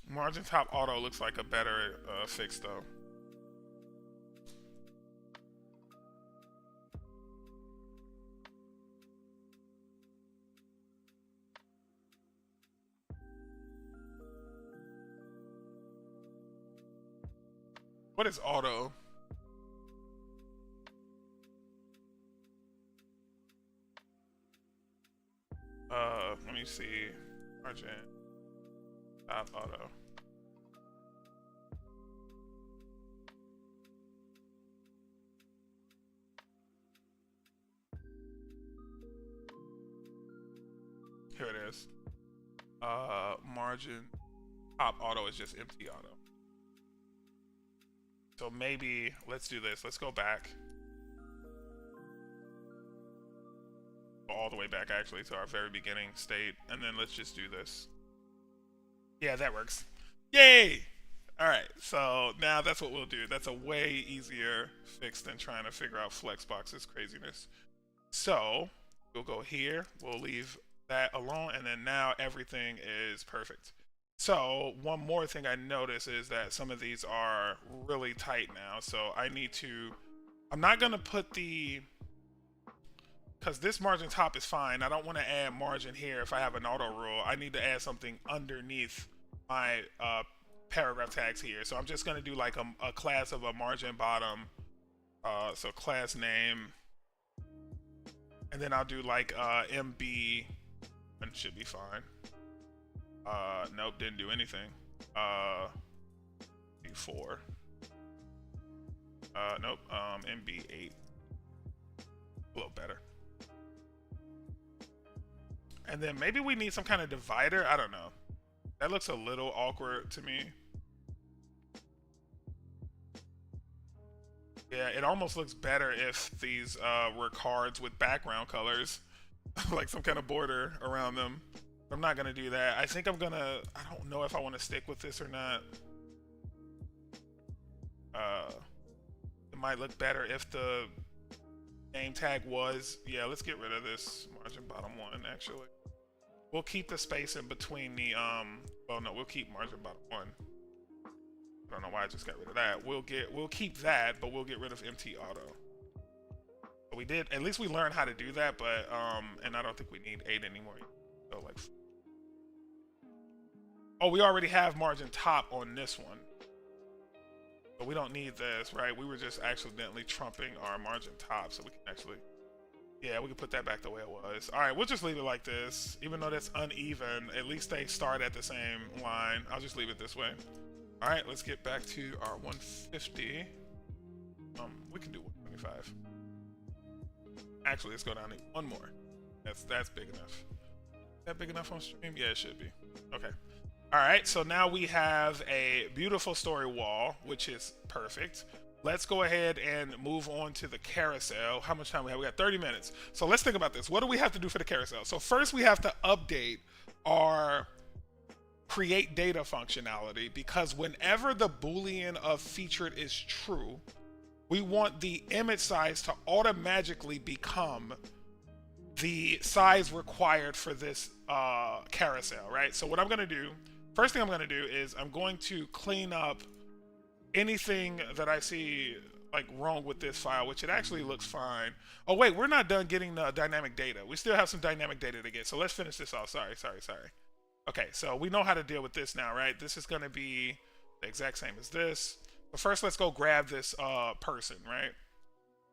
Margin top auto looks like a better fix though. What is auto? Let me see. Margin top auto. Here it is. Margin top auto is just empty auto. So maybe let's do this. Let's go back. All the way back actually to our very beginning state, and then let's just do this. Yeah, that works. Yay! Alright, so now that's what we'll do. That's a way easier fix than trying to figure out Flexbox's craziness. So we'll go here, we'll leave that alone, and then now everything is perfect. So one more thing I notice is that some of these are really tight now. So I need to, I'm not gonna put the, because this margin top is fine. I don't want to add margin here if I have an auto rule. I need to add something underneath my paragraph tags here. So I'm just gonna do like a class of a margin bottom. So class name, and then I'll do like MB should be fine. Nope, didn't do anything. B4. Nope, MB8. A little better. And then maybe we need some kind of divider. I don't know. That looks a little awkward to me. Yeah, it almost looks better if these were cards with background colors, like some kind of border around them. I'm not gonna do that. I think I'm gonna. I don't know if I want to stick with this or not. It might look better if the name tag was. Yeah, let's get rid of this margin bottom one. Actually, we'll keep the space in between the. Well, no, we'll keep margin bottom one. I don't know why I just got rid of that. We'll keep that, but we'll get rid of MT auto. But we did. At least we learned how to do that. But and I don't think we need 8 anymore. So like. Oh, we already have margin top on this one. But we don't need this, right? We were just accidentally trumping our margin top, so we can actually, yeah, we can put that back the way it was. All right, we'll just leave it like this. Even though that's uneven, at least they start at the same line. I'll just leave it this way. All right, let's get back to our 150. We can do 125. Actually, let's go down to one more. That's big enough. Is that big enough on stream? Yeah, it should be. Okay. All right, so now we have a beautiful story wall, which is perfect. Let's go ahead and move on to the carousel. How much time we have? We got 30 minutes. So let's think about this. What do we have to do for the carousel? So first we have to update our create data functionality, because whenever the Boolean of featured is true, we want the image size to automatically become the size required for this carousel, right? So what I'm gonna do, first thing I'm gonna do is I'm going to clean up anything that I see like wrong with this file, which it actually looks fine. Oh wait, we're not done getting the dynamic data. We still have some dynamic data to get. So let's finish this off. Sorry. Okay, so we know how to deal with this now, right? This is gonna be the exact same as this. But first let's go grab this person, right?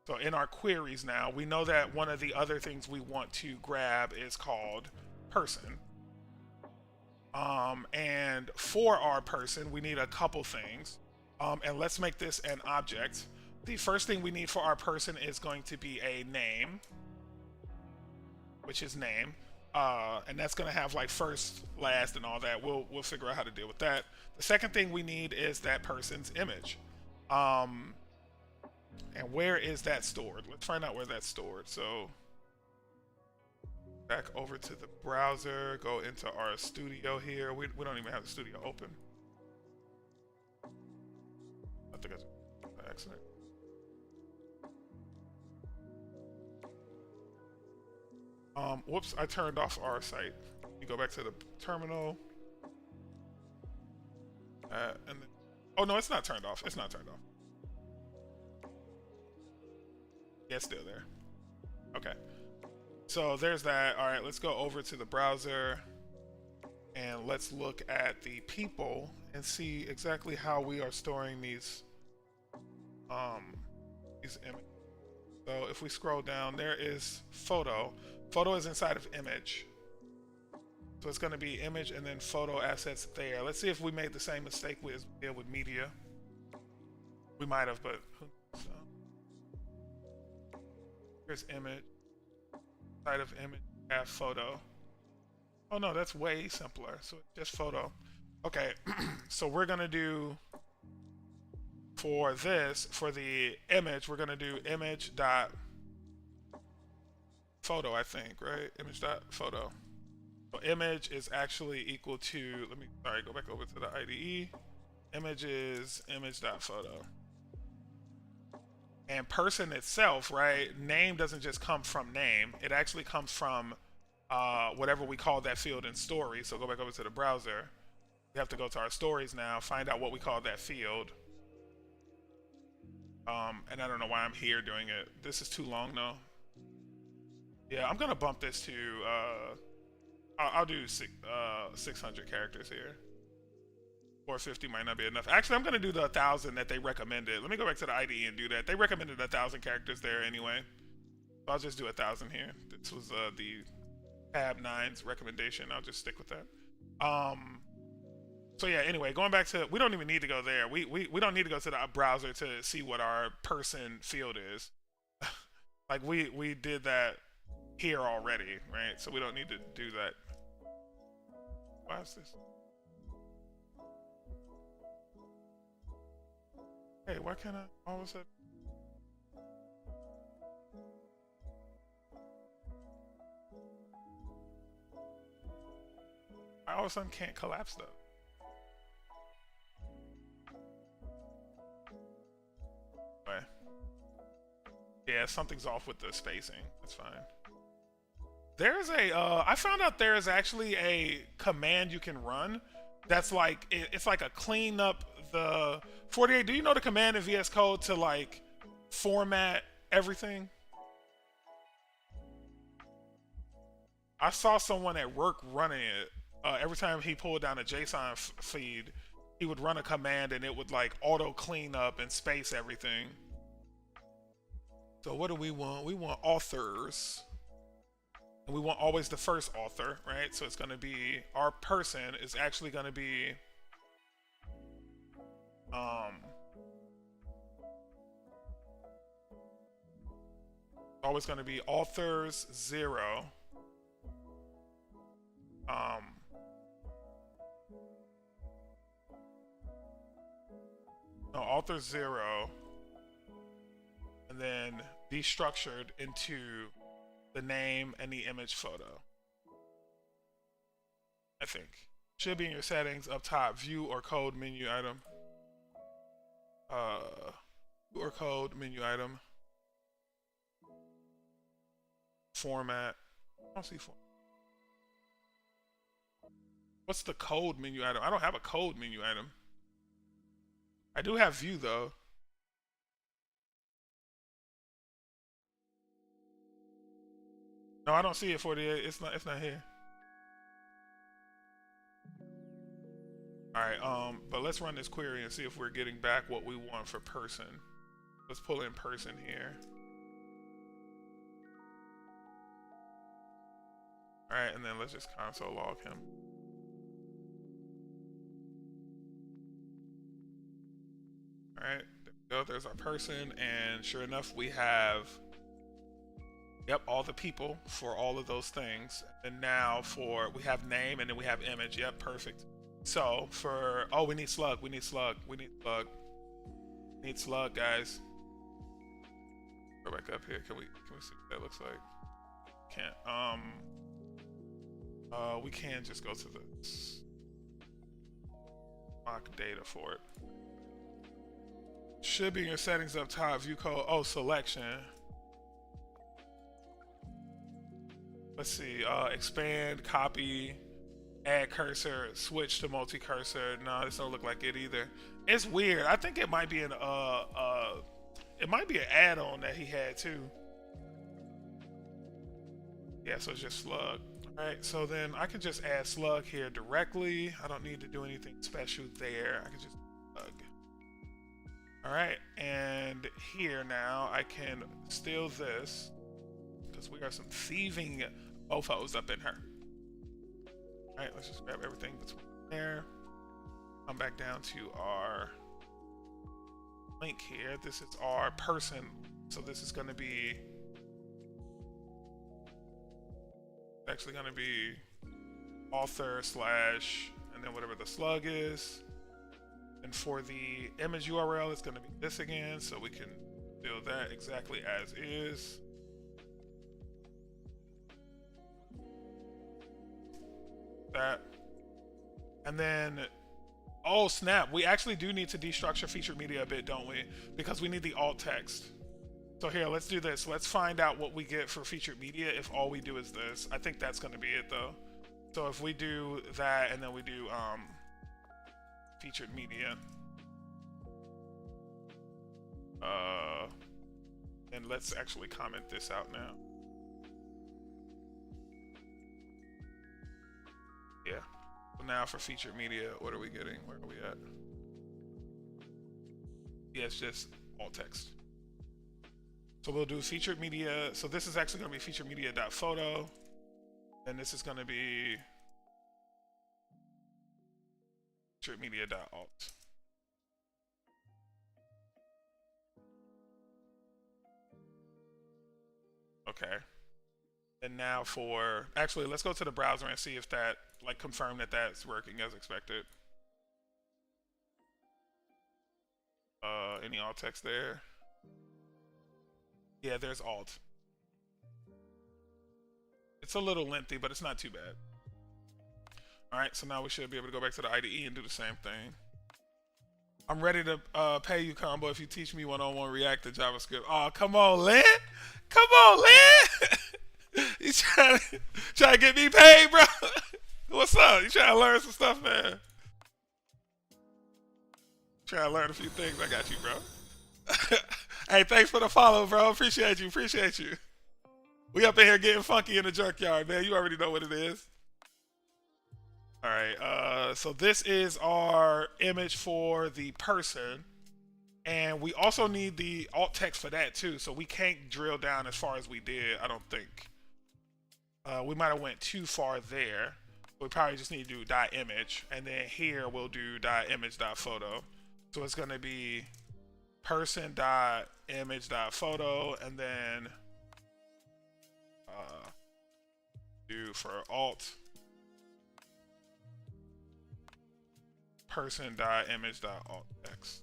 So in our queries now, we know that one of the other things we want to grab is called person. And for our person, we need a couple things. And let's make this an object. The first thing we need for our person is going to be a name, which is name. And that's going to have like first, last, and all that. We'll figure out how to deal with that. The second thing we need is that person's image. And where is that stored? Let's find out where that's stored. So back over to the browser, go into our studio here. We don't even have the studio open. I think that's an accident. Whoops, I turned off our site. You go back to the terminal. And then, oh no, it's not turned off. It's not turned off. Yeah, it's still there. Okay. So there's that. All right, let's go over to the browser and let's look at the people and see exactly how we are storing these images. So if we scroll down, there is photo. Photo is inside of image. So it's going to be image and then photo assets there. Let's see if we made the same mistake we did with media. We might have, but who knows? Here's image. Inside of image, have photo. Oh no, that's way simpler. So just photo. Okay, so we're gonna do for this, for the image, we're gonna do image dot photo, I think, right? Image dot photo. So image is actually equal to, go back over to the IDE. Image is image dot photo. And person itself, right? Name doesn't just come from name. It actually comes from whatever we call that field in stories. So go back over to the browser. We have to go to our stories now, find out what we call that field. And I don't know why I'm here doing it. This is too long though. Yeah, I'm gonna bump this to, I'll do 600 characters here. 450 might not be enough. Actually, I'm gonna do the 1,000 that they recommended. Let me go back to the IDE and do that. They recommended 1,000 characters there anyway. So I'll just do 1,000 here. This was the tab 9's recommendation. I'll just stick with that. So yeah, anyway, going back to, we don't even need to go there. We don't need to go to the browser to see what our person field is. Like we did that here already, right? So we don't need to do that. Why is this? Hey, why can't I all of a sudden? I all of a sudden can't collapse though. Anyway. Yeah, something's off with the spacing. That's fine. There's a, I found out there is actually a command you can run that's like, it's like a clean up the 48. Do you know the command in VS Code to like format everything? I saw someone at work running it. Every time he pulled down a JSON feed, he would run a command and it would like auto clean up and space everything. So what do we want? We want authors. And we want always the first author, right? So it's going to be, our person is actually going to be always going to be authors 0. No, author 0, and then destructured into the name and the image photo. I think should be in your settings up top. View or code menu item. View or code menu item. Format. I don't see format. What's the code menu item? I don't have a code menu item. I do have view though. No, I don't see it 48. It's not here. Alright, but let's run this query and see if we're getting back what we want for person. Let's pull in person here. Alright, and then let's just console log him. Alright, there we go. There's our person, and sure enough, we have, yep, all the people for all of those things. And now we have name and then we have image. Yep, perfect. So for, oh, we need slug, we need slug, we need slug. We need slug, guys. Go back up here. Can we see what that looks like? Can't. We can just go to the mock data for it. Should be in your settings up top. View code. Oh, selection. Let's see. Expand, copy, add cursor, switch to multi-cursor. No, this don't look like it either. It's weird. I think it might be an add-on that he had too. Yeah, so it's just slug. Alright, so then I can just add slug here directly. I don't need to do anything special there. I can just slug. Alright, and here now I can steal this because we got some thieving mofos up in her. Alright, let's just grab everything between there. Come back down to our link here. This is our person, so this is going to be actually going to be author slash and then whatever the slug is. And for the image URL, it's going to be this again, so we can build that exactly as is. That. And then, oh snap, we actually do need to destructure featured media a bit, don't we? Because we need the alt text. So here, let's do this. Let's find out what we get for featured media if all we do is this. I think that's going to be it though. So if we do that and then we do featured media. And let's actually comment this out now. Yeah. So now for featured media, what are we getting? Where are we at? Yeah, it's just alt text. So we'll do featured media. So this is actually going to be featured media.photo. And this is going to be media.alt. Okay. And now for, actually, let's go to the browser and see if that, like, confirm that that's working as expected. Any alt text there? Yeah, there's alt. It's a little lengthy, but it's not too bad. All right, so now we should be able to go back to the IDE and do the same thing. I'm ready to pay you, Combo, if you teach me one-on-one React to JavaScript. Oh, come on, Lynn. Come on, Lynn. You trying to get me paid, bro? What's up? You trying to learn some stuff, man? Trying to learn a few things. I got you, bro. Hey, thanks for the follow, bro. Appreciate you. Appreciate you. We up in here getting funky in the junkyard, man. You already know what it is. All right. So this is our image for the person. And we also need the alt text for that, too. So we can't drill down as far as we did, I don't think. We might have went too far there. We probably just need to do .image. And then here we'll do .image.photo. So it's going to be person.image.photo, and then do for alt person.image.altText.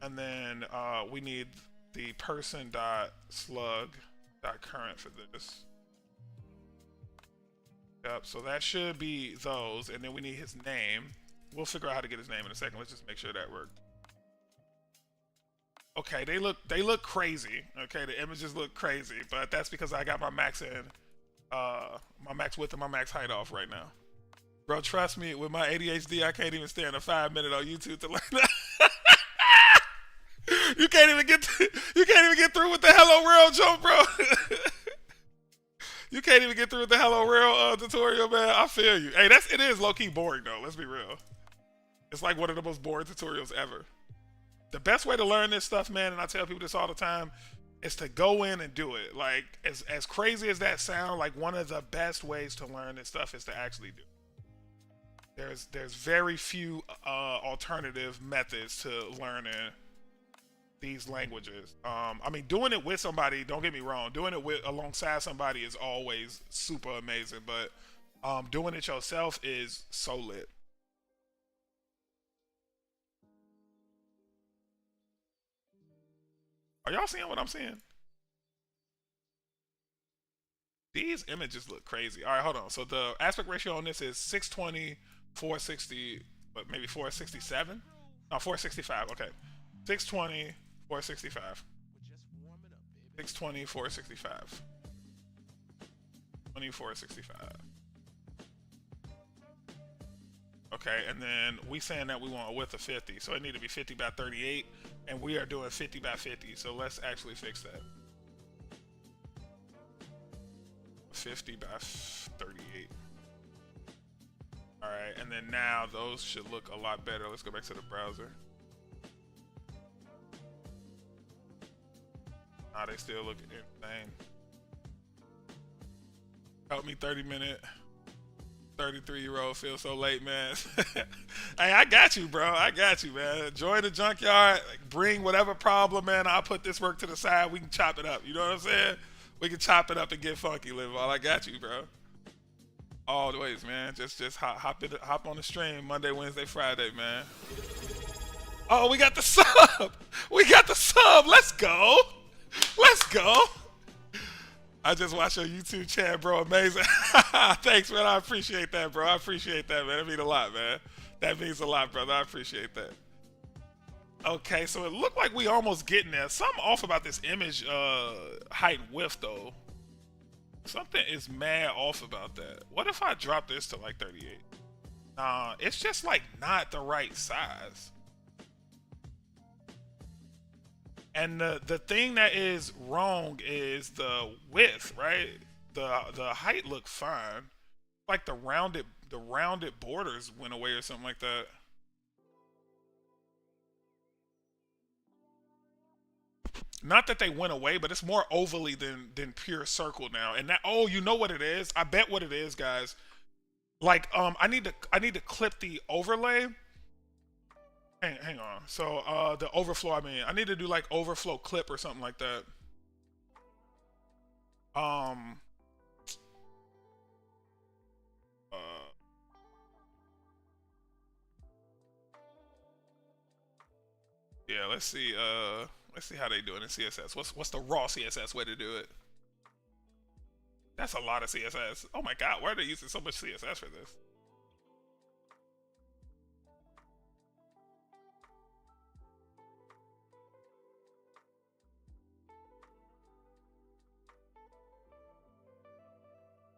And then we need the person.slug.current for this. Yep, so that should be those, and then we need his name. We'll figure out how to get his name in a second. Let's just make sure that worked. Okay, they look crazy. Okay, the images look crazy, but that's because I got my max in, my max width and my max height off right now. Bro, trust me, with my ADHD, I can't even stand a 5-minute on YouTube to learn that. You can't even get through with the Hello World joke, bro. You can't even get through with the Hello World tutorial, man. I feel you. Hey, it is low key boring though. Let's be real. It's like one of the most boring tutorials ever. The best way to learn this stuff, man, and I tell people this all the time, is to go in and do it. Like as crazy as that sound, like one of the best ways to learn this stuff is to actually do it. There's very few alternative methods to learning these languages. I mean, doing it with somebody, don't get me wrong, doing it alongside somebody is always super amazing, but doing it yourself is so lit. Are y'all seeing what I'm seeing? These images look crazy. All right, hold on. So the aspect ratio on this is 620, 460, but maybe 467? No, 465. Okay. 620, 465. 620, 465. 2465. Okay, and then we saying that we want a width of 50, so it need to be 50 by 38, and we are doing 50 by 50. So let's actually fix that. 50 by 38. All right, and then now those should look a lot better. Let's go back to the browser. Nah, they still look insane. Help me 30-minute, 33-year-old feel so late, man. Hey, I got you, bro. I got you, man. Join the junkyard. Like, bring whatever problem, man. I'll put this work to the side. We can chop it up. You know what I'm saying? We can chop it up and get funky, live. All I got you, bro. Always, man. Just hop on the stream Monday, Wednesday, Friday, man. Oh, we got the sub. We got the sub. Let's go. Let's go. I just watched your YouTube chat, bro. Amazing. Thanks, man. I appreciate that, bro. I appreciate that, man. That means a lot, man. That means a lot, brother. I appreciate that. Okay, so it looked like we almost getting there. Something off about this image height width, though. Something is mad off about that. What if I drop this to like 38? Nah, it's just like not the right size. And the thing that is wrong is the width, right? The height looked fine. Like the rounded borders went away or something like that. not that they went away, but it's more ovally than pure circle now. And that, oh, you know what it is? I bet what it is, guys. Like I need to clip the overlay. Hang on. So the overflow. I mean, I need to do like overflow clip or something like that. Um. Uh, yeah. Let's see. Let's see how they do it in CSS. What's the raw CSS way to do it? That's a lot of CSS. Oh my god, why are they using so much CSS for this?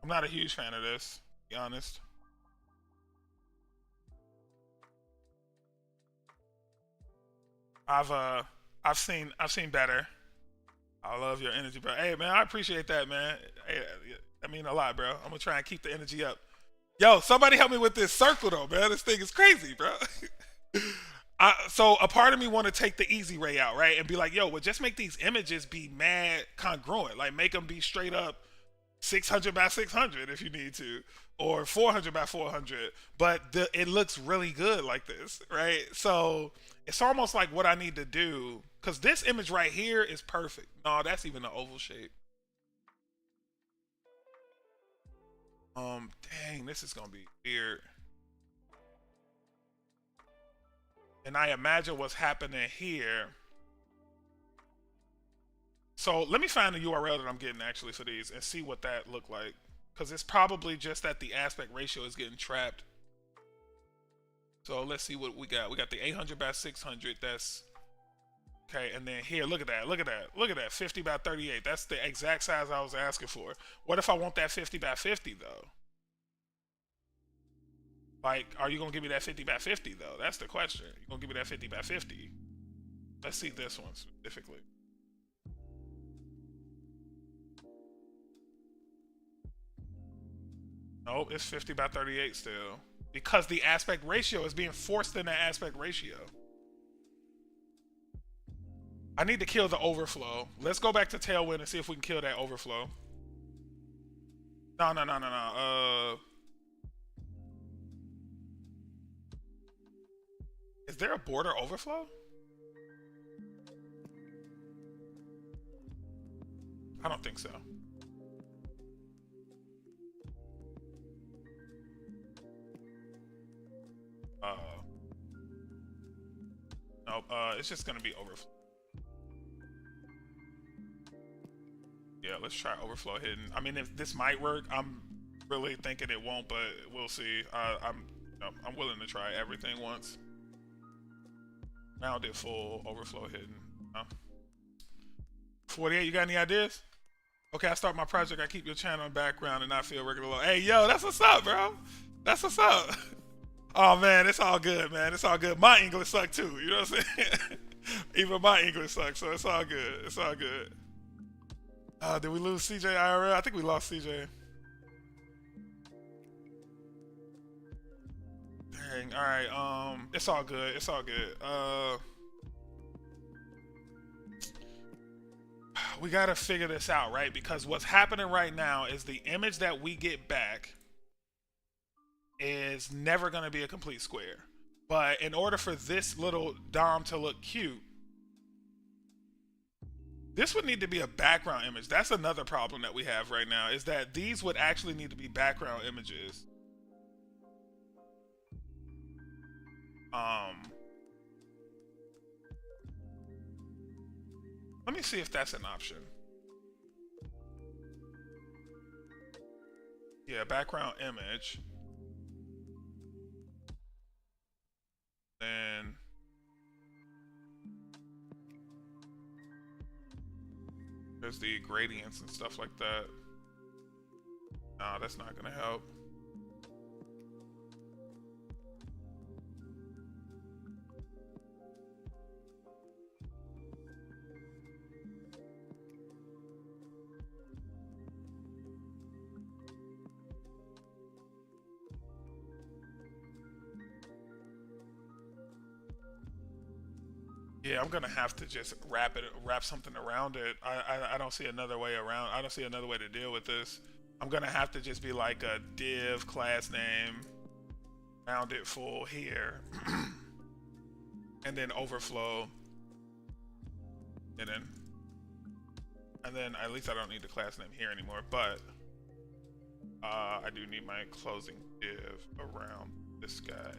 I'm not a huge fan of this, to be honest. I've uh I've seen better. I love your energy, bro. Hey man, I appreciate that, man. Hey, I mean a lot, bro. I'm gonna try and keep the energy up. Yo, somebody help me with this circle though, man. This thing is crazy, bro. So a part of me want to take the easy way out, right, and be like, yo, well, just make these images be mad congruent, like make them be straight up 600 by 600 if you need to, or 400 by 400. But it looks really good like this, right? So it's almost like what I need to do, because this image right here is perfect. No, that's even an oval shape. Dang, this is gonna be weird. And I imagine what's happening here. So let me find the URL that I'm getting actually for these and see what that looked like. Because it's probably just that the aspect ratio is getting trapped. So let's see what we got. We got the 800 by 600. That's okay. And then here, look at that. Look at that. Look at that. 50 by 38. That's the exact size I was asking for. What if I want that 50 by 50 though? Like, are you gonna give me that 50 by 50 though? That's the question. You gonna give me that 50 by 50? Let's see this one specifically. Nope, it's 50 by 38 still. Because the aspect ratio is being forced in the aspect ratio. I need to kill the overflow. Let's go back to Tailwind and see if we can kill that overflow. No, no, no, no, no. Is there a border overflow? I don't think so. Nope. It's just gonna be overflow. Yeah, let's try overflow hidden. I mean, if this might work, I'm really thinking it won't, but we'll see. I'm willing to try everything once. Now I did full overflow hidden. 48. You got any ideas? Okay, I start my project. I keep your channel in background and not feel regular low. Hey, yo, that's what's up, bro. That's what's up. Oh man, it's all good, man. It's all good. My English sucks too. You know what I'm saying? Even my English sucks, so it's all good. It's all good. Did we lose CJ IRL? I think we lost CJ. Dang. All right. It's all good. It's all good. We gotta figure this out, right? Because what's happening right now is the image that we get back is never gonna be a complete square. But in order for this little DOM to look cute, this would need to be a background image. That's another problem that we have right now, is that these would actually need to be background images. Let me see if that's an option. Yeah, background image. Then there's the gradients and stuff like that. No, that's not gonna help. Yeah, I'm gonna have to just wrap something around it. I don't see another way around. I don't see another way to deal with this. I'm gonna have to just be like a div class name, round it full here, and then overflow, and then at least I don't need the class name here anymore. But I do need my closing div around this guy.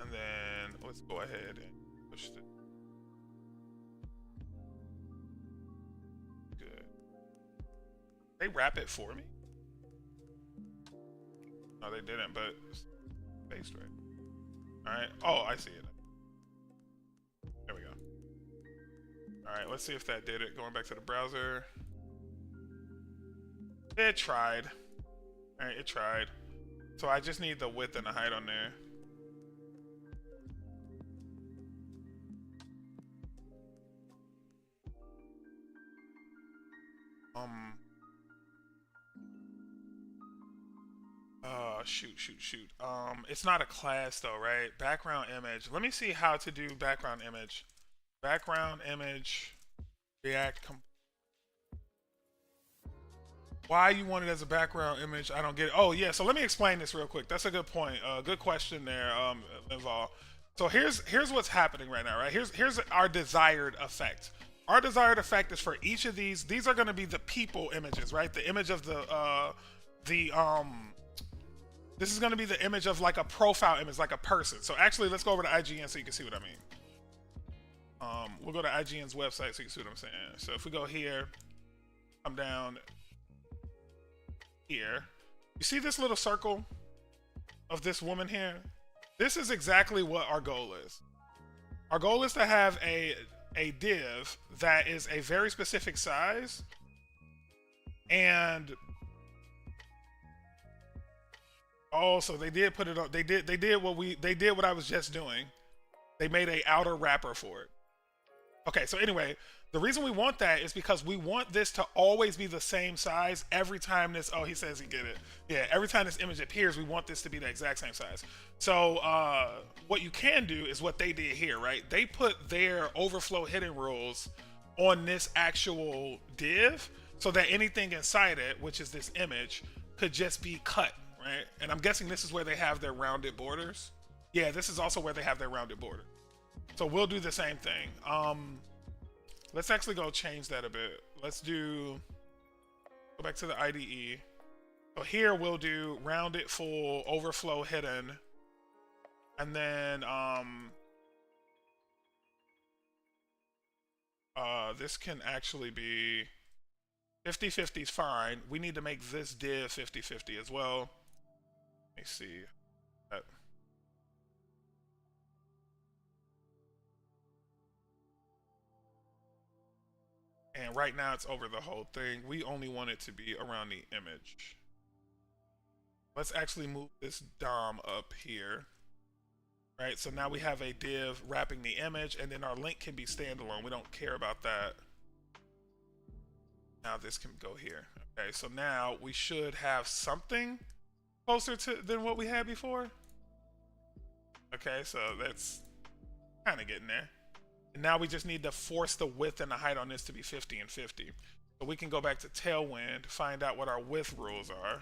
And then let's go ahead and push the good. They wrap it for me? No, they didn't, but based right. Alright. Oh, I see it. There we go. Alright, let's see if that did it. Going back to the browser. It tried. Alright, it tried. So I just need the width and the height on there. Shoot. It's not a class though, right? Background image. Let me see how to do background image. Background image, React. Why you want it as a background image? I don't get it. Oh yeah, so let me explain this real quick. That's a good point. Good question there, Involve. So here's what's happening right now, right? Here's our desired effect. Our desired effect is for each of these. These are going to be the people images, right? The image of this is going to be the image of like a profile image, like a person. So actually, let's go over to IGN so you can see what I mean. We'll go to IGN's website so you can see what I'm saying. So if we go here, come down here. You see this little circle of this woman here? This is exactly what our goal is. Our goal is to have a div that is a very specific size, and oh, so they did put it on. They did what I was just doing. They made a outer wrapper for it. Okay, so anyway, the reason we want that is because we want this to always be the same size every time this. Oh, he says he get it. Yeah, every time this image appears, we want this to be the exact same size. So what you can do is what they did here, right? They put their overflow hidden rules on this actual div so that anything inside it, which is this image, could just be cut, right? And I'm guessing this is where they have their rounded borders. Yeah, this is also where they have their rounded border. So we'll do the same thing. Let's actually go change that a bit. Let's go back to the IDE. So here we'll do rounded full, overflow hidden, and then this can actually be 50-50 is fine. We need to make this div 50-50 as well. Let me see. And right now it's over the whole thing. We only want it to be around the image. Let's actually move this DOM up here. Right, so now we have a div wrapping the image, and then our link can be standalone. We don't care about that. Now this can go here. Okay, so now we should have something closer to than what we had before. Okay, so that's kind of getting there. And now we just need to force the width and the height on this to be 50 and 50. So we can go back to Tailwind, find out what our width rules are.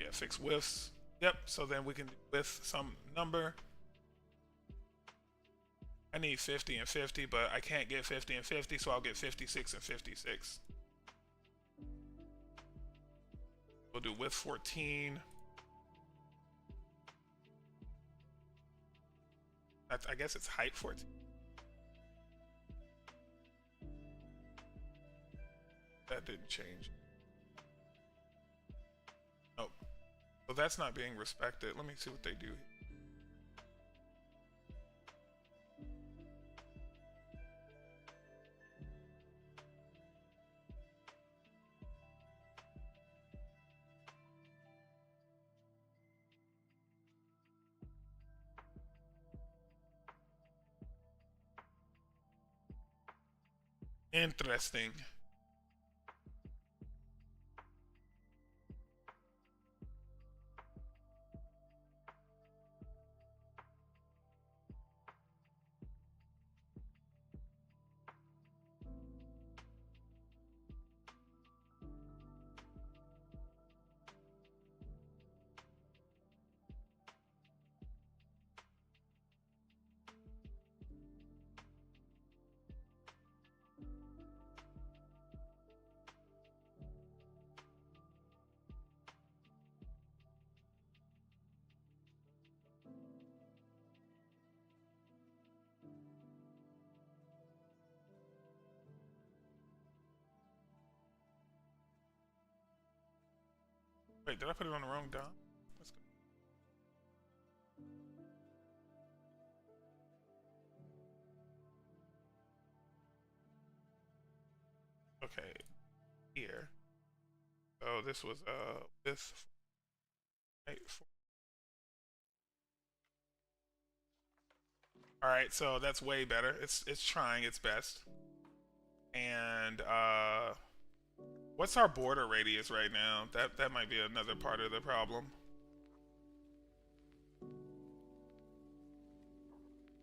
Yeah, fix widths. Yep, so then we can width some number. I need 50 and 50, but I can't get 50 and 50, so I'll get 56 and 56. We'll do width 14. I guess it's height 14. That didn't change. Nope. So that's not being respected. Let me see what they do. Interesting. Wait, did I put it on the wrong DOM? Let's go. Okay, here. So this was this. All right, so that's way better. It's trying its best. And what's our border radius right now? That might be another part of the problem.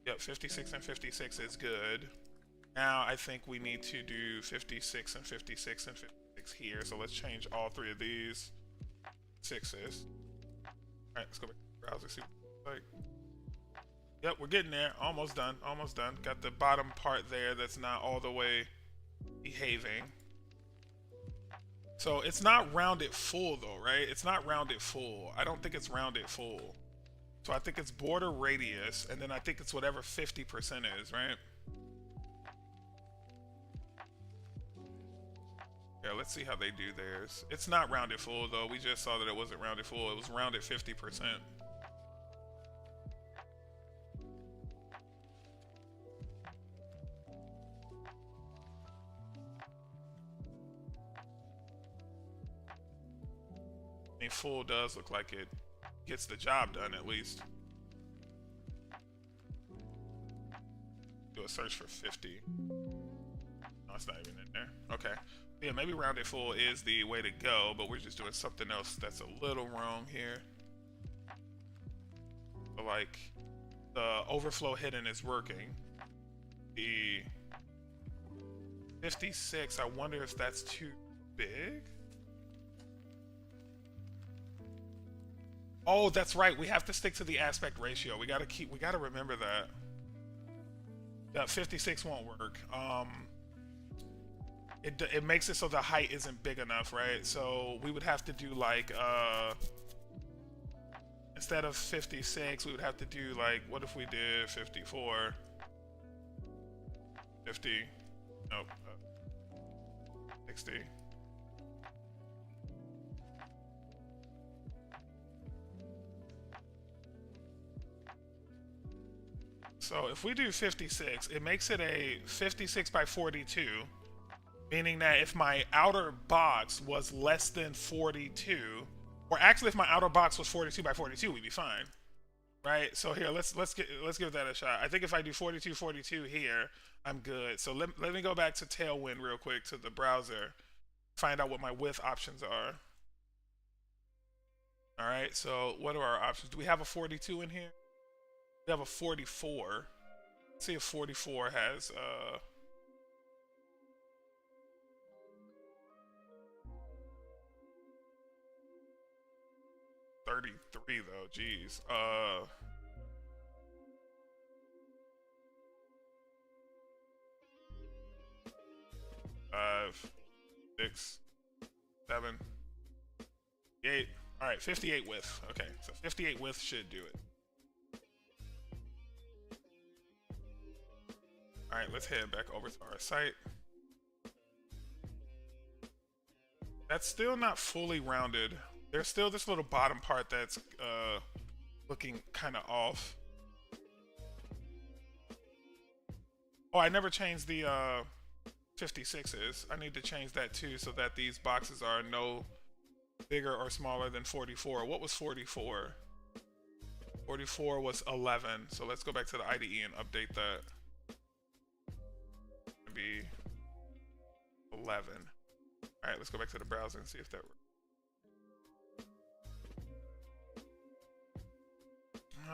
Yep, 56 and 56 is good. Now I think we need to do 56 and 56 and 56 here. So let's change all three of these sixes. All right, let's go back to the browser. See what it's like. Yep, we're getting there. Almost done. Almost done. Got the bottom part there that's not all the way behaving. So it's not rounded full though, right? It's not rounded full. I don't think it's rounded full. So I think it's border radius, and then I think it's whatever 50% is, right? Yeah, let's see how they do theirs. It's not rounded full though. We just saw that it wasn't rounded full. It was rounded 50%. I mean, full does look like it gets the job done at least. Do a search for 50. No, it's not even in there. Okay. Yeah, maybe rounded full is the way to go, but we're just doing something else that's a little wrong here. So like, the overflow hidden is working. The 56, I wonder if that's too big? Oh, that's right. We have to stick to the aspect ratio. We gotta remember that. That 56 won't work. It makes it so the height isn't big enough, right? So we would have to do like instead of 56, we would have to do like, what if we did 54, 50, nope, 60. So if we do 56, it makes it a 56 by 42, meaning that if my outer box was less than 42, or actually if my outer box was 42 by 42, we'd be fine, right? So here, let's give that a shot. I think if I do 42, 42 here, I'm good. So let me go back to Tailwind real quick to the browser, find out what my width options are. All right, so what are our options? Do we have a 42 in here? We have a 44. Let's see if 44 has 33 though. Jeez. 5, 6, 7, 8. All right, 58 width. Okay, so 58 width should do it. All right, let's head back over to our site. That's still not fully rounded. There's still this little bottom part that's looking kind of off. Oh, I never changed the 56s. I need to change that too so that these boxes are no bigger or smaller than 44. What was 44? 44 was 11. So let's go back to the IDE and update that. Be 11. All right, let's go back to the browser and see if that works.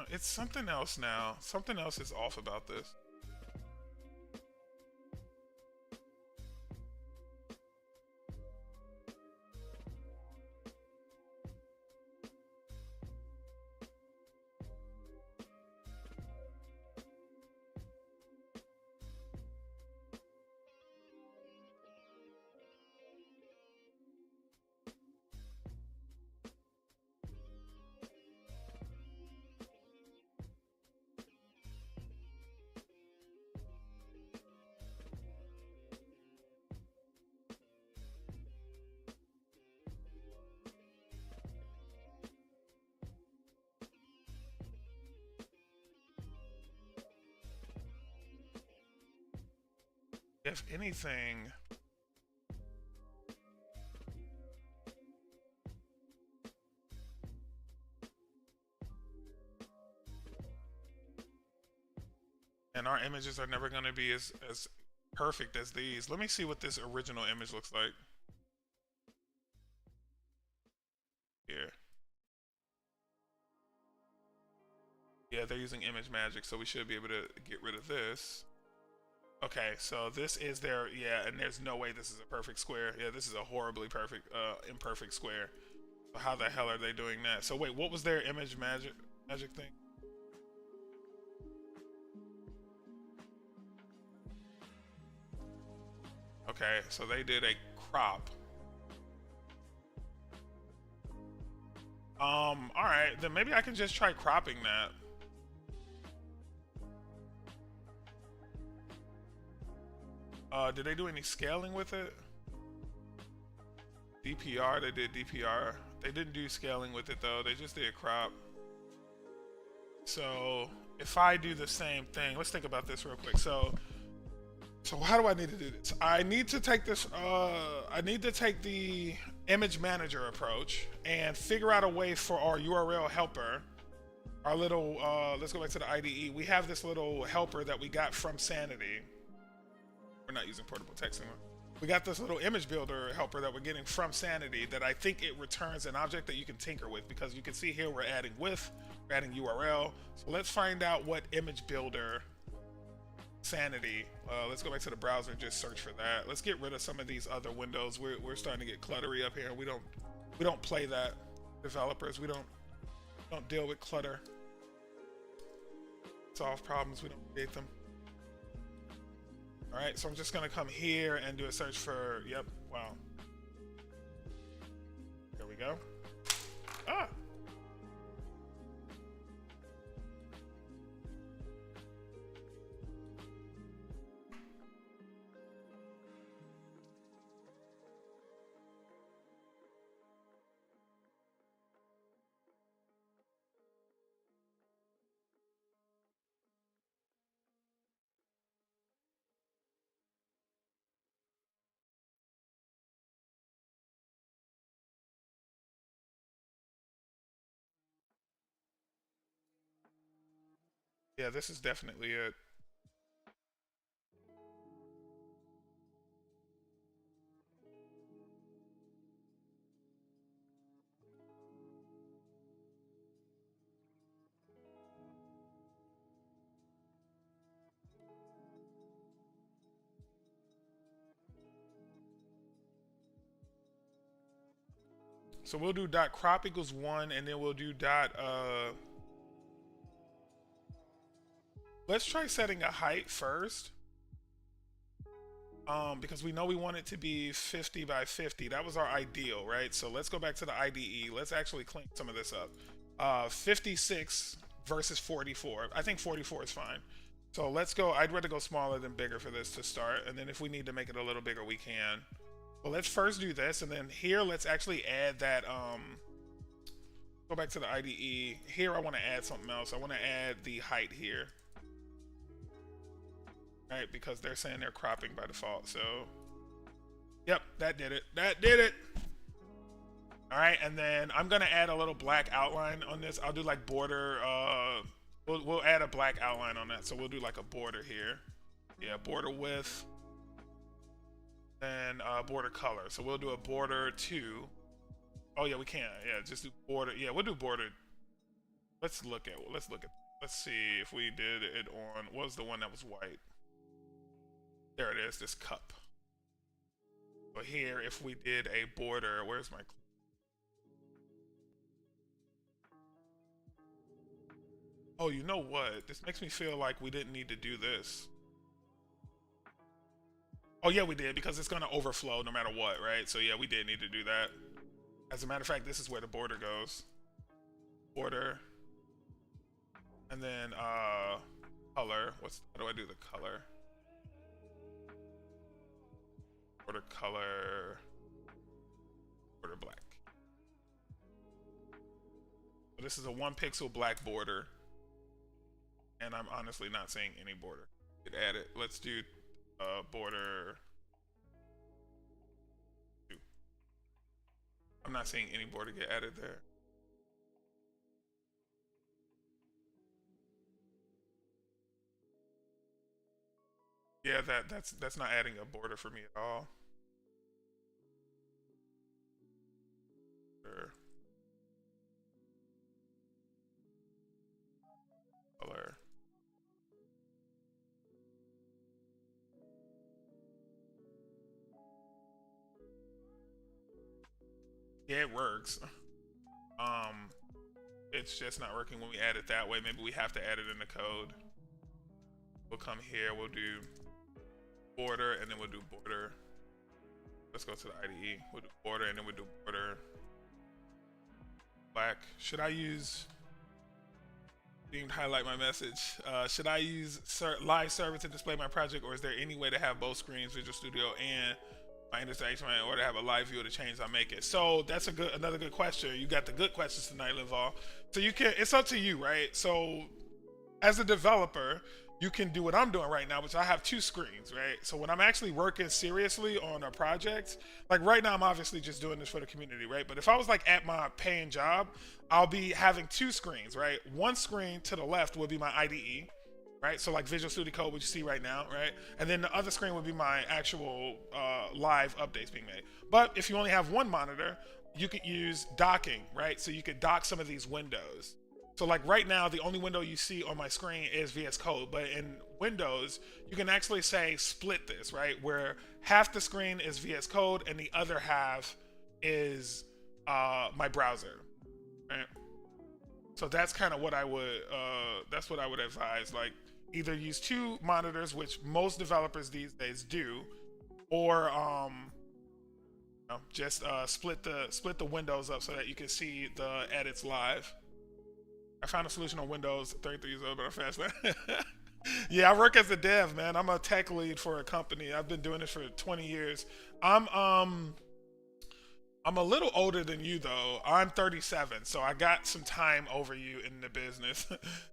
It's something else now. Something else is off about this. If anything, and our images are never going to be as perfect as these. Let me see what this original image looks like. Here. Yeah, they're using image magic, so we should be able to get rid of this. Okay, so this is their, yeah, and there's no way this is a perfect square. Yeah, this is a horribly perfect, imperfect square. So how the hell are they doing that? So wait, what was their image magic thing? Okay, so they did a crop. Alright, then maybe I can just try cropping that. Did they do any scaling with it? DPR, they did DPR. They didn't do scaling with it though, they just did crop. So if I do the same thing, let's think about this real quick. So how do I need to do this? I need to take this, I need to take the image manager approach and figure out a way for our URL helper, our little, let's go back to the IDE. We have this little helper that we got from Sanity. We're not using portable text anymore. We got this little image builder helper that we're getting from Sanity that I think it returns an object that you can tinker with, because you can see here we're adding width, we're adding URL. So let's find out what image builder Sanity. Let's go back to the browser and just search for that. Let's get rid of some of these other windows. We're starting to get cluttery up here. We don't play that. Developers, we don't deal with clutter. Solve problems, we don't create them. All right, so I'm just gonna come here and do a search for, yep, wow. There we go. Ah. Yeah, this is definitely it. So we'll do dot crop equals 1, and then we'll do dot, let's try setting a height first. Because we know we want it to be 50 by 50. That was our ideal, right? So let's go back to the IDE. Let's actually clean some of this up. 56 versus 44. I think 44 is fine. So let's go. I'd rather go smaller than bigger for this to start. And then if we need to make it a little bigger, we can. Well, let's first do this. And then here, let's actually add that. Go back to the IDE. Here, I want to add something else. I want to add the height here. Right, because they're saying they're cropping by default. So, yep, that did it. That did it. All right, and then I'm gonna add a little black outline on this. I'll do like border. We'll add a black outline on that. So we'll do like a border here. Yeah, border width. Then border color. So we'll do a border 2. Oh yeah, we can. Yeah, just do border. Yeah, we'll do border. Let's look at. Let's see if we did it on. What was the one that was white? There it is, this cup. So here, if we did a border, where's my... Oh, you know what? This makes me feel like we didn't need to do this. Oh yeah, we did, because it's gonna overflow no matter what, right? So yeah, we did need to do that. As a matter of fact, this is where the border goes. Border. And then, color. How do I do the color? Border color, border black. So this is a 1 pixel black border, and I'm honestly not seeing any border. It added. Let's do border 2. I'm not seeing any border get added there. Yeah, that's not adding a border for me at all. Color. Yeah, it works. It's just not working when we add it that way. Maybe we have to add it in the code. We'll come here, we'll do border, and then we'll do border. Let's go to the IDE. We'll do border, and then we'll do border black. Should I use, didn't highlight my message. Should I use live server to display my project, or is there any way to have both screens, Visual Studio and my interaction, or to have a live view of the change I make it? So that's another good question. You got the good questions tonight, Linval. So you can, it's up to you, right? So as a developer, you can do what I'm doing right now, which I have 2 screens, right? So when I'm actually working seriously on a project, like right now I'm obviously just doing this for the community, right? But if I was like at my paying job, I'll be having 2 screens, right? One screen to the left would be my IDE, right? So like Visual Studio Code, which you see right now, right? And then the other screen would be my actual live updates being made. But if you only have one monitor, you could use docking, right? So you could dock some of these windows. So like right now, the only window you see on my screen is VS Code, but in Windows, you can actually say split this, right? Where half the screen is VS Code and the other half is my browser, right? So that's kind of what I would, that's what I would advise. Like either use 2 monitors, which most developers these days do, or you know, just split the windows up so that you can see the edits live. I found a solution on Windows 33 years old, but I'm fast. Yeah, I work as a dev, man. I'm a tech lead for a company. I've been doing this for 20 years. I'm a little older than you though. I'm 37, so I got some time over you in the business.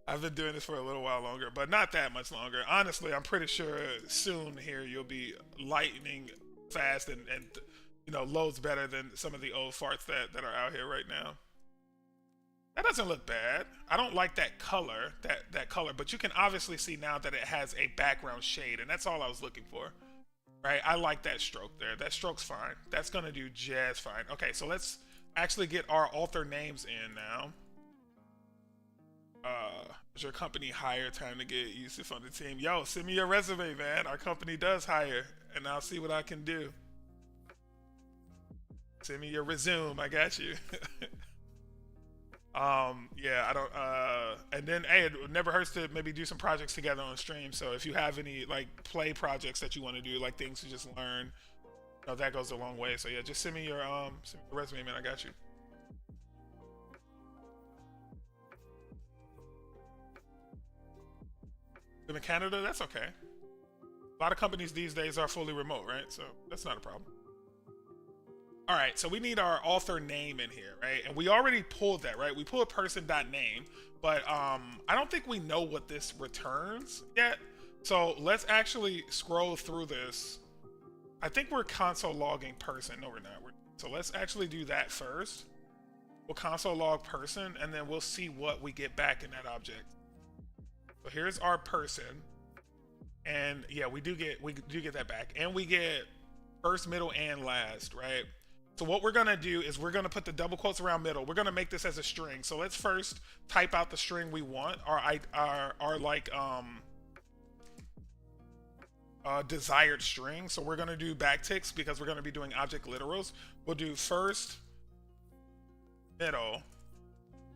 I've been doing this for a little while longer, but not that much longer. Honestly, I'm pretty sure soon here you'll be lightning fast and you know, loads better than some of the old farts that are out here right now. That doesn't look bad. I don't like that color, that color, but you can obviously see now that it has a background shade, and that's all I was looking for. Right? I like that stroke there. That stroke's fine. That's gonna do just fine. Okay, so let's actually get our author names in now. Is your company hire? Time to get Yusuf on the team. Yo, send me your resume, man. Our company does hire, and I'll see what I can do. Send me your resume. I got you. Yeah, I don't and then hey, it never hurts to maybe do some projects together on stream. So if you have any like play projects that you want to do, like things to just learn, you know, that goes a long way. So yeah, just send me your resume, man. I got you. Live in Canada, that's okay. A lot of companies these days are fully remote, right? So that's not a problem. All right, so we need our author name in here, right? And we already pulled that, right? We pulled person.name, but I don't think we know what this returns yet. So let's actually scroll through this. I think we're console logging person. No, we're not. So let's actually do that first. We'll console log person, and then we'll see what we get back in that object. So here's our person, and yeah, we do get that back, and we get first, middle, and last, right? So what we're gonna do is we're gonna put the double quotes around middle. We're gonna make this as a string. So let's first type out the string we want, our like desired string. So we're gonna do backticks because we're gonna be doing object literals. We'll do first, middle.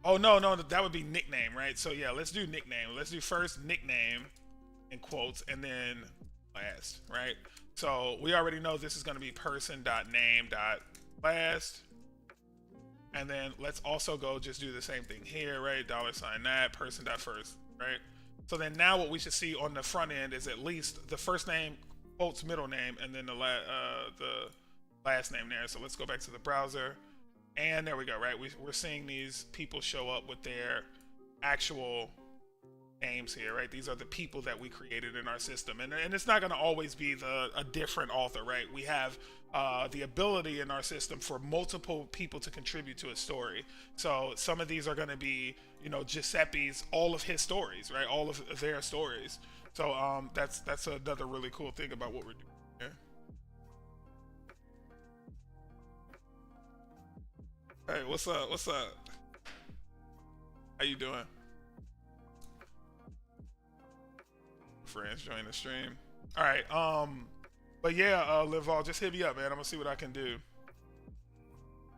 Oh no, that would be nickname, right? So yeah, let's do nickname. Let's do first nickname in quotes and then last, right? So we already know this is gonna be person.name.last. And then let's also go just do the same thing here, right? $ that person.first, right? So then now what we should see on the front end is at least the first name, quotes, middle name, and then the last name there. So let's go back to the browser. And there we go, right? We're seeing these people show up with their actual names here, right? These are the people that we created in our system, and it's not going to always be a different author, right? We have the ability in our system for multiple people to contribute to a story. So some of these are going to be, you know, Giuseppe's, all of his stories, right? All of their stories. So that's another really cool thing about what we're doing here. Hey, what's up? What's up? How you doing? Friends join the stream. All right. But yeah, Lival, just hit me up, man. I'm gonna see what I can do.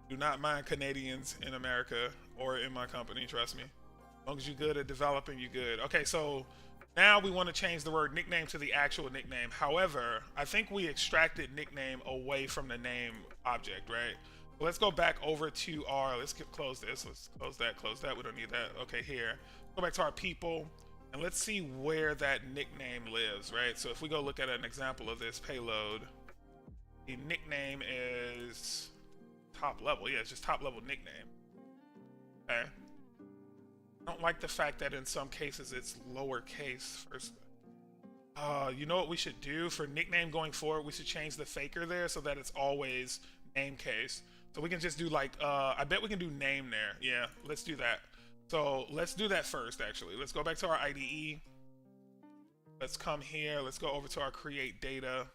Do not mind Canadians in America or in my company. Trust me. As long as you're good at developing, you're good. Okay, so now we want to change the word nickname to the actual nickname. However, I think we extracted nickname away from the name object, right? So let's go back over to our. Let's close this. Let's close that. Close that. We don't need that. Okay, here. Go back to our people. And let's see where that nickname lives, right? So if we go look at an example of this payload, the nickname is top level. Yeah, it's just top level nickname. Okay. I don't like the fact that in some cases it's lowercase first. You know what we should do for nickname going forward? We should change the faker there so that it's always name case. So we can just do like, I bet we can do name there. Yeah, let's do that. So let's do that first, actually. Let's go back to our IDE. Let's come here. Let's go over to our create data.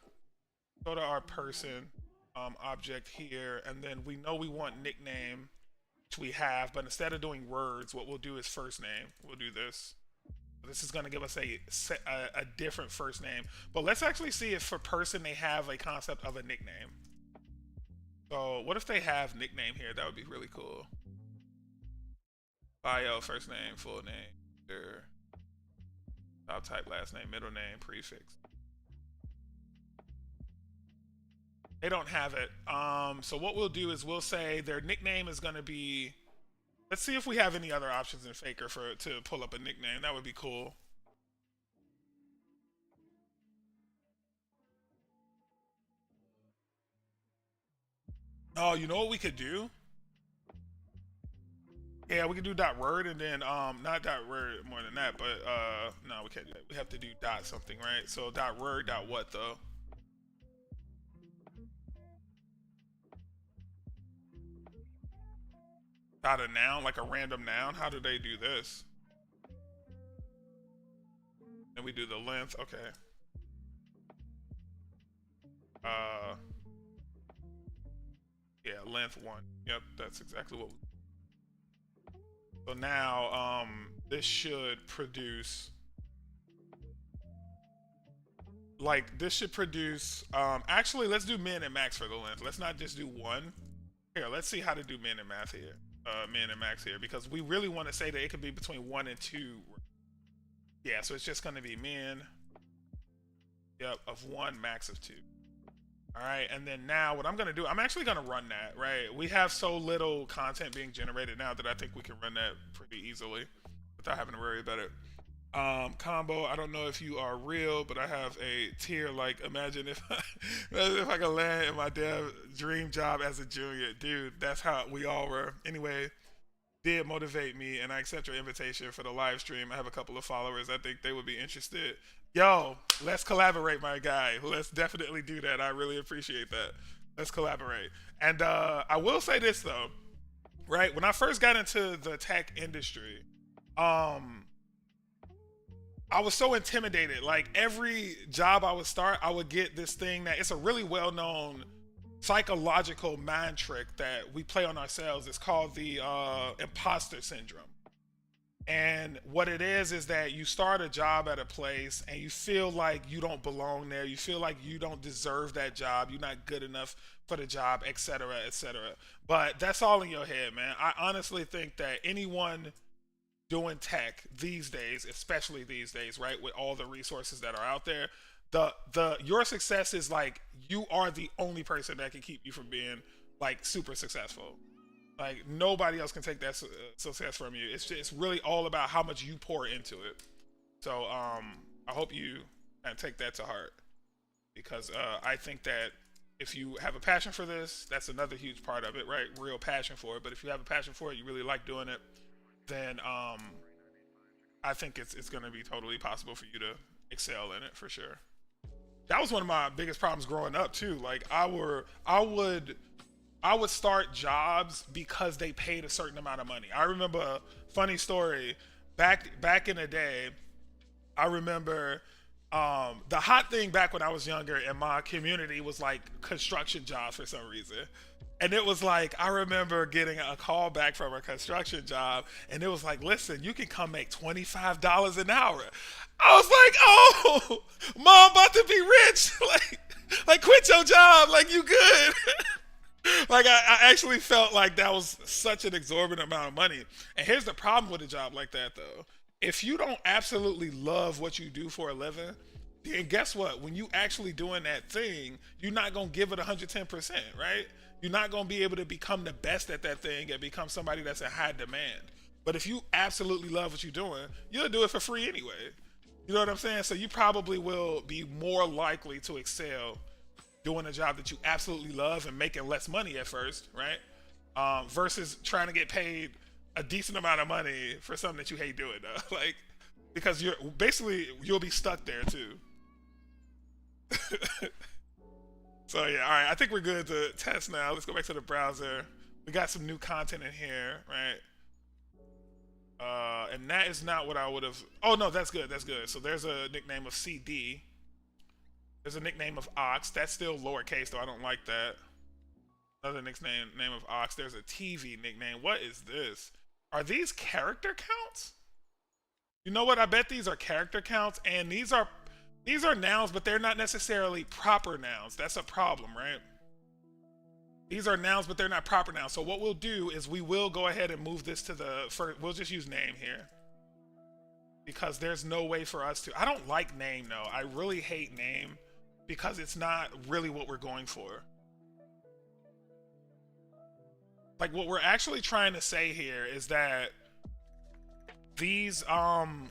Go to our person object here. And then we know we want nickname, which we have. But instead of doing words, what we'll do is first name. We'll do this. This is going to give us a different first name. But let's actually see if for person they have a concept of a nickname. So what if they have nickname here? That would be really cool. Bio, first name, full name, their job type, last name, middle name, prefix. They don't have it. So what we'll do is we'll say their nickname is going to be. Let's see if we have any other options in Faker to pull up a nickname. That would be cool. Oh, you know what we could do? Yeah, we can do dot word and then not dot word more than that, but no, we can't do that. We have to do dot something, right? So dot word dot what though? Dot a noun, like a random noun. How do they do this? And we do the length. Okay. Yeah, length 1. Yep, that's exactly what. So now, this should produce. Like this should produce. Actually, let's do min and max for the length. Let's not just do 1. Here, let's see how to do min and math here. Min and max here, because we really want to say that it could be between 1 and 2. Yeah, so it's just going to be min. Yep, of 1, max of 2. All right, and then now what I'm going to do, I'm actually going to run that, right? We have so little content being generated now that I think we can run that pretty easily without having to worry about it. Combo, I don't know if you are real, but I have a tier like, imagine if I could land in my dev dream job as a junior. Dude, that's how we all were. Anyway, did motivate me, and I accept your invitation for the live stream. I have a couple of followers. I think they would be interested. Yo, let's collaborate, my guy. Let's definitely do that. I really appreciate that. Let's collaborate. And I will say this though, right? When I first got into the tech industry, I was so intimidated. Like every job I would start, I would get this thing that it's a really well-known psychological mind trick that we play on ourselves. It's called the imposter syndrome. And what it is that you start a job at a place and you feel like you don't belong there. You feel like you don't deserve that job. You're not good enough for the job, etc., etc. But that's all in your head, man. I honestly think that anyone doing tech these days, especially these days, right, with all the resources that are out there, your success is like you are the only person that can keep you from being like super successful. Like nobody else can take that success from you. It's really all about how much you pour into it. So I hope you take that to heart, because I think that if you have a passion for this, that's another huge part of it, right? Real passion for it. But if you have a passion for it, you really like doing it, then I think it's going to be totally possible for you to excel in it for sure. That was one of my biggest problems growing up too. Like I would start jobs because they paid a certain amount of money. I remember a funny story back in the day. I remember the hot thing back when I was younger in my community was like construction jobs for some reason. And it was like, I remember getting a call back from a construction job, and it was like, listen, you can come make $25 an hour. I was like, oh, mom, about to be rich. like quit your job. Like, you good. Like, I actually felt like that was such an exorbitant amount of money. And here's the problem with a job like that, though. If you don't absolutely love what you do for a living, then guess what? When you actually doing that thing, you're not going to give it 110%, right? You're not going to be able to become the best at that thing and become somebody that's in high demand. But if you absolutely love what you're doing, you'll do it for free anyway. You know what I'm saying? So you probably will be more likely to excel doing a job that you absolutely love and making less money at first, right? Versus trying to get paid a decent amount of money for something that you hate doing, though. Like, because you'll be stuck there too. So yeah, all right. I think we're good to test now. Let's go back to the browser. We got some new content in here, right? And that is not what I would have. Oh no, that's good. That's good. So there's a nickname of CD. There's a nickname of Ox. That's still lowercase, though. I don't like that. Another name of Ox. There's a TV nickname. What is this? Are these character counts? You know what? I bet these are character counts, and these are nouns, but they're not necessarily proper nouns. That's a problem, right? These are nouns, but they're not proper nouns. So what we'll do is we will go ahead and move this to the first. We'll just use name here, because there's no way for us to. I don't like name, though. I really hate name because it's not really what we're going for. Like, what we're actually trying to say here is that these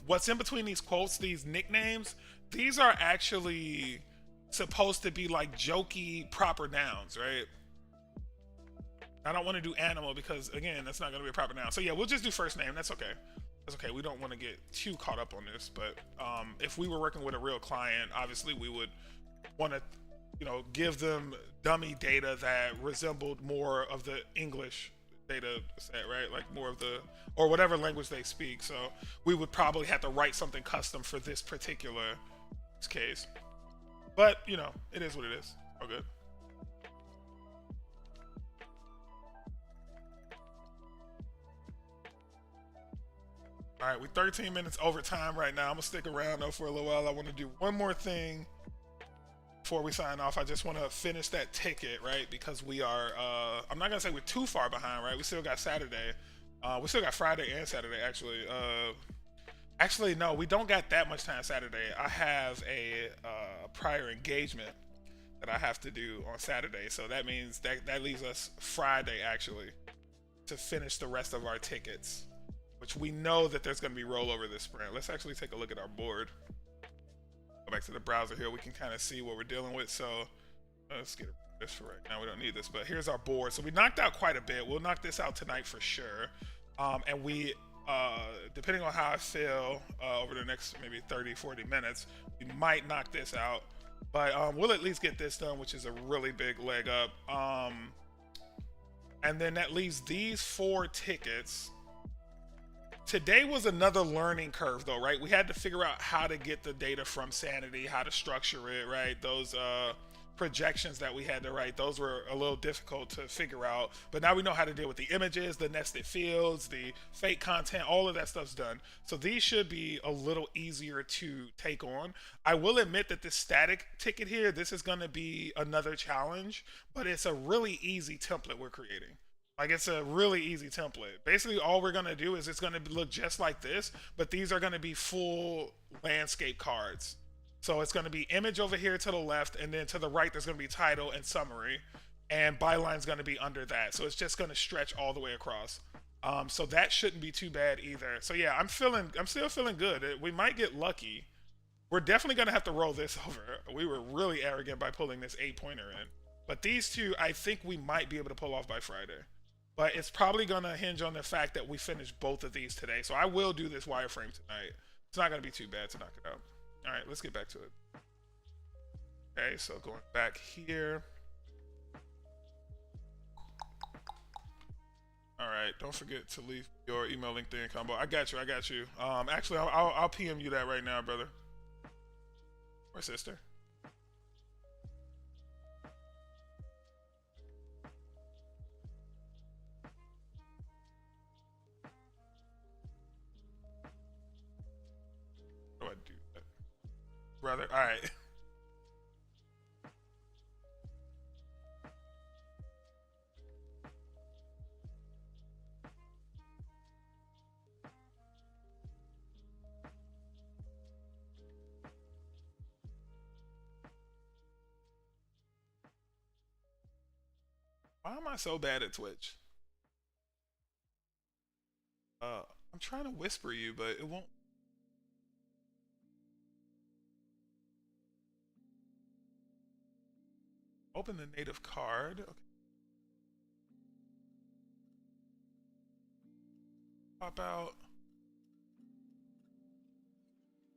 what's in between these quotes, these nicknames, these are actually supposed to be like jokey proper nouns, right? I don't want to do animal because, again, that's not going to be a proper noun. So yeah, we'll just do first name. That's okay. That's okay. We don't want to get too caught up on this, but if we were working with a real client, obviously we would want to, give them dummy data that resembled more of the English data set, right? Like more of the, or whatever language they speak. So we would probably have to write something custom for this particular case. But, it is what it is. All good. All right, we're 13 minutes over time right now. I'm gonna stick around though for a little while. I want to do one more thing before we sign off. I just want to finish that ticket, right? Because we are, I'm not gonna say we're too far behind, right? We still got Saturday. We still got Friday and Saturday, actually. Actually, no, we don't got that much time Saturday. I have a prior engagement that I have to do on Saturday, so that means that leaves us Friday actually to finish the rest of our tickets, which we know that there's going to be rollover this sprint. Let's actually take a look at our board. Go back to the browser here. We can kind of see what we're dealing with. So let's get this for right now. We don't need this, but here's our board. So we knocked out quite a bit. We'll knock this out tonight for sure. And we, depending on how I feel over the next maybe 30, 40 minutes, we might knock this out. But we'll at least get this done, which is a really big leg up. And then that leaves these 4 tickets. Today was another learning curve though, right? We had to figure out how to get the data from Sanity, how to structure it, right? Those projections that we had to write, those were a little difficult to figure out. But now we know how to deal with the images, the nested fields, the fake content, all of that stuff's done. So these should be a little easier to take on. I will admit that this static ticket here, this is gonna be another challenge, but it's a really easy template we're creating. Like, it's a really easy template. Basically, all we're going to do is it's going to look just like this, but these are going to be full landscape cards. So it's going to be image over here to the left, and then to the right, there's going to be title and summary, and byline's going to be under that. So it's just going to stretch all the way across. So that shouldn't be too bad either. So yeah, I'm still feeling good. We might get lucky. We're definitely going to have to roll this over. We were really arrogant by pulling this 8-pointer in. But these two, I think we might be able to pull off by Friday. but it's probably gonna hinge on the fact that we finished both of these today. So I will do this wireframe tonight. It's not gonna be too bad to knock it out. All right, let's get back to it. Okay, so going back here. All right, don't forget to leave your email LinkedIn combo. I got you. I got you. Actually, I'll PM you that right now, brother or sister. How do I do that, brother? All right. Why am I so bad at Twitch? I'm trying to whisper you, but it won't. Open the native card. Okay. Pop out.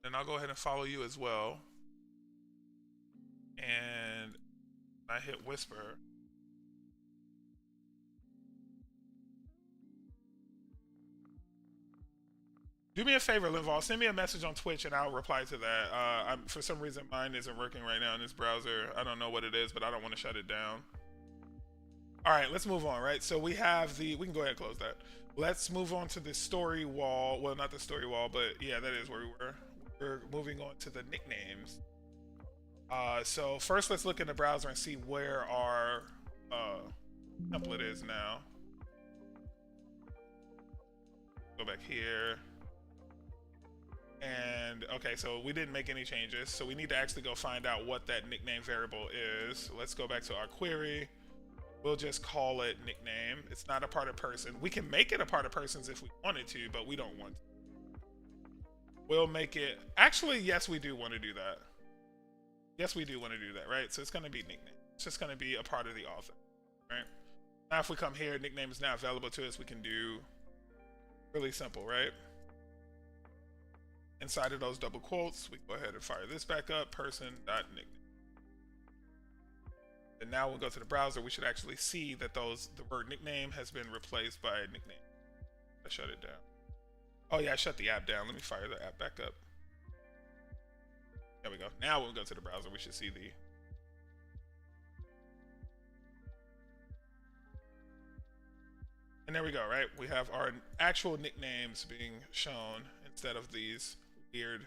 Then I'll go ahead and follow you as well. And I hit whisper. Do me a favor, Linval. Send me a message on Twitch and I'll reply to that. For some reason, mine isn't working right now in this browser. I don't know what it is, but I don't want to shut it down. All right, let's move on, right? So we have we can go ahead and close that. Let's move on to the story wall. Well, not the story wall, but yeah, that is where we were. We're moving on to the nicknames. So first, let's look in the browser and see where our template is now. Go back here. And okay, so we didn't make any changes, so we need to actually go find out what that nickname variable is. Let's go back to our query. We'll just call it nickname. It's not a part of person. We can make it a part of persons if we wanted to, but we don't want to. We'll make it, actually, yes, we do want to do that. Yes, we do want to do that, right? So it's going to be nickname. It's just going to be a part of the author, right? Now if we come here, nickname is now available to us. We can do really simple, right? Inside of those double quotes, we go ahead and fire this back up, person.nickname. And now we'll go to the browser. We should actually see that the word nickname has been replaced by nickname. I shut it down. Oh yeah, I shut the app down. Let me fire the app back up. There we go. Now when we go to the browser, we should see the... And there we go, right? We have our actual nicknames being shown instead of these weird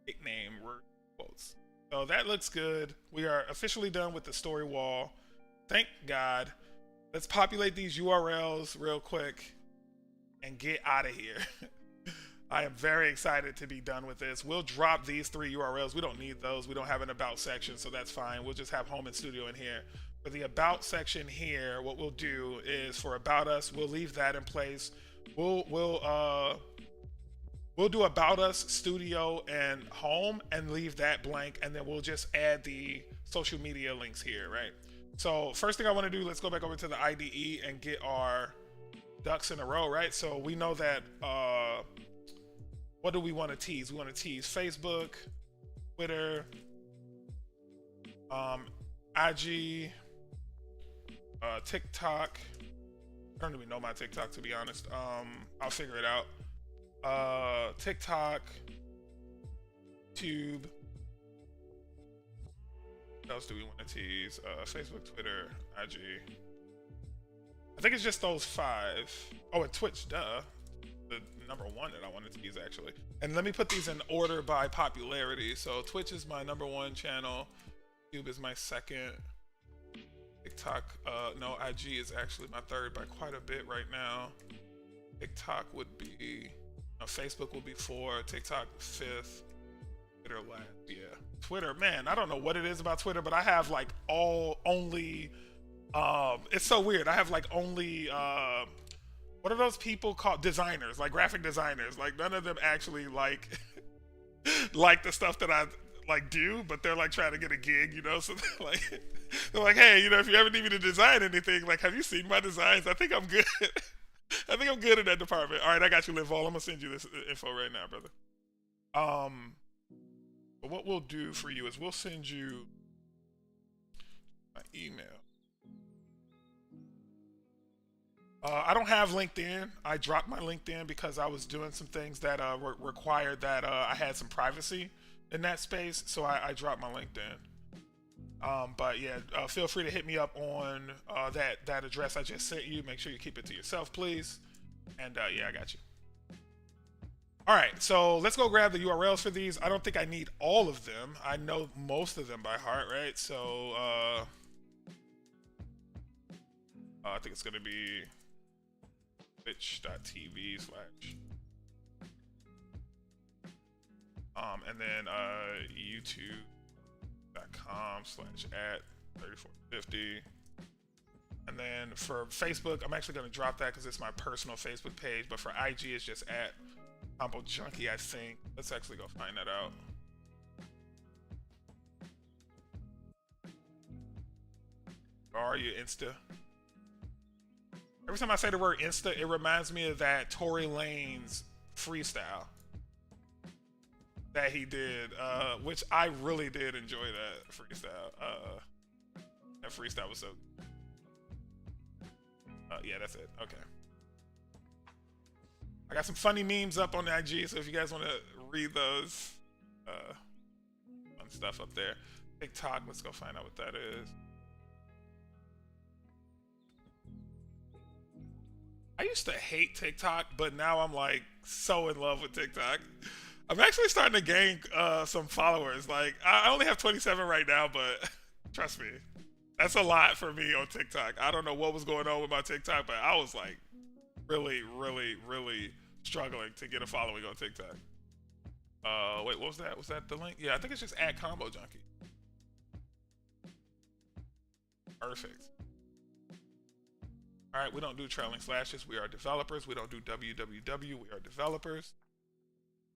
nickname word quotes. So that looks good. We are officially done with the story wall. Thank God. Let's populate these URLs real quick and get out of here. I am very excited to be done with this. We'll drop these 3 URLs. We don't need those. We don't have an about section, so that's fine. We'll just have home and studio in here. For the about section here, what we'll do is for about us, we'll leave that in place. We'll do about us, studio, and home, and leave that blank, and then we'll just add the social media links here, right? So first thing I want to do, let's go back over to the IDE and get our ducks in a row, right? So we know that, what do we want to tease? We want to tease Facebook, Twitter, IG, TikTok. I don't even know my TikTok, to be honest. I'll figure it out. TikTok, Tube. What else do we want to tease? Facebook, Twitter, IG. I think it's just those 5. Oh, and Twitch, duh. The number 1 that I wanted to tease, actually. And let me put these in order by popularity. So Twitch is my number 1 channel. Tube is my 2nd. TikTok, no, IG is actually my 3rd by quite a bit right now. TikTok would be... Facebook will be 4, TikTok 5th, Twitter last. Yeah, Twitter, man, I don't know what it is about Twitter, but I have like only it's so weird. I have like only what are those people called, designers, like graphic designers. Like none of them actually like like the stuff that I like do, but they're like trying to get a gig, you know. So they're like, hey, you know, if you ever need me to design anything, like, have you seen my designs? I think I'm good. I think I'm good in that department. All right, I got you, Linval. I'm gonna send you this info right now, brother. But what we'll do for you is we'll send you my email. I don't have LinkedIn. I dropped my LinkedIn because I was doing some things that required that I had some privacy in that space, so I dropped my LinkedIn. But yeah, feel free to hit me up on that address I just sent you. Make sure you keep it to yourself, please. And yeah, I got you. All right, so let's go grab the URLs for these. I don't think I need all of them. I know most of them by heart, right? So I think it's going to be twitch.tv/ and then youtube.com/@3450. And then for Facebook, I'm actually going to drop that because it's my personal Facebook page. But for IG, it's just @Combo Junkie, I think. Let's actually go find that out. Or are you Insta? Every time I say the word Insta, it reminds me of that Tory Lanez freestyle that he did, which I really did enjoy that freestyle. That freestyle was so. Yeah, that's it. Okay. I got some funny memes up on the IG, so if you guys want to read those, fun stuff up there. TikTok, let's go find out what that is. I used to hate TikTok, but now I'm like so in love with TikTok. I'm actually starting to gain some followers. Like, I only have 27 right now, but trust me, that's a lot for me on TikTok. I don't know what was going on with my TikTok, but I was like really struggling to get a following on TikTok. Wait, what was that? Was that the link? Yeah, I think it's just @Combo Junkie. Perfect. All right, we don't do trailing slashes. We are developers. We don't do www. We are developers.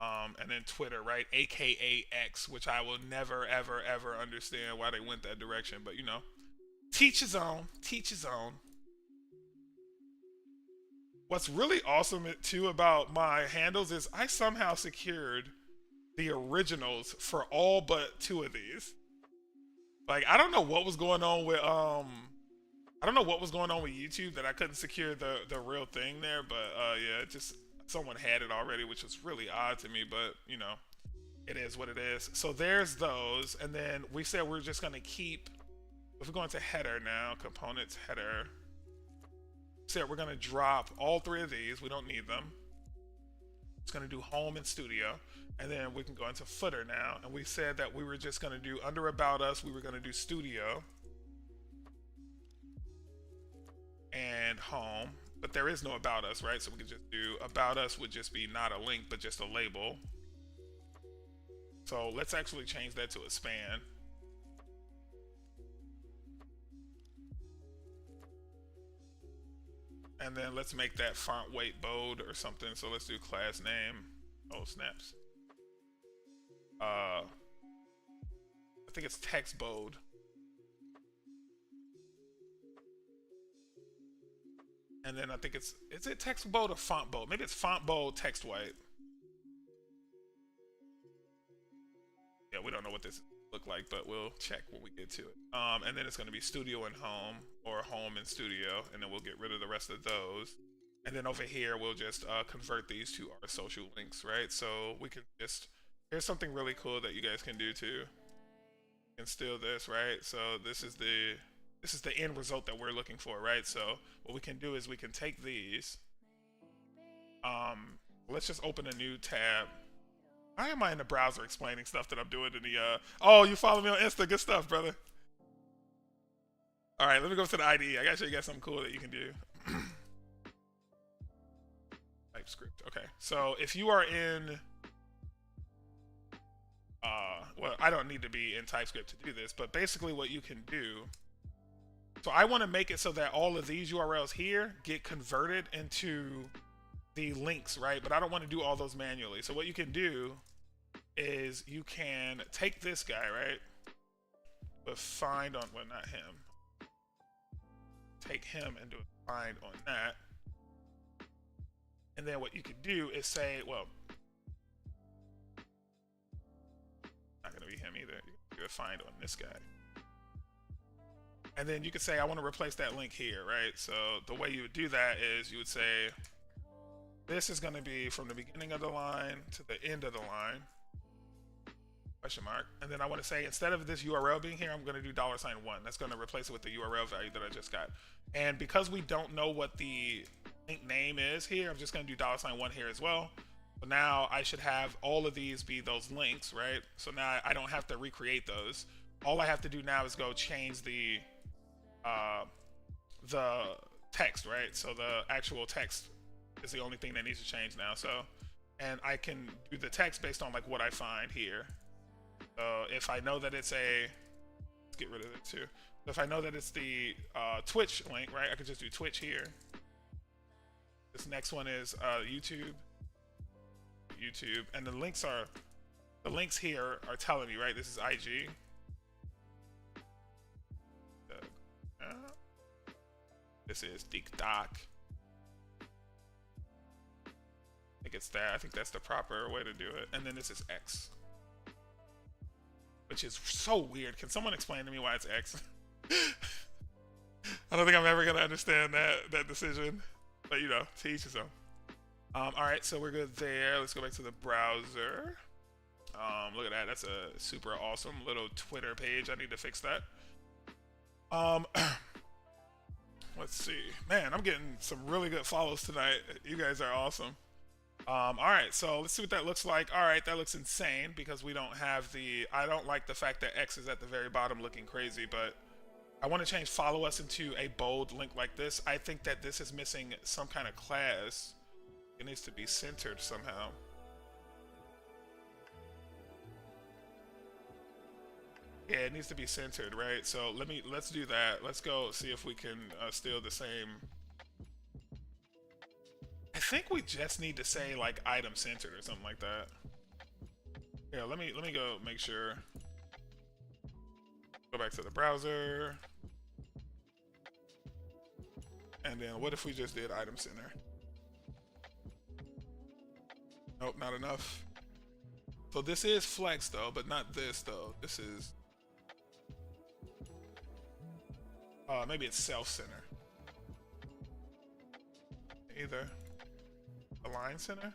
And then Twitter, right? AKA X, which I will never, ever understand why they went that direction. But, you know, teach his own. Teach his own. What's really awesome, too, about my handles is I somehow secured the originals for all but 2 of these. Like, I don't know what was going on with, I don't know what was going on with YouTube that I couldn't secure the real thing there, but yeah, just someone had it already, which was really odd to me, but you know, it is what it is. So there's those, and then we said we're just gonna keep, if we go into header now, components, header, said we're gonna drop all 3 of these, we don't need them. It's gonna do home and studio, and then we can go into footer now, and we said that we were just gonna do under about us, we were gonna do studio, and home, but there is no about us, right? So we can just do about us would just be not a link, but just a label. So let's actually change that to a span. And then let's make that font weight bold or something. So let's do class name. Oh, snaps. I think it's text bold. And then I think is it text bold or font bold? Maybe it's font bold, text white. Yeah, we don't know what this look like, but we'll check when we get to it. And then it's going to be studio and home, or home and studio, and then we'll get rid of the rest of those. And then over here, we'll just convert these to our social links, right? So we can just, here's something really cool that you guys can do too. You can steal this, right? So this is the end result that we're looking for, right? So what we can do is we can take these. Let's just open a new tab. Why am I in the browser explaining stuff that I'm doing in the, oh, you follow me on Insta, good stuff, brother. All right, let me go to the IDE. I gotta show you guys something cool that you can do. Typescript, okay. So if you are in, well, I don't need to be in Typescript to do this, but basically what you can do, so I want to make it so that all of these URLs here get converted into the links, right? But I don't want to do all those manually. So what you can do is you can take this guy, right? But find on, well, not him. Take him and do a find on that. And then what you could do is say, well, not going to be him either. You can find on this guy. And then you could say, I want to replace that link here, right? So the way you would do that is you would say, this is going to be from the beginning of the line to the end of the line, question mark. And then I want to say, instead of this URL being here, I'm going to do $1. That's going to replace it with the URL value that I just got. And because we don't know what the link name is here, I'm just going to do $1 here as well. So now I should have all of these be those links, right? So now I don't have to recreate those. All I have to do now is go change the text, right? So the actual text is the only thing that needs to change now. So, and I can do the text based on like what I find here. So if I know that it's a, let's get rid of it too. So if I know that it's the Twitch link, right? I could just do Twitch here. This next one is YouTube, and the links here are telling me, right? This is IG. This is TikTok. I think it's that. I think that's the proper way to do it. And then this is X, which is so weird. Can someone explain to me why it's X? I don't think I'm ever gonna understand that decision. But you know, to each his own. All right, so we're good there. Let's go back to the browser. Look at that. That's a super awesome little Twitter page. I need to fix that. Let's see. Man, I'm getting some really good follows tonight. You guys are awesome. All right, so let's see what that looks like. All right, that looks insane because we don't have the, I don't like the fact that X is at the very bottom looking crazy, but I want to change follow us into a bold link like this. I think that this is missing some kind of class. It needs to be centered somehow. Yeah, it needs to be centered, right? So let's do that. Let's go see if we can steal the same. I think we just need to say like item centered or something like that. Yeah, let me go make sure. Go back to the browser. And then what if we just did item center? Nope, not enough. So this is flex though, but not this though. This is maybe it's self-center. Either align center.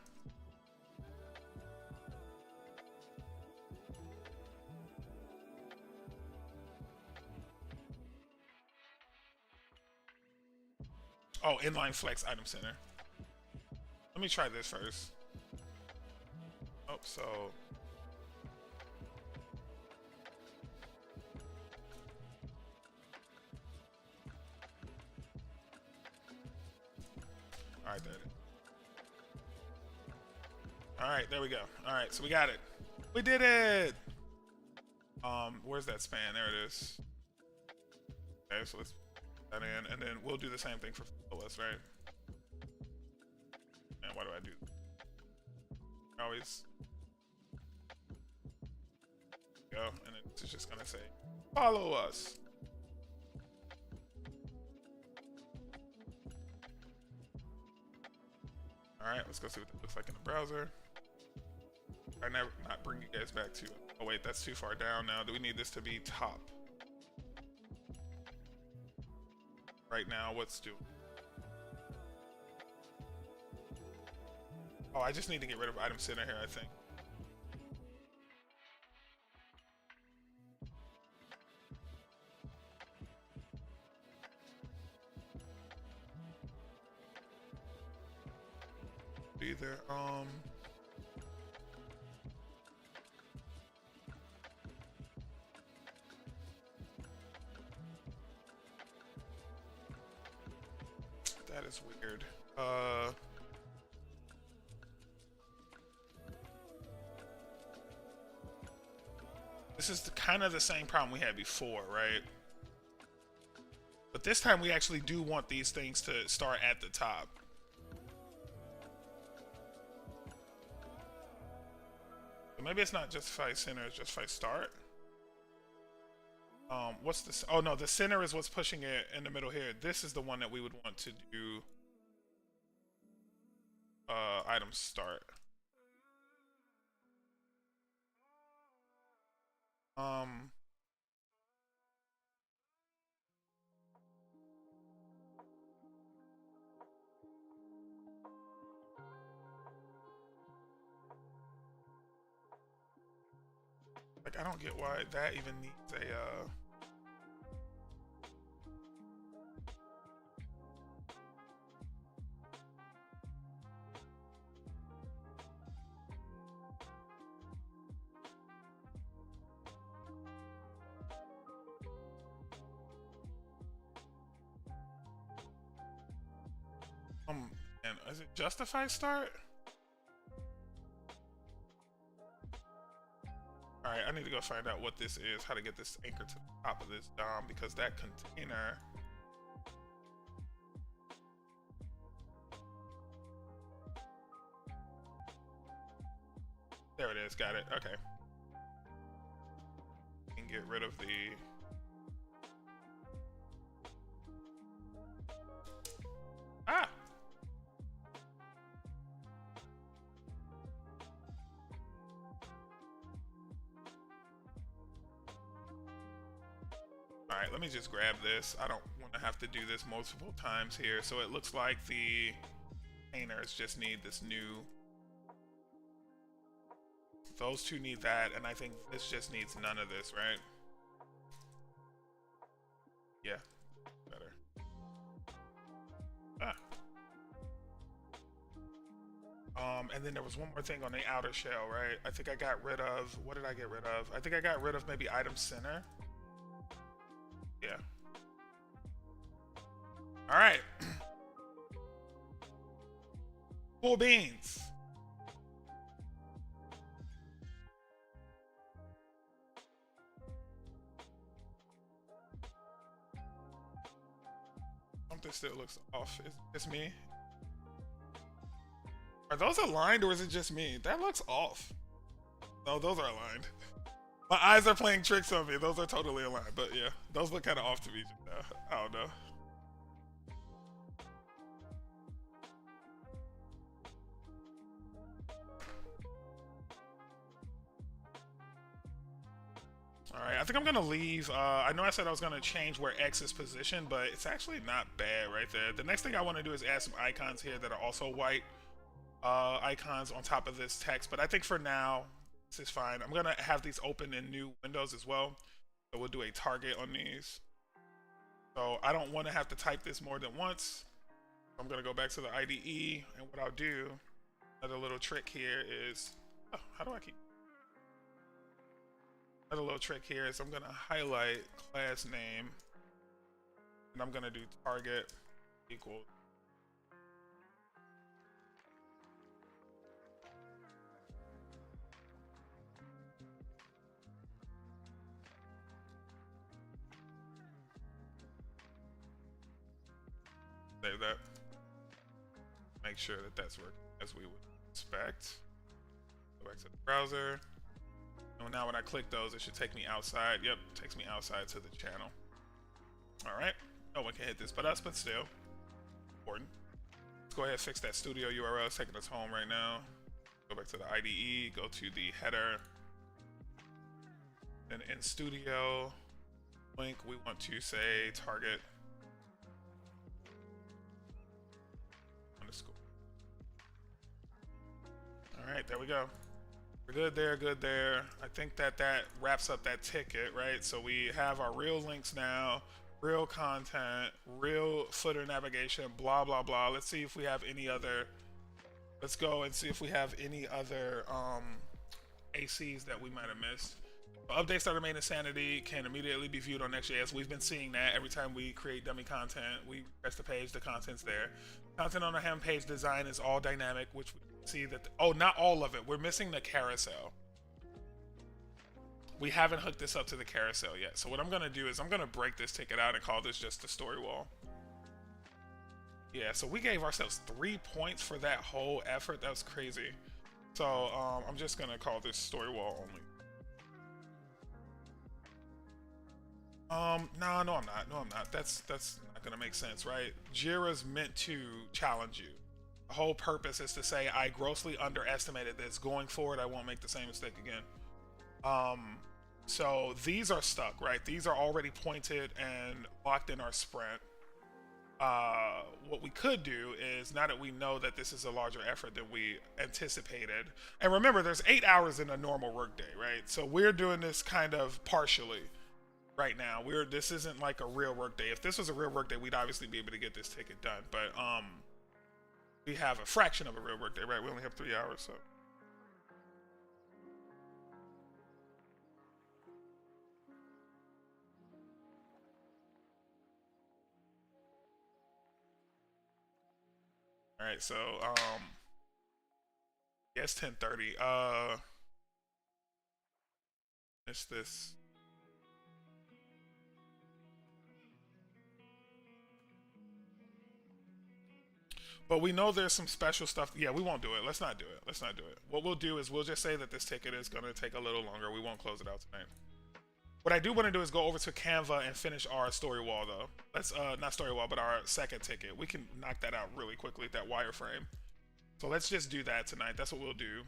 Oh, inline flex item center. Let me try this first. Oh, so all right, there it is. All right, there we go. All right, so we got it. We did it. Where's that span? There it is. Okay, so let's put that in, and then we'll do the same thing for OS, right? And why do I do? Always go, and it's just gonna say follow us. All right, let's go see what that looks like in the browser. I never not bring you guys back to. Oh wait, that's too far down now. Do we need this to be top? Right now, what's do? Oh, I just need to get rid of item center here, I think. Either that is weird. This is kind of the same problem we had before, right? But this time we actually do want these things to start at the top. Maybe it's not justify center, it's justify start. What's this? Oh no, the center is what's pushing it in the middle here. This is the one that we would want to do item start. Like I don't get why that even needs a and is it justify start? Alright, I need to go find out what this is, how to get this anchor to the top of this DOM, because that container... There it is, got it, okay. And get rid of the... Ah! Alright, let me just grab this. I don't want to have to do this multiple times here. So it looks like the containers just need this new... Those two need that, and I think this just needs none of this, right? Yeah, better. Ah. And then there was one more thing on the outer shell, right? I think I got rid of... What did I get rid of? I think I got rid of maybe item center. Yeah. All right. Cool beans. Something still looks off. It's me. Are those aligned or is it just me? That looks off. No, those are aligned. My eyes are playing tricks on me. Those are totally aligned. But yeah, those look kind of off to me. I don't know. Alright, I think I'm going to leave. I know I said I was going to change where X is positioned, but it's actually not bad right there. The next thing I want to do is add some icons here that are also white icons on top of this text. But I think for now, this is fine. I'm going to have these open in new windows as well. So we'll do a target on these. So I don't want to have to type this more than once. I'm going to go back to the IDE. And what I'll do, another little trick here is... Oh, how do I keep... Another little trick here is I'm going to highlight class name, and I'm going to do target equal. Save that. Make sure that that's working as we would expect. Go back to the browser. And now when I click those, it should take me outside. Yep, takes me outside to the channel. All right. No one can hit this but us, but still important. Let's go ahead and fix that studio URL. It's taking us home right now. Go back to the IDE, go to the header. Then in studio link, we want to say target underscore. All right, there we go. We're good there, good there. I think that wraps up that ticket, right? So we have our real links now, real content, real footer navigation, blah, blah, blah. Let's see if we have any other, let's go and see if we have any other ACs that we might have missed. Updates that remain insanity can immediately be viewed on NextJS. We've been seeing that every time we create dummy content. We press the page, the content's there. Content on the hand page design is all dynamic, which we see that, oh, not all of it. We're missing the carousel. We haven't hooked this up to the carousel yet. So what I'm going to do is I'm going to break this ticket out and call this just the story wall. Yeah, so we gave ourselves 3 points for that whole effort. That was crazy. So I'm just gonna call this story wall only. No, I'm not. No, I'm not. That's not gonna make sense, right? Jira's meant to challenge you. The whole purpose is to say I grossly underestimated this. Going forward, I won't make the same mistake again. So these are stuck, right? These are already pointed and locked in our sprint. What we could do is, now that we know that this is a larger effort than we anticipated, and remember, there's 8 hours in a normal workday, right? So we're doing this kind of partially right now. This isn't like a real workday. If this was a real workday, we'd obviously be able to get this ticket done. But we have a fraction of a real workday, right? We only have 3 hours, so. All right, so yeah, it's 10:30. It's this. But we know there's some special stuff. Yeah, we won't do it. Let's not do it. Let's not do it. What we'll do is we'll just say that this ticket is going to take a little longer. We won't close it out tonight. What I do want to do is go over to Canva and finish our story wall, though. Let's, not story wall, but our second ticket. We can knock that out really quickly, that wireframe. So let's just do that tonight. That's what we'll do.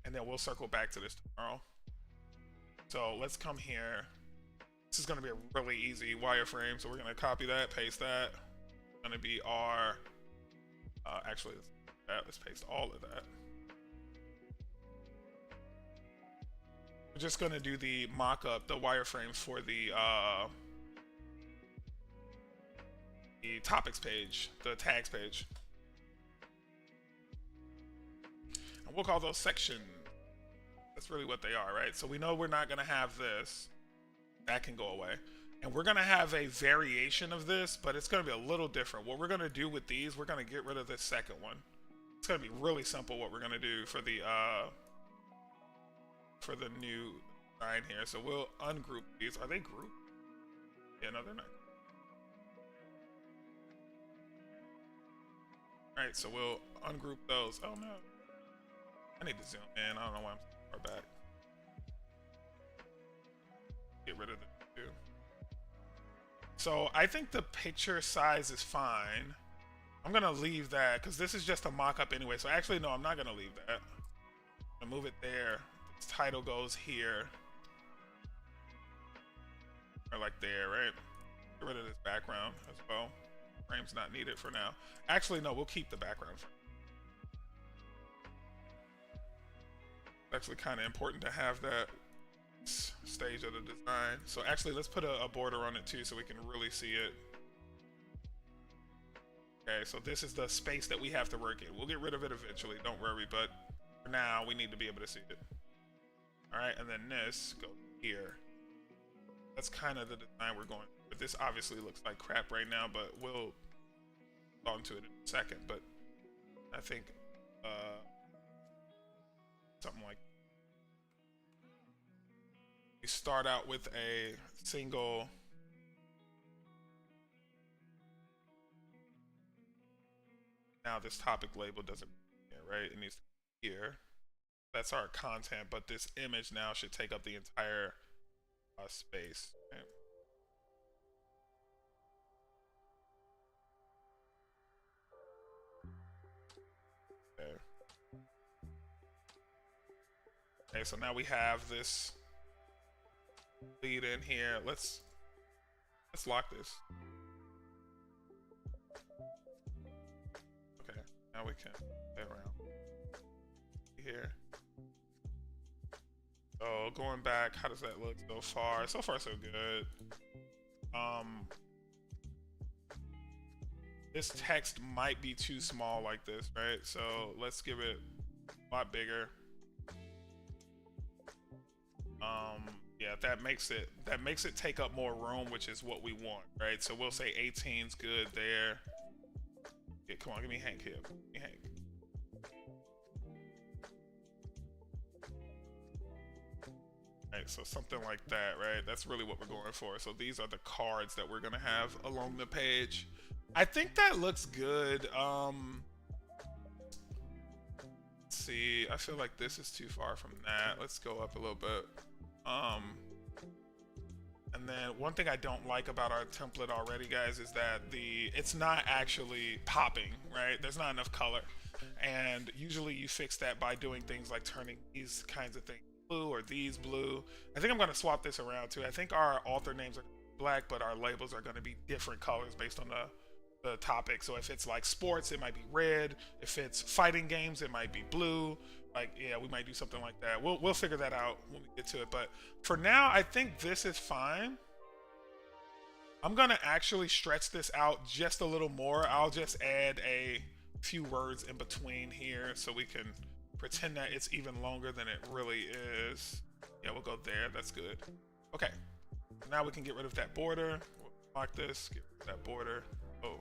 And then we'll circle back to this tomorrow. So let's come here. This is going to be a really easy wireframe. So we're going to copy that, paste that. It's going to be our... actually, let's paste all of that. We're just going to do the mock-up, the wireframes for the topics page, the tags page. And we'll call those sections. That's really what they are, right? So we know we're not going to have this. That can go away. And we're going to have a variation of this, but it's going to be a little different. What we're going to do with these, we're going to get rid of this second one. It's going to be really simple what we're going to do for the new design here. So we'll ungroup these. Are they grouped? Yeah, no, they're not. All right, so we'll ungroup those. Oh no, I need to zoom in. I don't know why I'm so far back. Get rid of the two. So I think the picture size is fine. I'm gonna leave that because this is just a mock-up anyway. So actually, no, I'm not gonna leave that. I'm gonna move it there. This title goes here, or like there, right? Get rid of this background as well. Frame's not needed for now. Actually, no, we'll keep the background. It's actually kind of important to have that stage of the design. So actually, let's put a border on it too so we can really see it. Okay, so this is the space that we have to work in. We'll get rid of it eventually, don't worry, but for now, we need to be able to see it. All right, and then this goes here. That's kind of the design we're going for. But this obviously looks like crap right now, but we'll go into it in a second. But I think something like we start out with a single now this topic label doesn't right, it needs to be here. That's our content, but this image now should take up the entire space. Okay. Okay. Okay, so now we have this lead in here. Let's lock this. Okay, now we can get around here. So going back, how does that look so far? So far so good. This text might be too small like this, right? So let's give it a lot bigger. Yeah, that makes it take up more room, which is what we want, right? So we'll say 18's good there. Yeah, come on, give me Hank here. Give me Hank. Right, so something like that, right? That's really what we're going for. So these are the cards that we're gonna have along the page. I think that looks good. Let's see. I feel like this is too far from that. Let's go up a little bit. And then one thing I don't like about our template already, guys, is that it's not actually popping, right? There's not enough color. And usually you fix that by doing things like turning these kinds of things blue or these blue. I think I'm going to swap this around too. I think our author names are black, but our labels are going to be different colors based on the topic. So if it's like sports, it might be red. If it's fighting games, it might be blue. Like, yeah, we might do something like that. We'll figure that out when we get to it. But for now, I think this is fine. I'm going to actually stretch this out just a little more. I'll just add a few words in between here so we can pretend that it's even longer than it really is. Yeah, we'll go there. That's good. Okay. Now we can get rid of that border. We'll mark this. Get rid of that border. Oh,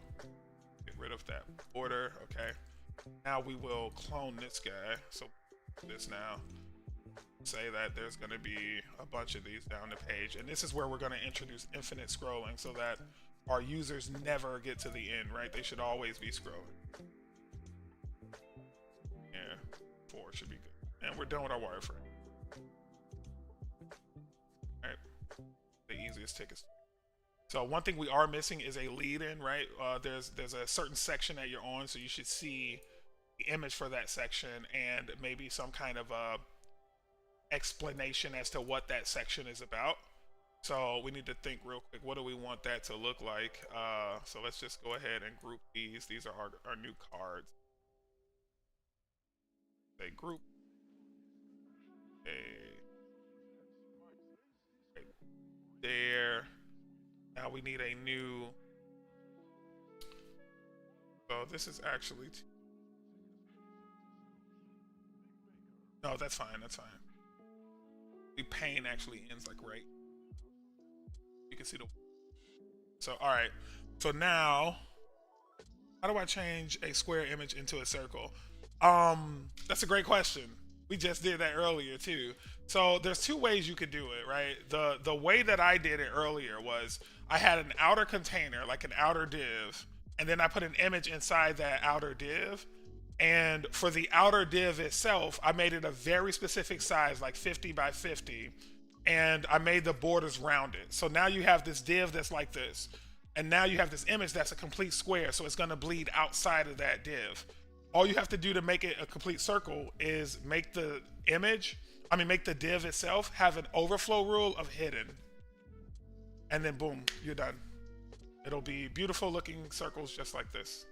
get rid of that border. Okay. Now we will clone this guy. So this now. Say that there's going to be a bunch of these down the page. And this is where we're going to introduce infinite scrolling so that our users never get to the end, right? They should always be scrolling. Yeah, 4 should be good. And we're done with our wireframe. All right. The easiest tickets. So one thing we are missing is a lead-in, right? There's a certain section that you're on, so you should see the image for that section and maybe some kind of explanation as to what that section is about. So we need to think real quick, what do we want that to look like? So let's just go ahead and group these. These are our new cards. They group. There. Now we need a new. So this is actually. No, that's fine. That's fine. The pane actually ends like right. You can see the. So all right. So now, how do I change a square image into a circle? That's a great question. We just did that earlier too. So there's two ways you could do it, right? The way that I did it earlier was I had an outer container, like an outer div, and then I put an image inside that outer div. And for the outer div itself, I made it a very specific size, like 50 by 50, and I made the borders rounded. So now you have this div that's like this, and now you have this image that's a complete square, so it's going to bleed outside of that div. All you have to do to make it a complete circle is make the make the div itself have an overflow rule of hidden. And then boom, you're done. It'll be beautiful looking circles just like this.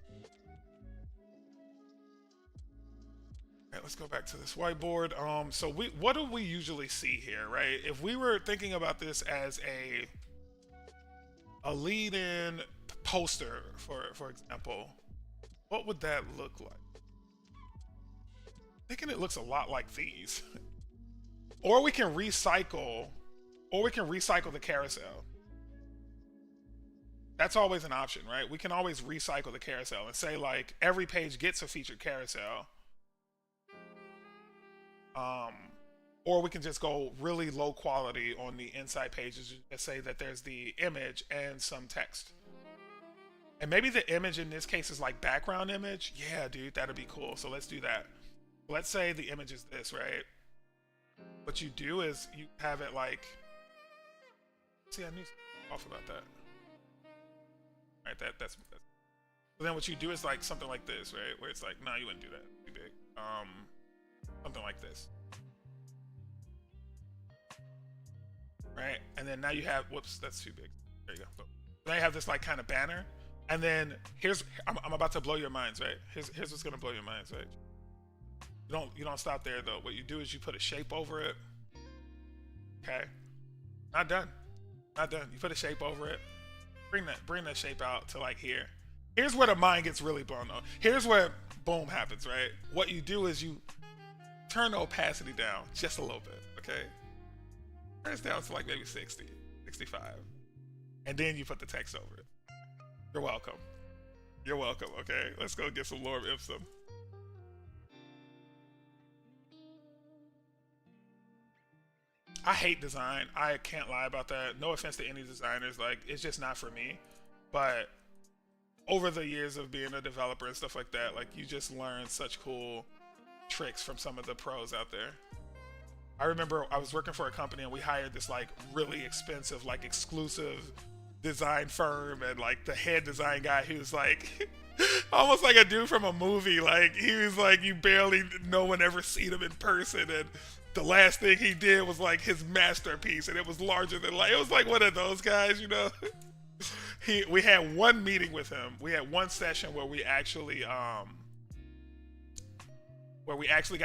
All right, let's go back to this whiteboard. So what do we usually see here, right? If we were thinking about this as a lead-in poster, for example, what would that look like? Thinking it looks a lot like these. Or we can recycle the carousel. That's always an option, right? We can always recycle the carousel and say like every page gets a featured carousel. Or we can just go really low quality on the inside pages and say that there's the image and some text. And maybe the image in this case is like background image. Yeah, dude, that'd be cool. So let's do that. Let's say the image is this, right? What you do is you have it like, see, I need to off about that. All right, that's. But then what you do is like something like this, right? Where it's like, no, you wouldn't do that. Too big. Something like this. Right? And then now you have, whoops, that's too big. There you go. Now you have this like kind of banner. And then I'm about to blow your minds, right? Here's what's gonna blow your minds, right? You don't stop there though. What you do is you put a shape over it. Okay. Not done. Not done. You put a shape over it. Bring that shape out to like here. Here's where the mind gets really blown though. Here's where boom happens, right? What you do is you turn the opacity down just a little bit, okay? Turn it down to like maybe 60, 65. And then you put the text over it. You're welcome. You're welcome, okay? Let's go get some Lord Ipsum. I hate design. I can't lie about that. No offense to any designers. Like, it's just not for me. But over the years of being a developer and stuff like that, like, you just learn such cool tricks from some of the pros out there. I remember I was working for a company and we hired this like really expensive, like exclusive design firm, and like the head design guy, he was like almost like a dude from a movie. Like he was like, you barely, no one ever seen him in person, and the last thing he did was like his masterpiece, and it was larger than life. It was like one of those guys, you know. We had one meeting with him. We had one session where we actually got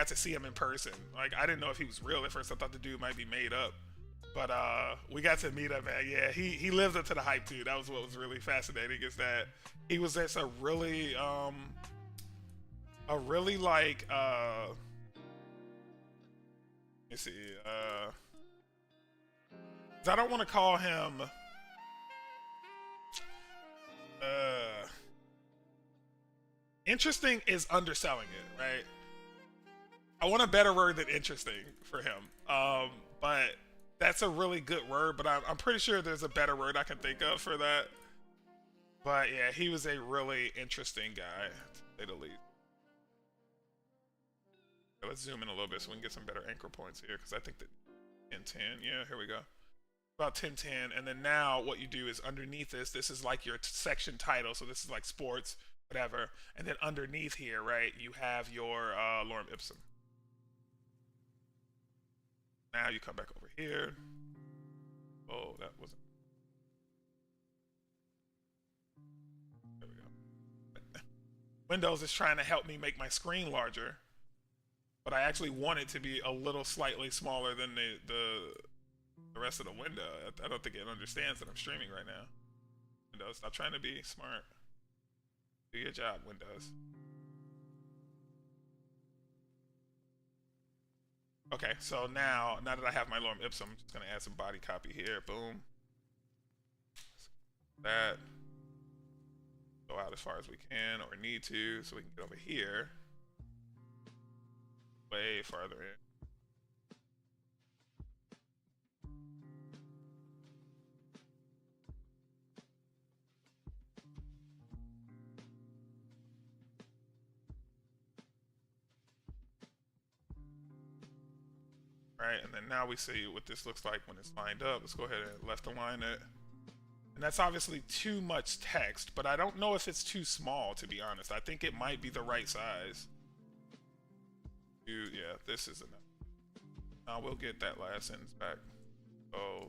to see him in person. Like I didn't know if he was real at first. I thought the dude might be made up. But we got to meet him, man. Yeah, he lived up to the hype too. That was what was really fascinating, is that he was just a really like let me see, I don't want to call him interesting is underselling it, right? I want a better word than interesting for him. But that's a really good word, but I'm pretty sure there's a better word I can think of for that. But yeah, he was a really interesting guy, to say the least. Okay, let's zoom in a little bit so we can get some better anchor points here, because I think that 1010, yeah, here we go. About 1010, and then now what you do is underneath this is like your section title, so this is like sports, whatever, and then underneath here, right, you have your lorem ipsum. Now you come back over here. Oh, that wasn't. There we go. Windows is trying to help me make my screen larger, but I actually want it to be a little slightly smaller than the rest of the window. I don't think it understands that I'm streaming right now. Windows, stop trying to be smart. Do your job, Windows. Okay, so now that I have my lorem ipsum, I'm just gonna add some body copy here. Boom. That. Go out as far as we can or need to, so we can get over here. Way farther in. Right, and then now we see what this looks like when it's lined up. Let's go ahead and left align it. And that's obviously too much text, but I don't know if it's too small, to be honest. I think it might be the right size. Yeah, this is enough. We'll get that last sentence back. So,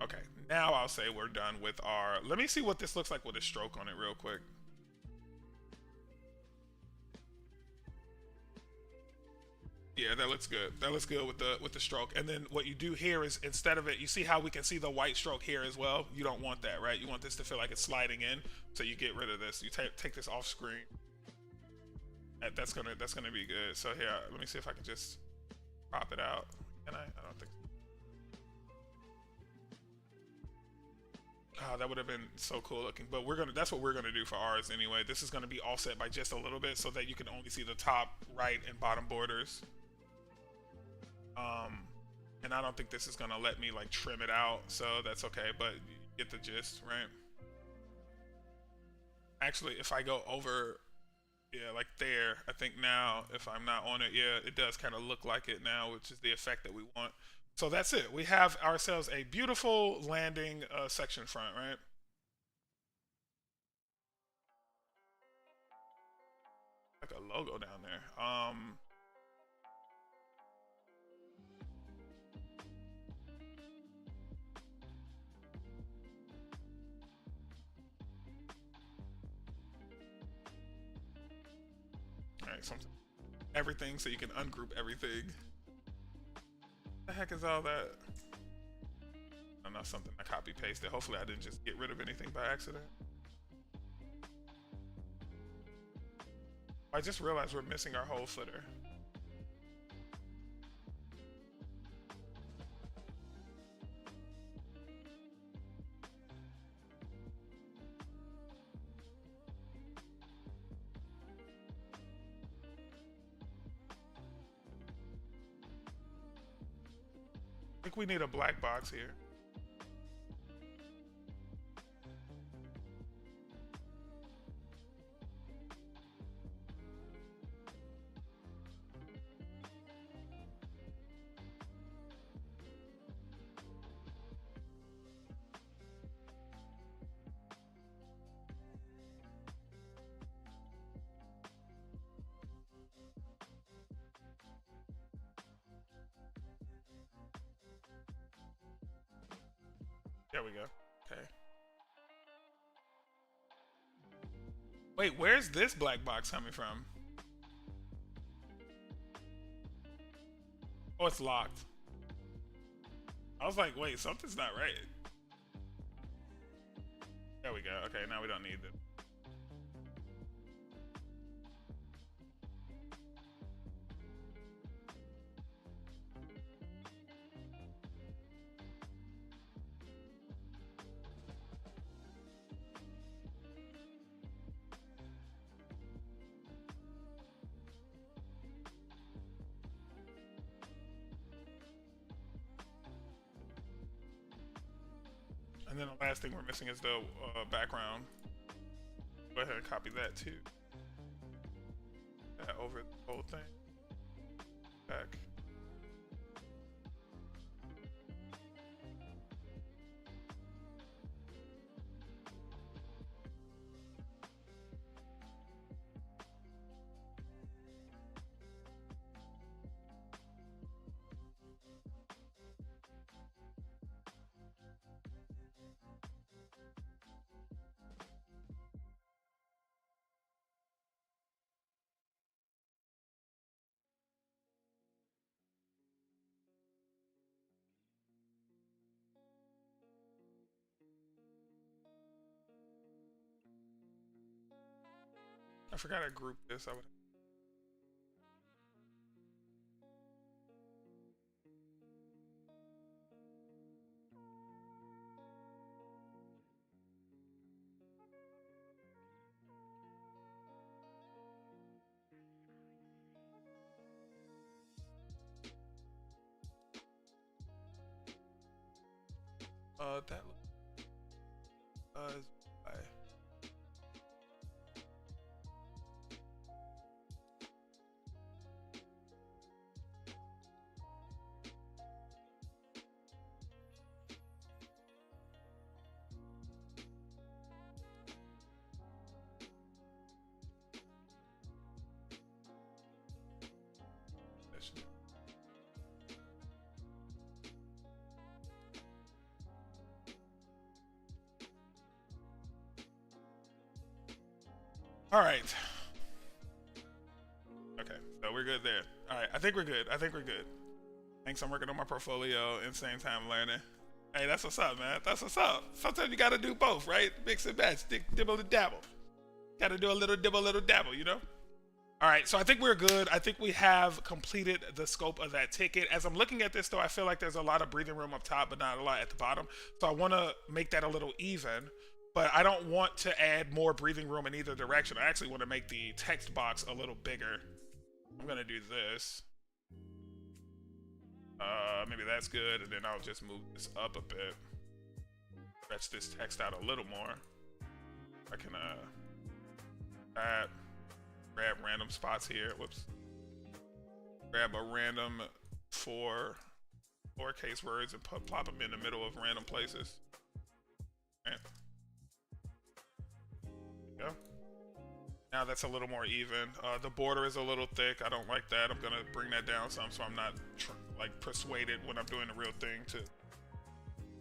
okay, now I'll say we're done with our, let me see what this looks like with a stroke on it real quick. Yeah, that looks good. That looks good with the stroke. And then what you do here is, instead of it, you see how we can see the white stroke here as well? You don't want that, right? You want this to feel like it's sliding in, so you get rid of this. You take this off screen. That's gonna be good. So here, let me see if I can just crop it out. Can I? I don't think so. Oh, that would have been so cool looking. But that's what we're gonna do for ours anyway. This is gonna be offset by just a little bit so that you can only see the top right and bottom borders. And I don't think this is gonna let me like trim it out, so that's okay, but you get the gist, right? Actually, if I go over, yeah, like there, I think now, if I'm not on it, yeah, it does kind of look like it now, which is the effect that we want. So that's it. We have ourselves a beautiful landing section front, right? Like a logo down there. Alright, everything, so you can ungroup everything. What the heck is all that? I don't know, something I copy pasted. Hopefully I didn't just get rid of anything by accident. I just realized we're missing our whole footer. I think we need a black box here. There we go. Okay. Wait, where's this black box coming from? Oh, it's locked. I was like, wait, something's not right. There we go. Okay, now we don't need it. And then the last thing we're missing is the background. Go ahead and copy that too. That over the whole thing. Back. I forgot I grouped this. I would. That is why. All right. Okay, so we're good there. All right, I think we're good. Thanks, I'm working on my portfolio and same time learning. Hey, that's what's up, man. That's what's up. Sometimes you gotta do both, right? Mix and match, dibble and dabble. Gotta do a little dibble, little dabble, you know? All right, so I think we're good. I think we have completed the scope of that ticket. As I'm looking at this, though, I feel like there's a lot of breathing room up top, but not a lot at the bottom. So I want to make that a little even, but I don't want to add more breathing room in either direction. I actually want to make the text box a little bigger. I'm going to do this. Maybe that's good, and then I'll just move this up a bit. Stretch this text out a little more. I can, grab random spots here. Whoops. Grab a random four lowercase words and plop them in the middle of random places. Okay. Go. Now that's a little more even. The border is a little thick. I don't like that. I'm gonna bring that down some so I'm not like persuaded when I'm doing the real thing to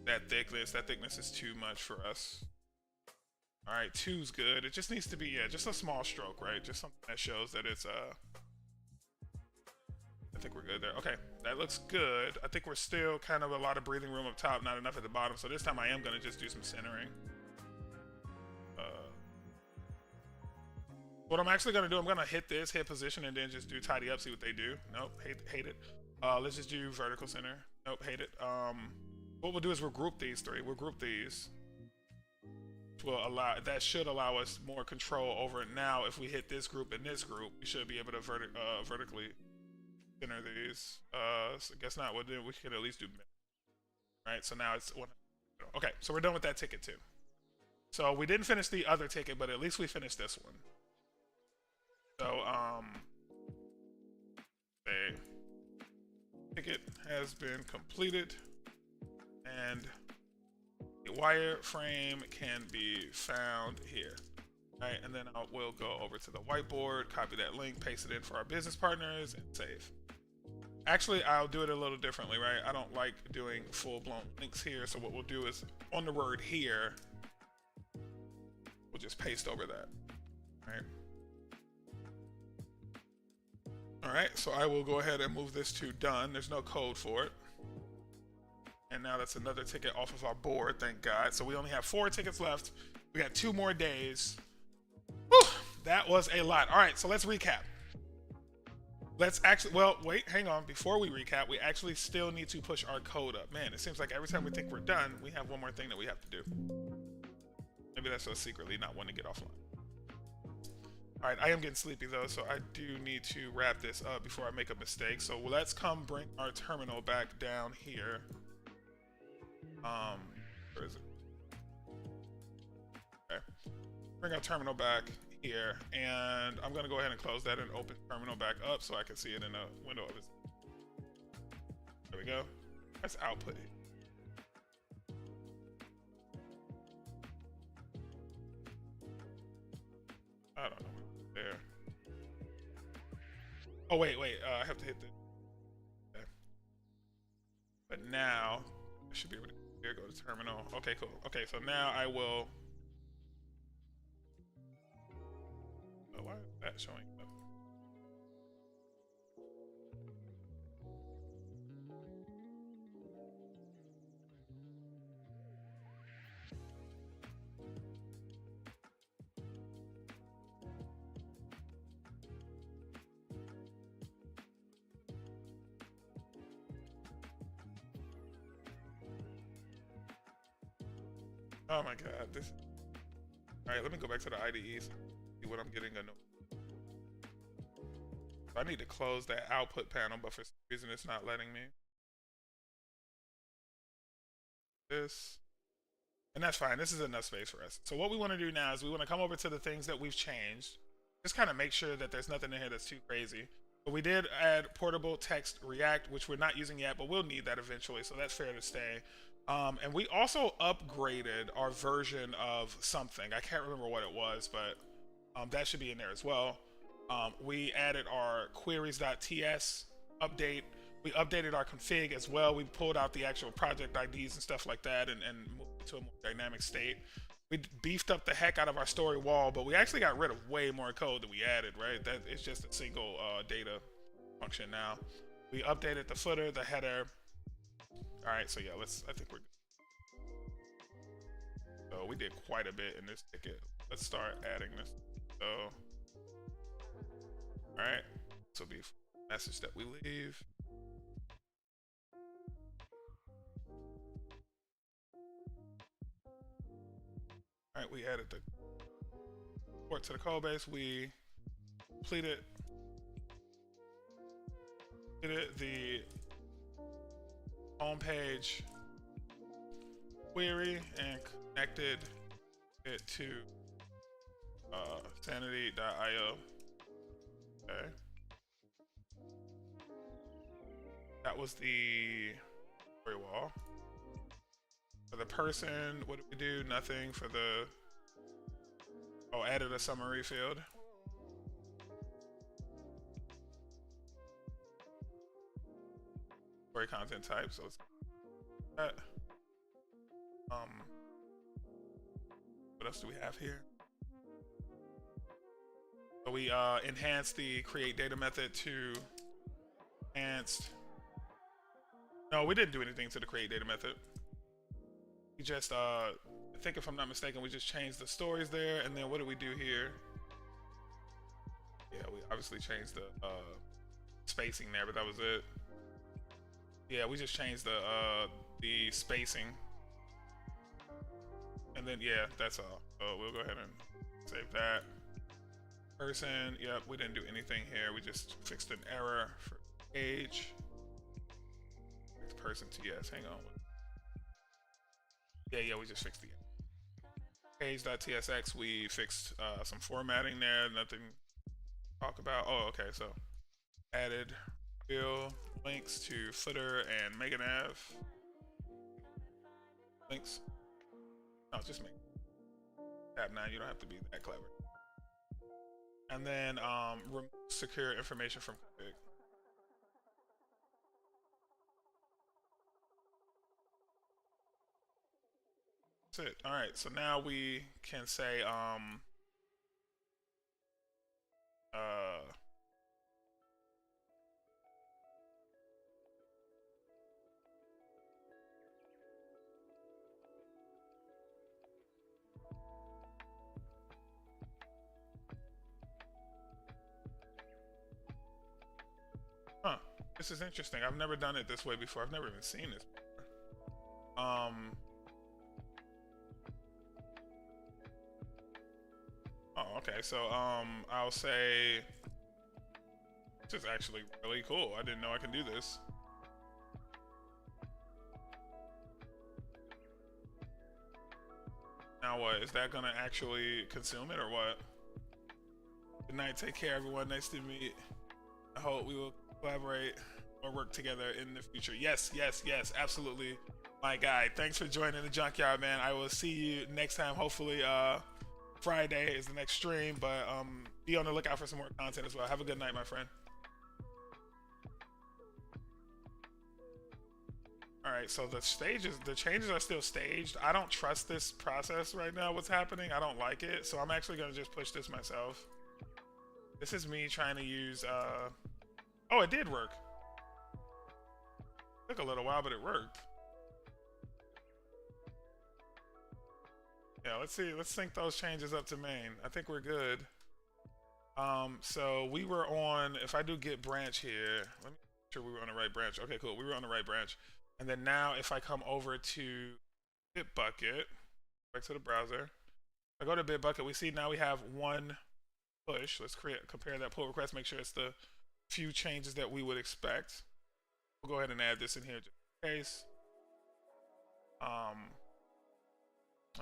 that thickness. That thickness is too much for us. All right, 2's good. It just needs to be, yeah, just a small stroke, right? Just something that shows that it's, I think we're good there. Okay, that looks good. I think we're still kind of a lot of breathing room up top, not enough at the bottom. So this time I am going to just do some centering. What I'm actually going to do, I'm going to hit position, and then just do tidy up, see what they do. Nope, hate it. Let's just do vertical center. Nope, hate it. What we'll do is we'll group these three. We'll group these. That should allow us more control over it. Now if we hit this group and this group, we should be able to vertically center these. So I guess not. We can at least do mid. Right, so now it's one. Okay, so we're done with that ticket too. So we didn't finish the other ticket, but at least we finished this one. So the ticket has been completed, and the wireframe can be found here. All right, and then we'll go over to the whiteboard, copy that link, paste it in for our business partners, and save. Actually, I'll do it a little differently, right? I don't like doing full-blown links here, so what we'll do is on the word here, we'll just paste over that, right? All right, so I will go ahead and move this to done. There's no code for it. And now that's another ticket off of our board, thank God. So we only have 4 tickets left. We got 2 more days. Whew, that was a lot. All right, so let's recap. Let's actually, well, wait, hang on. Before we recap, we actually still need to push our code up. Man, it seems like every time we think we're done, we have one more thing that we have to do. Maybe that's us secretly not wanting to get offline. All right, I am getting sleepy though, so I do need to wrap this up before I make a mistake. So let's come bring our terminal back down here. Where is it? Okay. Bring our terminal back here, and I'm gonna go ahead and close that and open terminal back up so I can see it in a window of it. There we go. Let's output it. I don't know. There. Oh wait, I have to hit the. Okay. But now I should be able to here go to terminal. Okay, cool. Okay, so now I will. Oh, why is that showing up? Oh my god, this. Alright, let me go back to the IDE, see what I'm getting a note. I need to close that output panel, but for some reason it's not letting me. This. And that's fine, this is enough space for us. So what we want to do now is we want to come over to the things that we've changed. Just kind of make sure that there's nothing in here that's too crazy. But we did add portable text React, which we're not using yet, but we'll need that eventually, so that's fair to stay. And we also upgraded our version of something. I can't remember what it was, but that should be in there as well. We added our queries.ts update. We updated our config as well. We pulled out the actual project IDs and stuff like that and moved it to a more dynamic state. We beefed up the heck out of our story wall, but we actually got rid of way more code than we added, right? That it's just a single data function now. We updated the footer, the header. All right, so yeah, I think we're good. So we did quite a bit in this ticket. Let's start adding this. So, all right, this will be a message that we leave. All right, we added the port to the code base. We completed the homepage query and connected it to sanity.io. Okay. That was the query wall. For the person, what did we do? Nothing. For the added a summary field. Query content type. So let's that. What else do we have here? So we enhanced the create data method to enhanced. No, we didn't do anything to the create data method. We just, I think if I'm not mistaken, we just changed the stories there, and then what did we do here? Yeah, we obviously changed the spacing there, but that was it. Yeah, we just changed the spacing. And then, yeah, that's all. So we'll go ahead and save that. Person, yep, we didn't do anything here. We just fixed an error for age. Person TS, hang on. Yeah, we just fixed the page.tsx. We fixed some formatting there, nothing to talk about. Oh, okay, so added real links to footer and meganav. Links. No, just make tab 9, you don't have to be that clever. And then remove secure information from config. That's it. All right. So now we can say uh huh. This is interesting. I've never done it this way before. I've never even seen this before. Oh, okay. So I'll say this is actually really cool. I didn't know I could do this. Now what? Is that gonna actually consume it or what? Good night. Take care, everyone. Nice to meet. I hope we will collaborate or work together in the future. Yes, yes, yes, absolutely, my guy. Thanks for joining the Junkyard, man. I will see you next time. Hopefully, Friday is the next stream, but be on the lookout for some more content as well. Have a good night, my friend. All right, so the changes are still staged. I don't trust this process right now. What's happening? I don't like it, so I'm actually gonna just push this myself. This is me trying to use. Oh, it did work. Took a little while, but it worked. Yeah, let's see. Let's sync those changes up to main. I think we're good. So we were on. If I do git branch here, let me make sure we were on the right branch. Okay, cool. We were on the right branch. And then now, if I come over to Bitbucket, back to the browser, I go to Bitbucket. We see now we have one push. Let's compare that pull request. Make sure it's the few changes that we would expect. We'll go ahead and add this in here just in case. All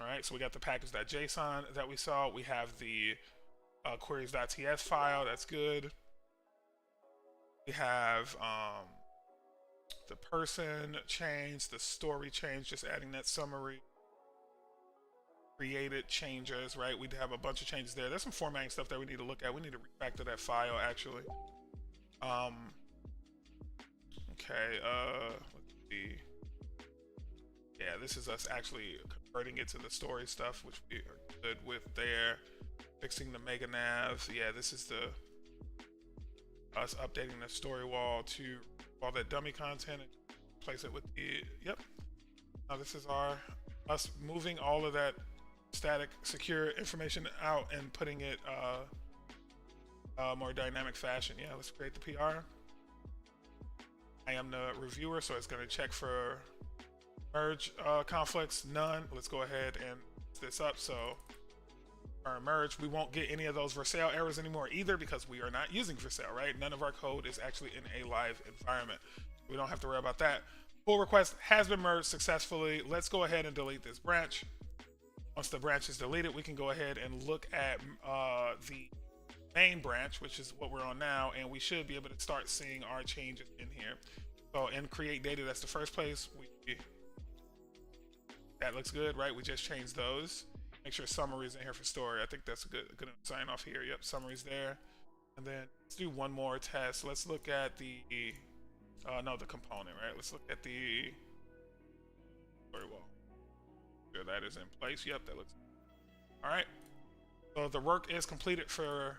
right, so we got the package.json that we saw. We have the queries.ts file. That's good. We have the person change, the story change, just adding that summary. Created changes, right? We have a bunch of changes there. There's some formatting stuff that we need to look at. We need to refactor that file actually. Okay, let's see. Yeah, this is us actually converting it to the story stuff, which we are good with there. Fixing the mega navs. Yeah, this is us updating the story wall to all that dummy content and replace it with the, yep. Now this is us moving all of that static secure information out and putting it more dynamic fashion. Yeah, let's create the PR. I am the reviewer, so it's going to check for merge conflicts, none. Let's go ahead and set this up so our merge, we won't get any of those Vercel errors anymore either because we are not using Vercel, right? None of our code is actually in a live environment. We don't have to worry about that. Pull request has been merged successfully. Let's go ahead and delete this branch. Once the branch is deleted, we can go ahead and look at the main branch, which is what we're on now, and we should be able to start seeing our changes in here. So in create data, that's the first place. That looks good, right? We just changed those. Make sure summary's in here for story. I think that's a good sign off here. Yep, summary's there. And then let's do one more test. Let's look at the the component, right? Let's look at the story wall. Sure that is in place. Yep, that looks all right. So the work is completed for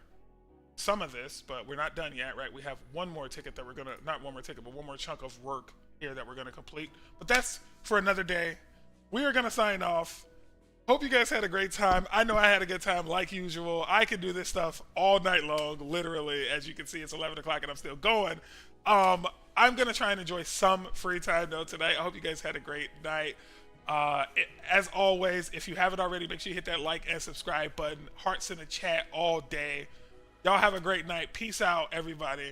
some of this, but we're not done yet, right? We have one more ticket that we're gonna, not one more ticket, but one more chunk of work here that we're gonna complete. But that's for another day. We are gonna sign off. Hope you guys had a great time. I know I had a good time like usual. I can do this stuff all night long, literally. As you can see, it's 11 o'clock and I'm still going. I'm gonna try and enjoy some free time though tonight. I hope you guys had a great night. As always, if you haven't already, make sure you hit that like and subscribe button. Hearts in the chat all day. Y'all have a great night. Peace out, everybody.